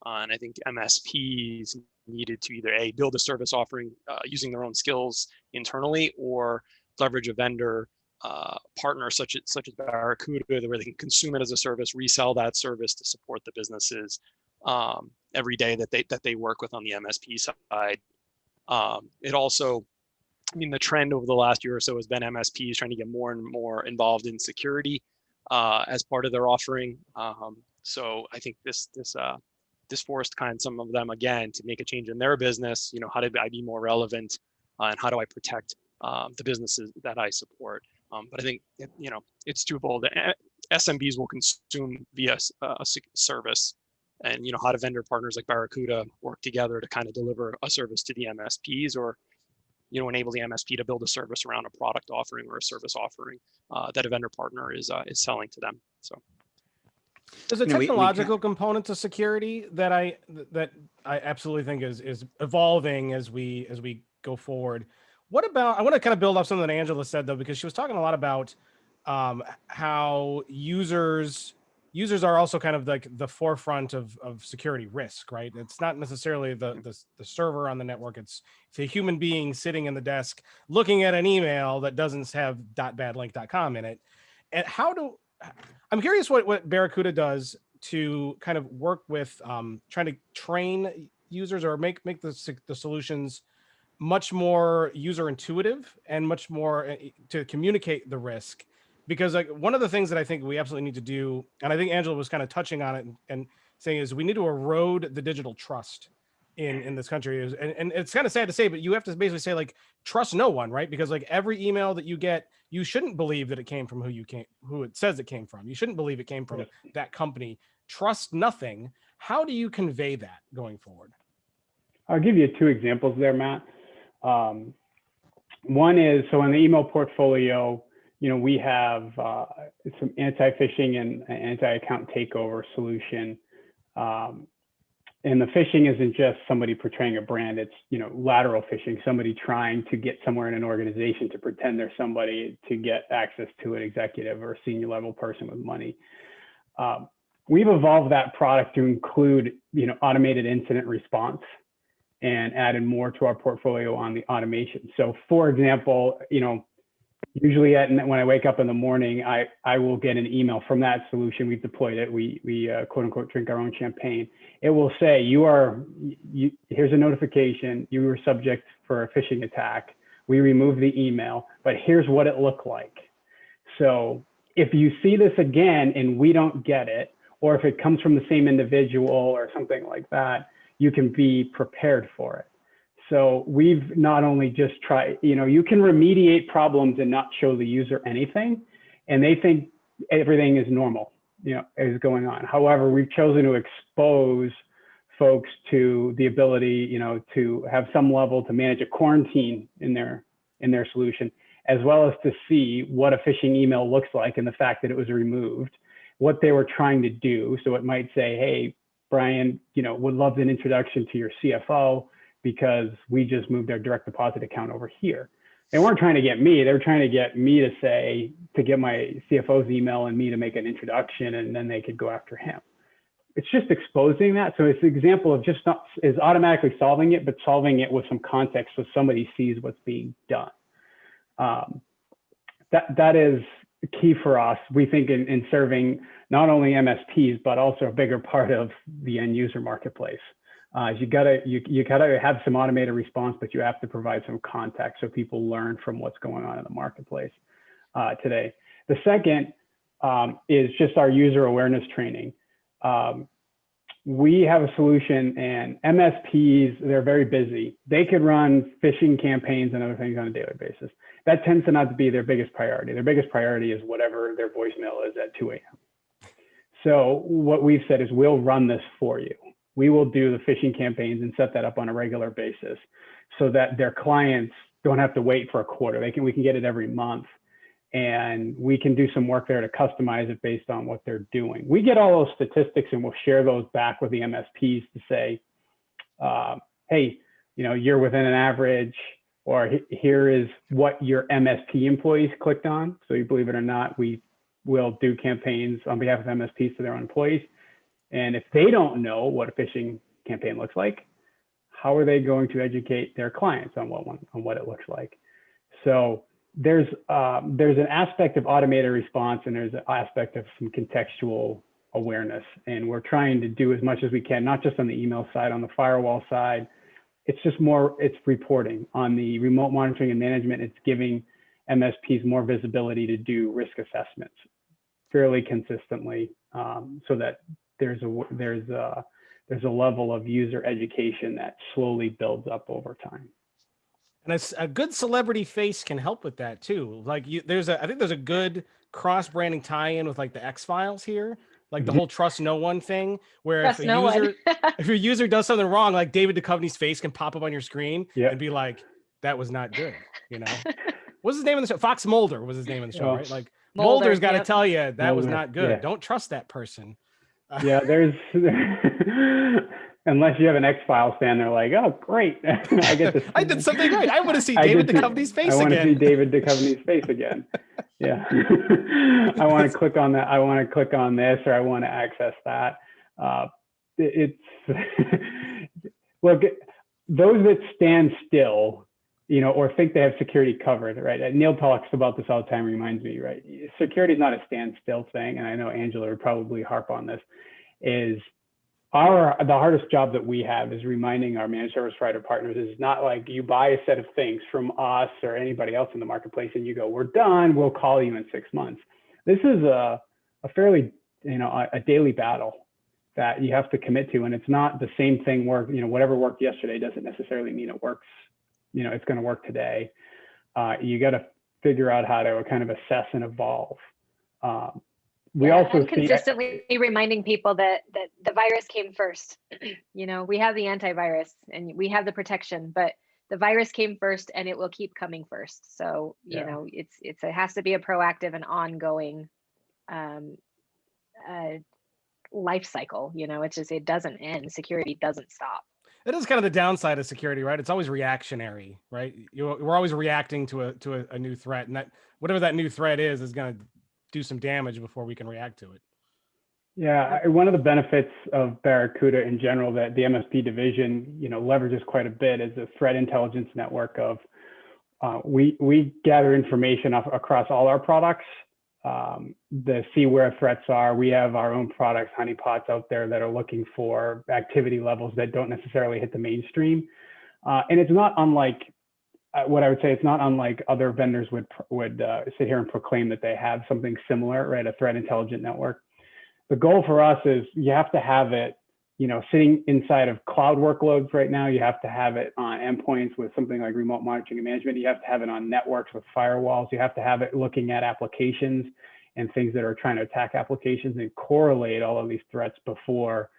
E: And I think MSPs needed to either build a service offering using their own skills internally, or leverage a vendor partner such as Barracuda, where they can consume it as a service, resell that service to support the businesses every day that they work with on the MSP side. It also, the trend over the last year or so has been MSPs trying to get more and more involved in security as part of their offering. So I think this forced some of them again to make a change in their business. How do I be more relevant, and how do I protect the businesses that I support? But I think it's twofold. SMBs will consume via a service, and how do vendor partners like Barracuda work together to kind of deliver a service to the MSPs, or enable the MSP to build a service around a product offering or a service offering that a vendor partner is selling to them. So
A: there's a technological component to security that I absolutely think is evolving as we go forward. What about, I want to kind of build off something that Angela said, though, because she was talking a lot about how users are also kind of like the forefront of security risk, right? It's not necessarily the server on the network. It's a human being sitting in the desk looking at an email that doesn't have .badlink.com in it. And I'm curious what Barracuda does to kind of work with trying to train users or make the solutions much more user intuitive and much more to communicate the risk. Because one of the things that I think we absolutely need to do, and I think Angela was kind of touching on it and saying, is we need to erode the digital trust in this country. And it's kind of sad to say, but you have to basically say, trust no one, right? Because every email that you get, you shouldn't believe that it came from who it says it came from. You shouldn't believe it came from that company. Trust nothing. How do you convey that going forward?
D: I'll give you two examples there, Matt. One is, so in the email portfolio, we have some anti-phishing and anti-account takeover solution. And the phishing isn't just somebody portraying a brand, it's, lateral phishing, somebody trying to get somewhere in an organization to pretend they're somebody to get access to an executive or a senior level person with money. We've evolved that product to include, automated incident response, and added more to our portfolio on the automation. So for example, usually when I wake up in the morning, I will get an email from that solution. We've deployed it. We quote unquote drink our own champagne. It will say, here's a notification. You were subject for a phishing attack. We removed the email, but here's what it looked like. So if you see this again and we don't get it, or if it comes from the same individual or something like that, you can be prepared for it. So we've not only just tried, you can remediate problems and not show the user anything, and they think everything is normal, is going on. However, we've chosen to expose folks to the ability, to have some level to manage a quarantine in their solution, as well as to see what a phishing email looks like and the fact that it was removed, what they were trying to do. So it might say, hey, Brian, would love an introduction to your CFO because we just moved our direct deposit account over here. They weren't trying to get me. They were trying to get me to get my CFO's email and me to make an introduction, and then they could go after him. It's just exposing that. So it's an example of just not is automatically solving it, but solving it with some context so somebody sees what's being done. That is key for us. We think in serving not only MSPs, but also a bigger part of the end user marketplace. You gotta have some automated response, but you have to provide some context so people learn from what's going on in the marketplace today. The second is just our user awareness training. We have a solution, and MSPs, they're very busy. They could run phishing campaigns and other things on a daily basis. That tends to not to be their biggest priority. Their biggest priority is whatever their voicemail is at 2 a.m. So what we've said is we'll run this for you. We will do the phishing campaigns and set that up on a regular basis so that their clients don't have to wait for a quarter. We can get it every month, and we can do some work there to customize it based on what they're doing. We get all those statistics and we'll share those back with the MSPs to say, hey, you're within an average, or here is what your MSP employees clicked on. So you believe it or not, we will do campaigns on behalf of MSPs to their own employees. And if they don't know what a phishing campaign looks like, how are they going to educate their clients on what it looks like? So there's an aspect of automated response, and there's an aspect of some contextual awareness. And we're trying to do as much as we can, not just on the email side, on the firewall side. It's reporting. On the remote monitoring and management, it's giving MSPs more visibility to do risk assessments fairly consistently, so that there's a level of user education that slowly builds up over time.
A: And a good celebrity face can help with that too. Like I think there's a good cross-branding tie-in with like the X-Files here, like the whole trust no one thing, where if your user does something wrong, like David Duchovny's face can pop up on your screen and be like, that was not good. What's his name on the show? Fox Mulder was his name on the show, right? Like Mulder's got to tell you that was not good. Yeah. Don't trust that person.
D: Yeah, there's unless you have an X-Files fan, they're like, oh, great. I get this.
A: I did something right. I want to see David Duchovny's face again. I
D: want to see David Duchovny's face again. Yeah. I want to click on that. I want to click on this, or I want to access that. Look, those that stand still, or think they have security covered, right? Neal talks about this all the time, reminds me, right? Security is not a standstill thing. And I know Angela would probably harp on this, is the hardest job that we have is reminding our managed service provider partners is not like you buy a set of things from us or anybody else in the marketplace and you go, we're done, we'll call you in 6 months. This is a fairly, a daily battle that you have to commit to. And it's not the same thing whatever worked yesterday doesn't necessarily mean it works. It's going to work today. You got to figure out how to kind of assess and evolve. We also
C: consistently reminding people that the virus came first. We have the antivirus and we have the protection, but the virus came first and it will keep coming first. So, it has to be a proactive and ongoing life cycle. It doesn't end. Security doesn't stop.
A: It is kind of the downside of security, right? It's always reactionary, right? We're always reacting to a new threat, and that whatever that new threat is going to do some damage before we can react to it.
D: Yeah, one of the benefits of Barracuda in general that the MSP division, leverages quite a bit is a threat intelligence network of we gather information across all our products to see where threats are. We have our own products, honeypots out there that are looking for activity levels that don't necessarily hit the mainstream. And it's not unlike what I would say, it's not unlike other vendors would sit here and proclaim that they have something similar, right? A threat intelligent network. The goal for us is you have to have it, sitting inside of cloud workloads right now. You have to have it on endpoints with something like remote monitoring and management. You have to have it on networks with firewalls. You have to have it looking at applications and things that are trying to attack applications and correlate all of these threats before,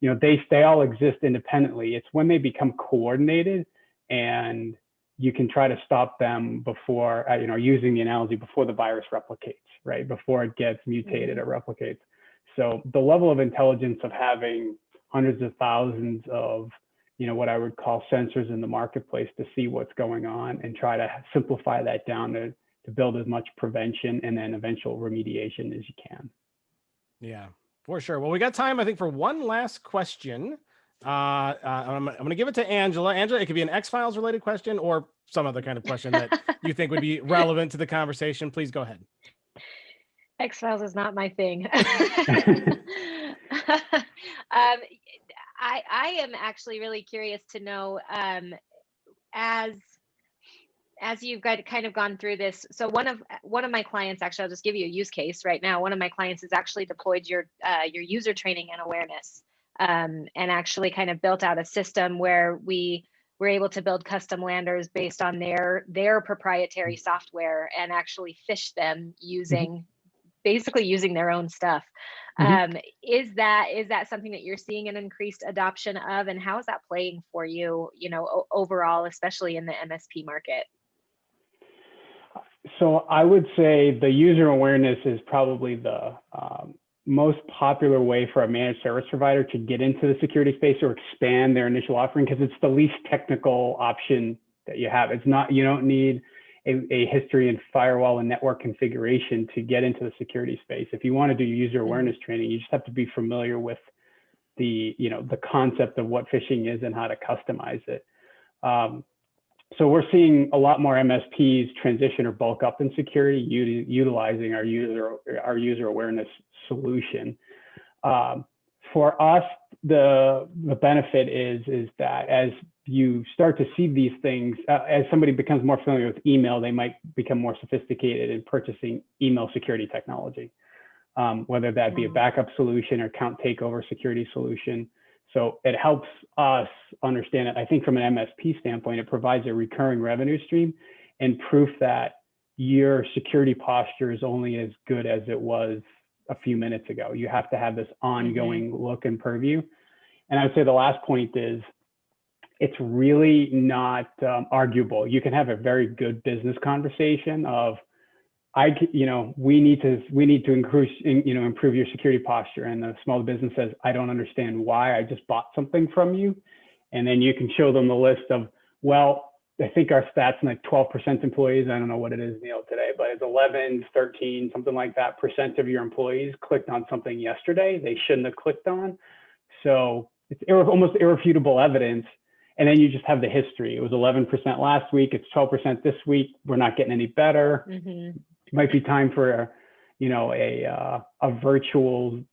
D: they all exist independently. It's when they become coordinated and you can try to stop them before, using the analogy, before the virus replicates, right? Before it gets mutated or replicates. So the level of intelligence of having hundreds of thousands of, what I would call sensors in the marketplace to see what's going on and try to simplify that down to build as much prevention and then eventual remediation as you can.
A: Yeah, for sure. Well, we got time, I think, for one last question. I'm going to give it to Angela. Angela, it could be an X-Files related question or some other kind of question that you think would be relevant to the conversation. Please go ahead.
C: X-Files is not my thing. I am actually really curious to know, as you've kind of gone through this. So one of my clients, actually, I'll just give you a use case right now. One of my clients has actually deployed your user training and awareness, and actually kind of built out a system where we were able to build custom landers based on their proprietary software and actually phish them basically using their own stuff. Is that something that you're seeing an increased adoption of, and how is that playing for you, overall, especially in the MSP market?
D: So I would say the user awareness is probably the most popular way for a managed service provider to get into the security space or expand their initial offering, because it's the least technical option that you have. It's not, you don't need a history in firewall and network configuration to get into the security space. If you want to do user awareness training, you just have to be familiar with the concept of what phishing is and how to customize it. So we're seeing a lot more MSPs transition or bulk up in security utilizing our user awareness solution. For us, the benefit is that as you start to see these things, as somebody becomes more familiar with email, they might become more sophisticated in purchasing email security technology, whether that be a backup solution or account takeover security solution. So it helps us understand it. I think from an MSP standpoint, it provides a recurring revenue stream and proof that your security posture is only as good as it was a few minutes ago. You have to have this ongoing look and purview. And I would say the last point is, it's really not arguable. You can have a very good business conversation of, we need to improve your security posture. And the small business says, I don't understand why. I just bought something from you. And then you can show them the list of, well, I think our stats like 12% employees, I don't know what it is, Neal, today, but it's 11, 13, something like that % of your employees clicked on something yesterday they shouldn't have clicked on. So it's almost irrefutable evidence. And then you just have the history. It was 11% last week. It's 12% this week. We're not getting any better. It might be time for a virtual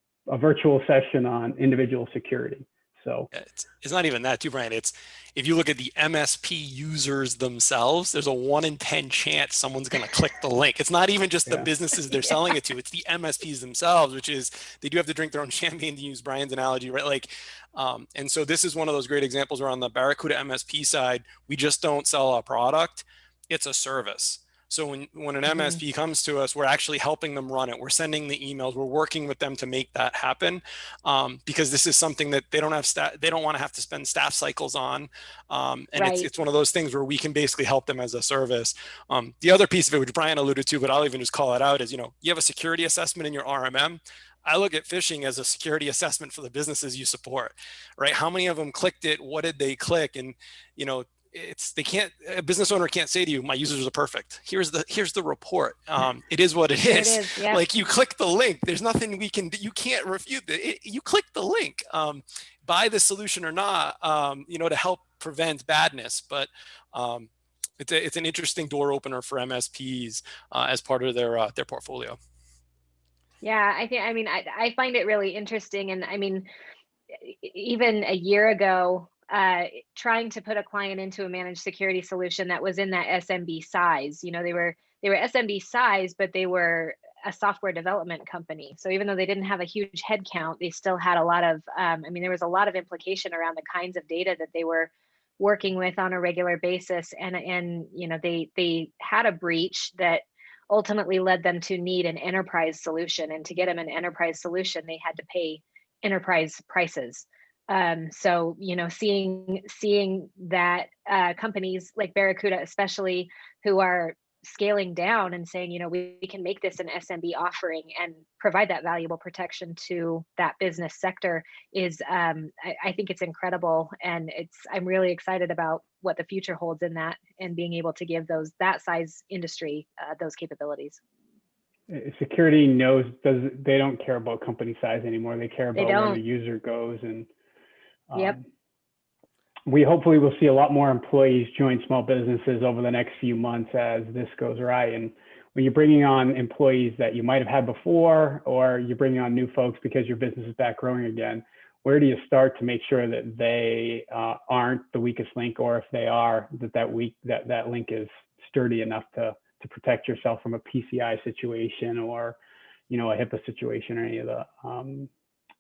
D: session on individual security. So
E: it's not even that too, Brian. It's, if you look at the MSP users themselves, there's a 1 in 10 chance someone's going to click the link. It's not even just the businesses they're selling it to. It's the MSPs themselves, which is, they do have to drink their own champagne, to use Brian's analogy, right? Like, and so this is one of those great examples where on the Barracuda MSP side, we just don't sell a product, it's a service. So when an MSP comes to us, we're actually helping them run it. We're sending the emails. We're working with them to make that happen, because this is something that they don't have they don't want to have to spend staff cycles on. And it's one of those things where we can basically help them as a service. The other piece of it, which Brian alluded to, but I'll even just call it out, is, you have a security assessment in your RMM. I look at phishing as a security assessment for the businesses you support, right? How many of them clicked it? What did they click? And, a business owner can't say to you, my users are perfect. Here's the report. It is what it is.
C: Yep.
E: Like, you click the link, there's nothing we can do. You can't refute it. You click the link, buy the solution or not, to help prevent badness. But it's an interesting door opener for MSPs as part of their portfolio.
C: Yeah, I find it really interesting. And even a year ago, trying to put a client into a managed security solution that was in that SMB size. They were SMB size, but they were a software development company. So even though they didn't have a huge headcount, they still had a lot of, there was a lot of implication around the kinds of data that they were working with on a regular basis. And they had a breach that ultimately led them to need an enterprise solution. And to get them an enterprise solution, they had to pay enterprise prices. So, seeing that companies like Barracuda, especially, who are scaling down and saying, we can make this an SMB offering and provide that valuable protection to that business sector is, I think it's incredible. And I'm really excited about what the future holds in that and being able to give that size industry those capabilities.
D: Security they don't care about company size anymore. They care about where the user goes. And
C: yep.
D: We hopefully will see a lot more employees join small businesses over the next few months as this goes right. And when you're bringing on employees that you might have had before, or you're bringing on new folks because your business is back growing again, where do you start to make sure that they aren't the weakest link, or if they are, that link is sturdy enough to protect yourself from a PCI situation or, a HIPAA situation, or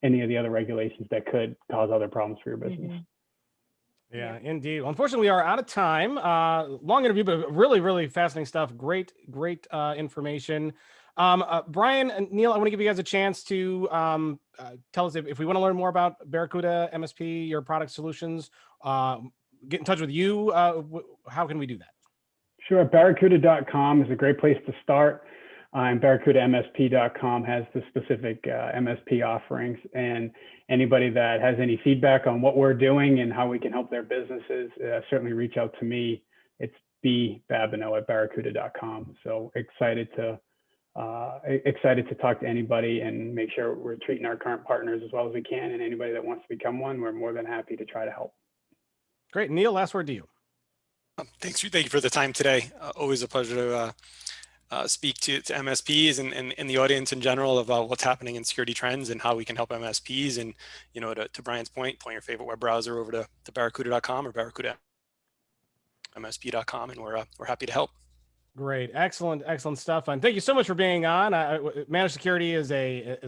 D: any of the other regulations that could cause other problems for your business.
C: Mm-hmm.
A: Yeah, indeed. Well, unfortunately, we are out of time. Long interview, but really, really fascinating stuff. Great information. Brian and Neal, I want to give you guys a chance to tell us if we want to learn more about Barracuda MSP, your product solutions, get in touch with you. How can we do that?
D: Sure. Barracuda.com is a great place to start. And BarracudaMSP.com has the specific MSP offerings. And anybody that has any feedback on what we're doing and how we can help their businesses, certainly reach out to me. It's Babineau@Barracuda.com. So excited to talk to anybody and make sure we're treating our current partners as well as we can. And anybody that wants to become one, we're more than happy to try to help.
A: Great. Neal, last word to you.
E: Thank you for the time today. Always a pleasure to speak to MSPs and the audience in general about what's happening in security trends and how we can help MSPs. And, to Brian's point your favorite web browser over to Barracuda.com or BarracudaMSP.com, and we're happy to help.
A: Great. Excellent stuff. And thank you so much for being on. Managed security is a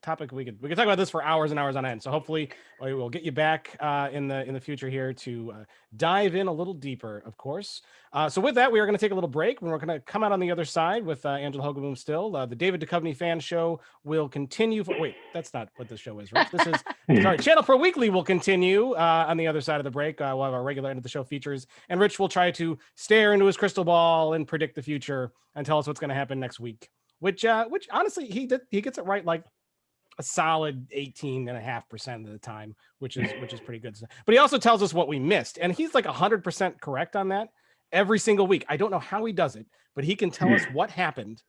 A: topic we could talk about this for hours and hours on end. So hopefully we'll get you back in the future here to dive in a little deeper, of course. So with that, we are going to take a little break, and we're going to come out on the other side with Angela Hogaboom still. The David Duchovny fan show will continue. Wait, that's not what the show is, Rich. This is, sorry, ChannelPro Weekly will continue on the other side of the break. We'll have our regular end of the show features, and Rich will try to stare into his crystal ball and predict the future and tell us what's going to happen next week, which honestly, he gets it right like a solid 18.5% of the time, which is pretty good. But he also tells us what we missed, and he's like 100% correct on that every single week. I don't know how he does it, but he can tell us what happened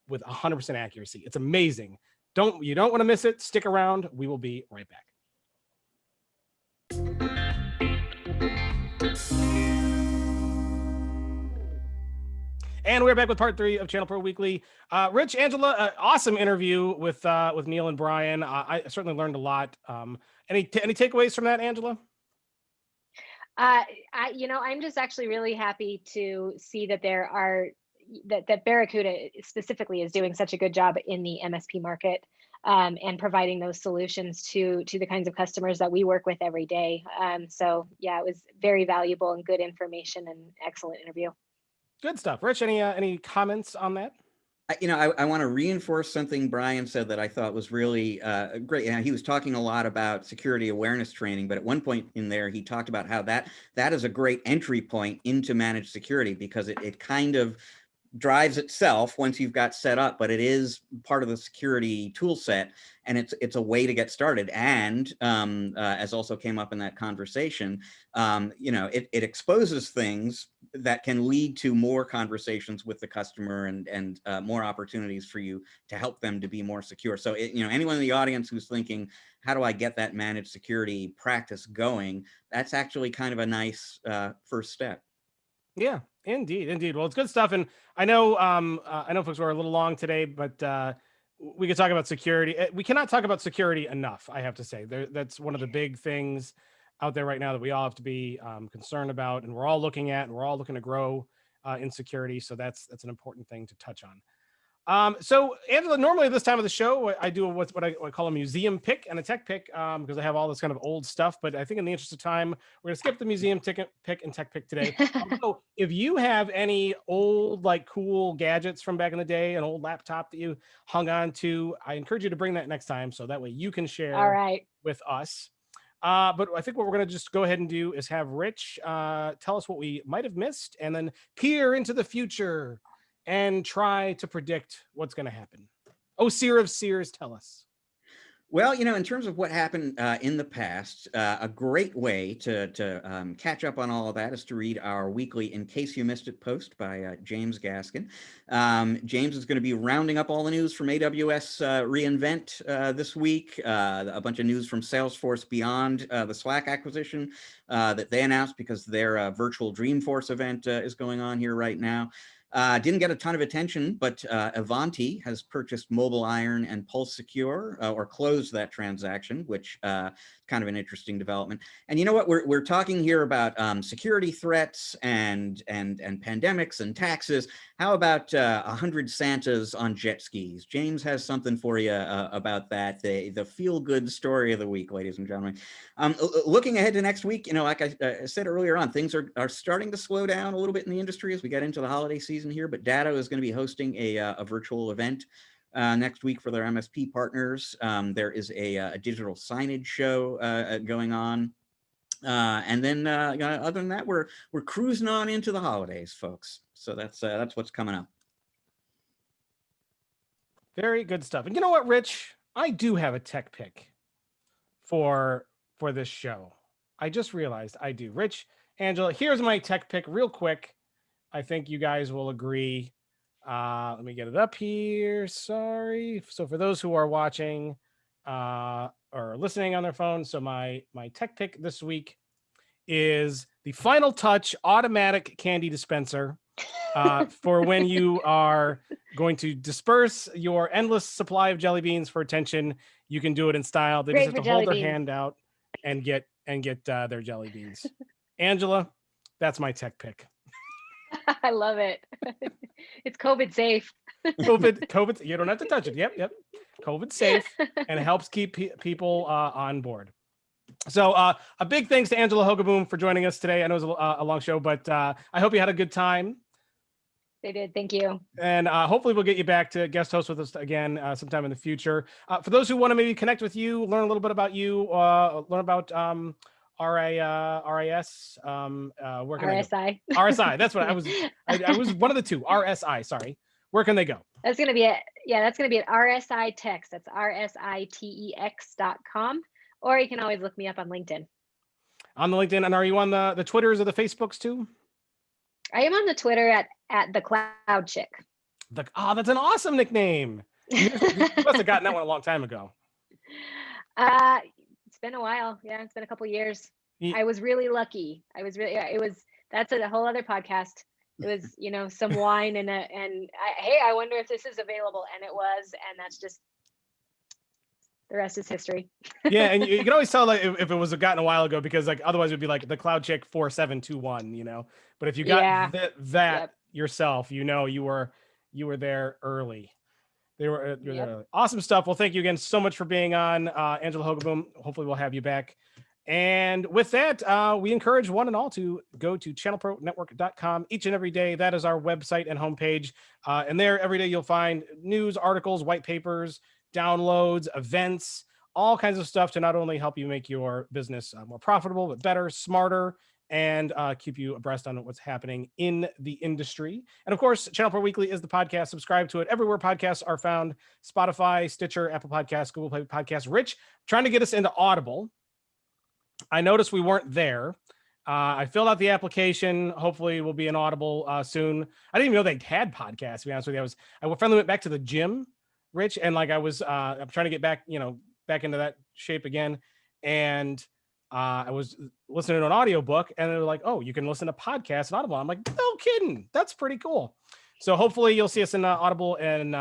A: with 100% accuracy. It's amazing. You don't want to miss it. Stick around. We will be right back. And we're back with part 3 of ChannelPro Weekly. Rich, Angela, awesome interview with Neal and Brian. I certainly learned a lot. Any takeaways from that, Angela?
C: I'm just actually really happy to see that that Barracuda specifically is doing such a good job in the MSP market and providing those solutions to the kinds of customers that we work with every day. So yeah, it was very valuable and good information and excellent interview.
A: Good stuff. Rich, any comments on that?
B: I want to reinforce something Brian said that I thought was really great. He was talking a lot about security awareness training, but at one point in there, he talked about how that is a great entry point into managed security, because it kind of drives itself once you've got set up, but it is part of the security tool set, and it's a way to get started. And as also came up in that conversation, it exposes things that can lead to more conversations with the customer and more opportunities for you to help them to be more secure. So anyone in the audience who's thinking, how do I get that managed security practice going? That's actually kind of a nice first step.
A: Yeah, indeed. Well, it's good stuff. And I know folks were a little long today, but we could talk about security. We cannot talk about security enough, I have to say. That's one of the big things out there right now that we all have to be concerned about, and we're all looking at, and we're all looking to grow in security. So that's an important thing to touch on. So Angela, normally at this time of the show, I do what I call a museum pick and a tech pick because I have all this kind of old stuff. But I think in the interest of time, we're gonna skip the museum pick and tech pick today. So if you have any old, like, cool gadgets from back in the day, an old laptop that you hung on to, I encourage you to bring that next time so that way you can share
C: All right.
A: with us. But I think what we're going to just go ahead and do is have Rich tell us what we might have missed and then peer into the future and try to predict what's going to happen. Oh, Seer of Seers, tell us.
B: Well, in terms of what happened in the past, a great way to catch up on all of that is to read our weekly In Case You Missed It post by James Gaskin. James is going to be rounding up all the news from AWS reInvent this week, a bunch of news from Salesforce beyond the Slack acquisition that they announced because their virtual Dreamforce event is going on here right now. Didn't get a ton of attention, but Avanti has purchased Mobile Iron and Pulse Secure, or closed that transaction, which kind of an interesting development. And you know what? We're talking here about security threats and pandemics and taxes. How about 100 Santas on jet skis? James has something for you about that. The feel-good story of the week, ladies and gentlemen. Looking ahead to next week, like I said earlier on, things are starting to slow down a little bit in the industry as we get into the holiday season here, but Datto is going to be hosting a virtual event next week for their MSP partners. There is a digital signage show going on. And then other than that, we're cruising on into the holidays, folks. So that's what's coming up.
A: Very good stuff. And you know what, Rich? I do have a tech pick for this show. I just realized I do. Rich, Angela, here's my tech pick real quick. I think you guys will agree. Let me get it up here. Sorry. So for those who are watching or listening on their phone, so my tech pick this week is the Final Touch automatic candy dispenser for when you are going to disperse your endless supply of jelly beans for attention. You can do it in style. They just have to hold their hand out and get their jelly beans. Angela, that's my tech pick.
C: I love it. It's COVID safe.
A: COVID, you don't have to touch it. Yep. COVID safe, and it helps keep people on board. So a big thanks to Angela Hogaboom for joining us today. I know it was a long show, but I hope you had a good time.
C: They did. Thank you.
A: And hopefully we'll get you back to guest host with us again sometime in the future. For those who want to maybe connect with you, learn a little bit about you, learn about RIS, where can
C: RSI.
A: RSI. That's what I was one of the two. RSI, sorry. Where can they go?
C: That's going to be that's going to be at RSI Text. That's RSITEX.com. Or you can always look me up on LinkedIn.
A: On the LinkedIn. And are you on the Twitters or the Facebooks too?
C: I am on the Twitter at the Cloud Chick.
A: That's an awesome nickname. You must have gotten that one a long time ago.
C: It's been a while. Yeah, it's been a couple years. I was really lucky. That's a whole other podcast. It was, some wine and hey, I wonder if this is available. And it was, and that's just, the rest is history.
A: Yeah, and you can always tell like if it was gotten a while ago, because like otherwise it'd be like the Cloud Chick 4721, But if you got that yourself, you were there early. They were there. Awesome stuff. Well, thank you again so much for being on, Angela Hogaboom. Hopefully we'll have you back. And with that, we encourage one and all to go to channelpronetwork.com each and every day. That is our website and homepage. And there every day you'll find news, articles, white papers, downloads, events, all kinds of stuff to not only help you make your business more profitable, but better, smarter, and keep you abreast on what's happening in the industry. And of course, Channel Pro Weekly is the podcast. Subscribe to it everywhere podcasts are found: Spotify, Stitcher, Apple Podcasts, Google Play Podcasts. Rich, trying to get us into Audible. I noticed we weren't there. I filled out the application. Hopefully we'll be in Audible soon. I didn't even know they had podcasts, to be honest with you. I finally went back to the gym, Rich, and like I'm trying to get back, back into that shape again. And I was listening to an audiobook, and they're like, oh, you can listen to podcasts and Audible. I'm like, no kidding. That's pretty cool. So hopefully you'll see us in Audible and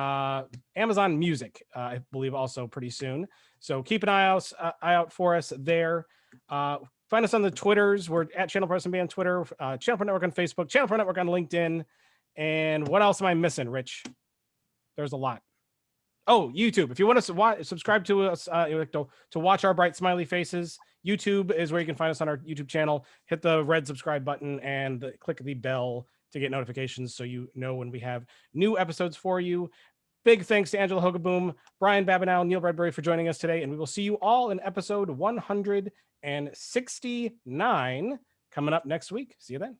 A: Amazon Music, I believe, also pretty soon. So keep an eye out for us there. Find us on the Twitters. We're at Channel Pro SMB on Twitter, Channel Pro Network on Facebook, Channel Pro Network on LinkedIn. And what else am I missing, Rich? There's a lot. Oh, YouTube. If you want to subscribe to us, to watch our bright smiley faces, YouTube is where you can find us on our YouTube channel. Hit the red subscribe button and click the bell to get notifications so you know when we have new episodes for you. Big thanks to Angela Hogaboom, Brian Babineau, Neal Bradberry for joining us today. And we will see you all in episode 169 coming up next week. See you then.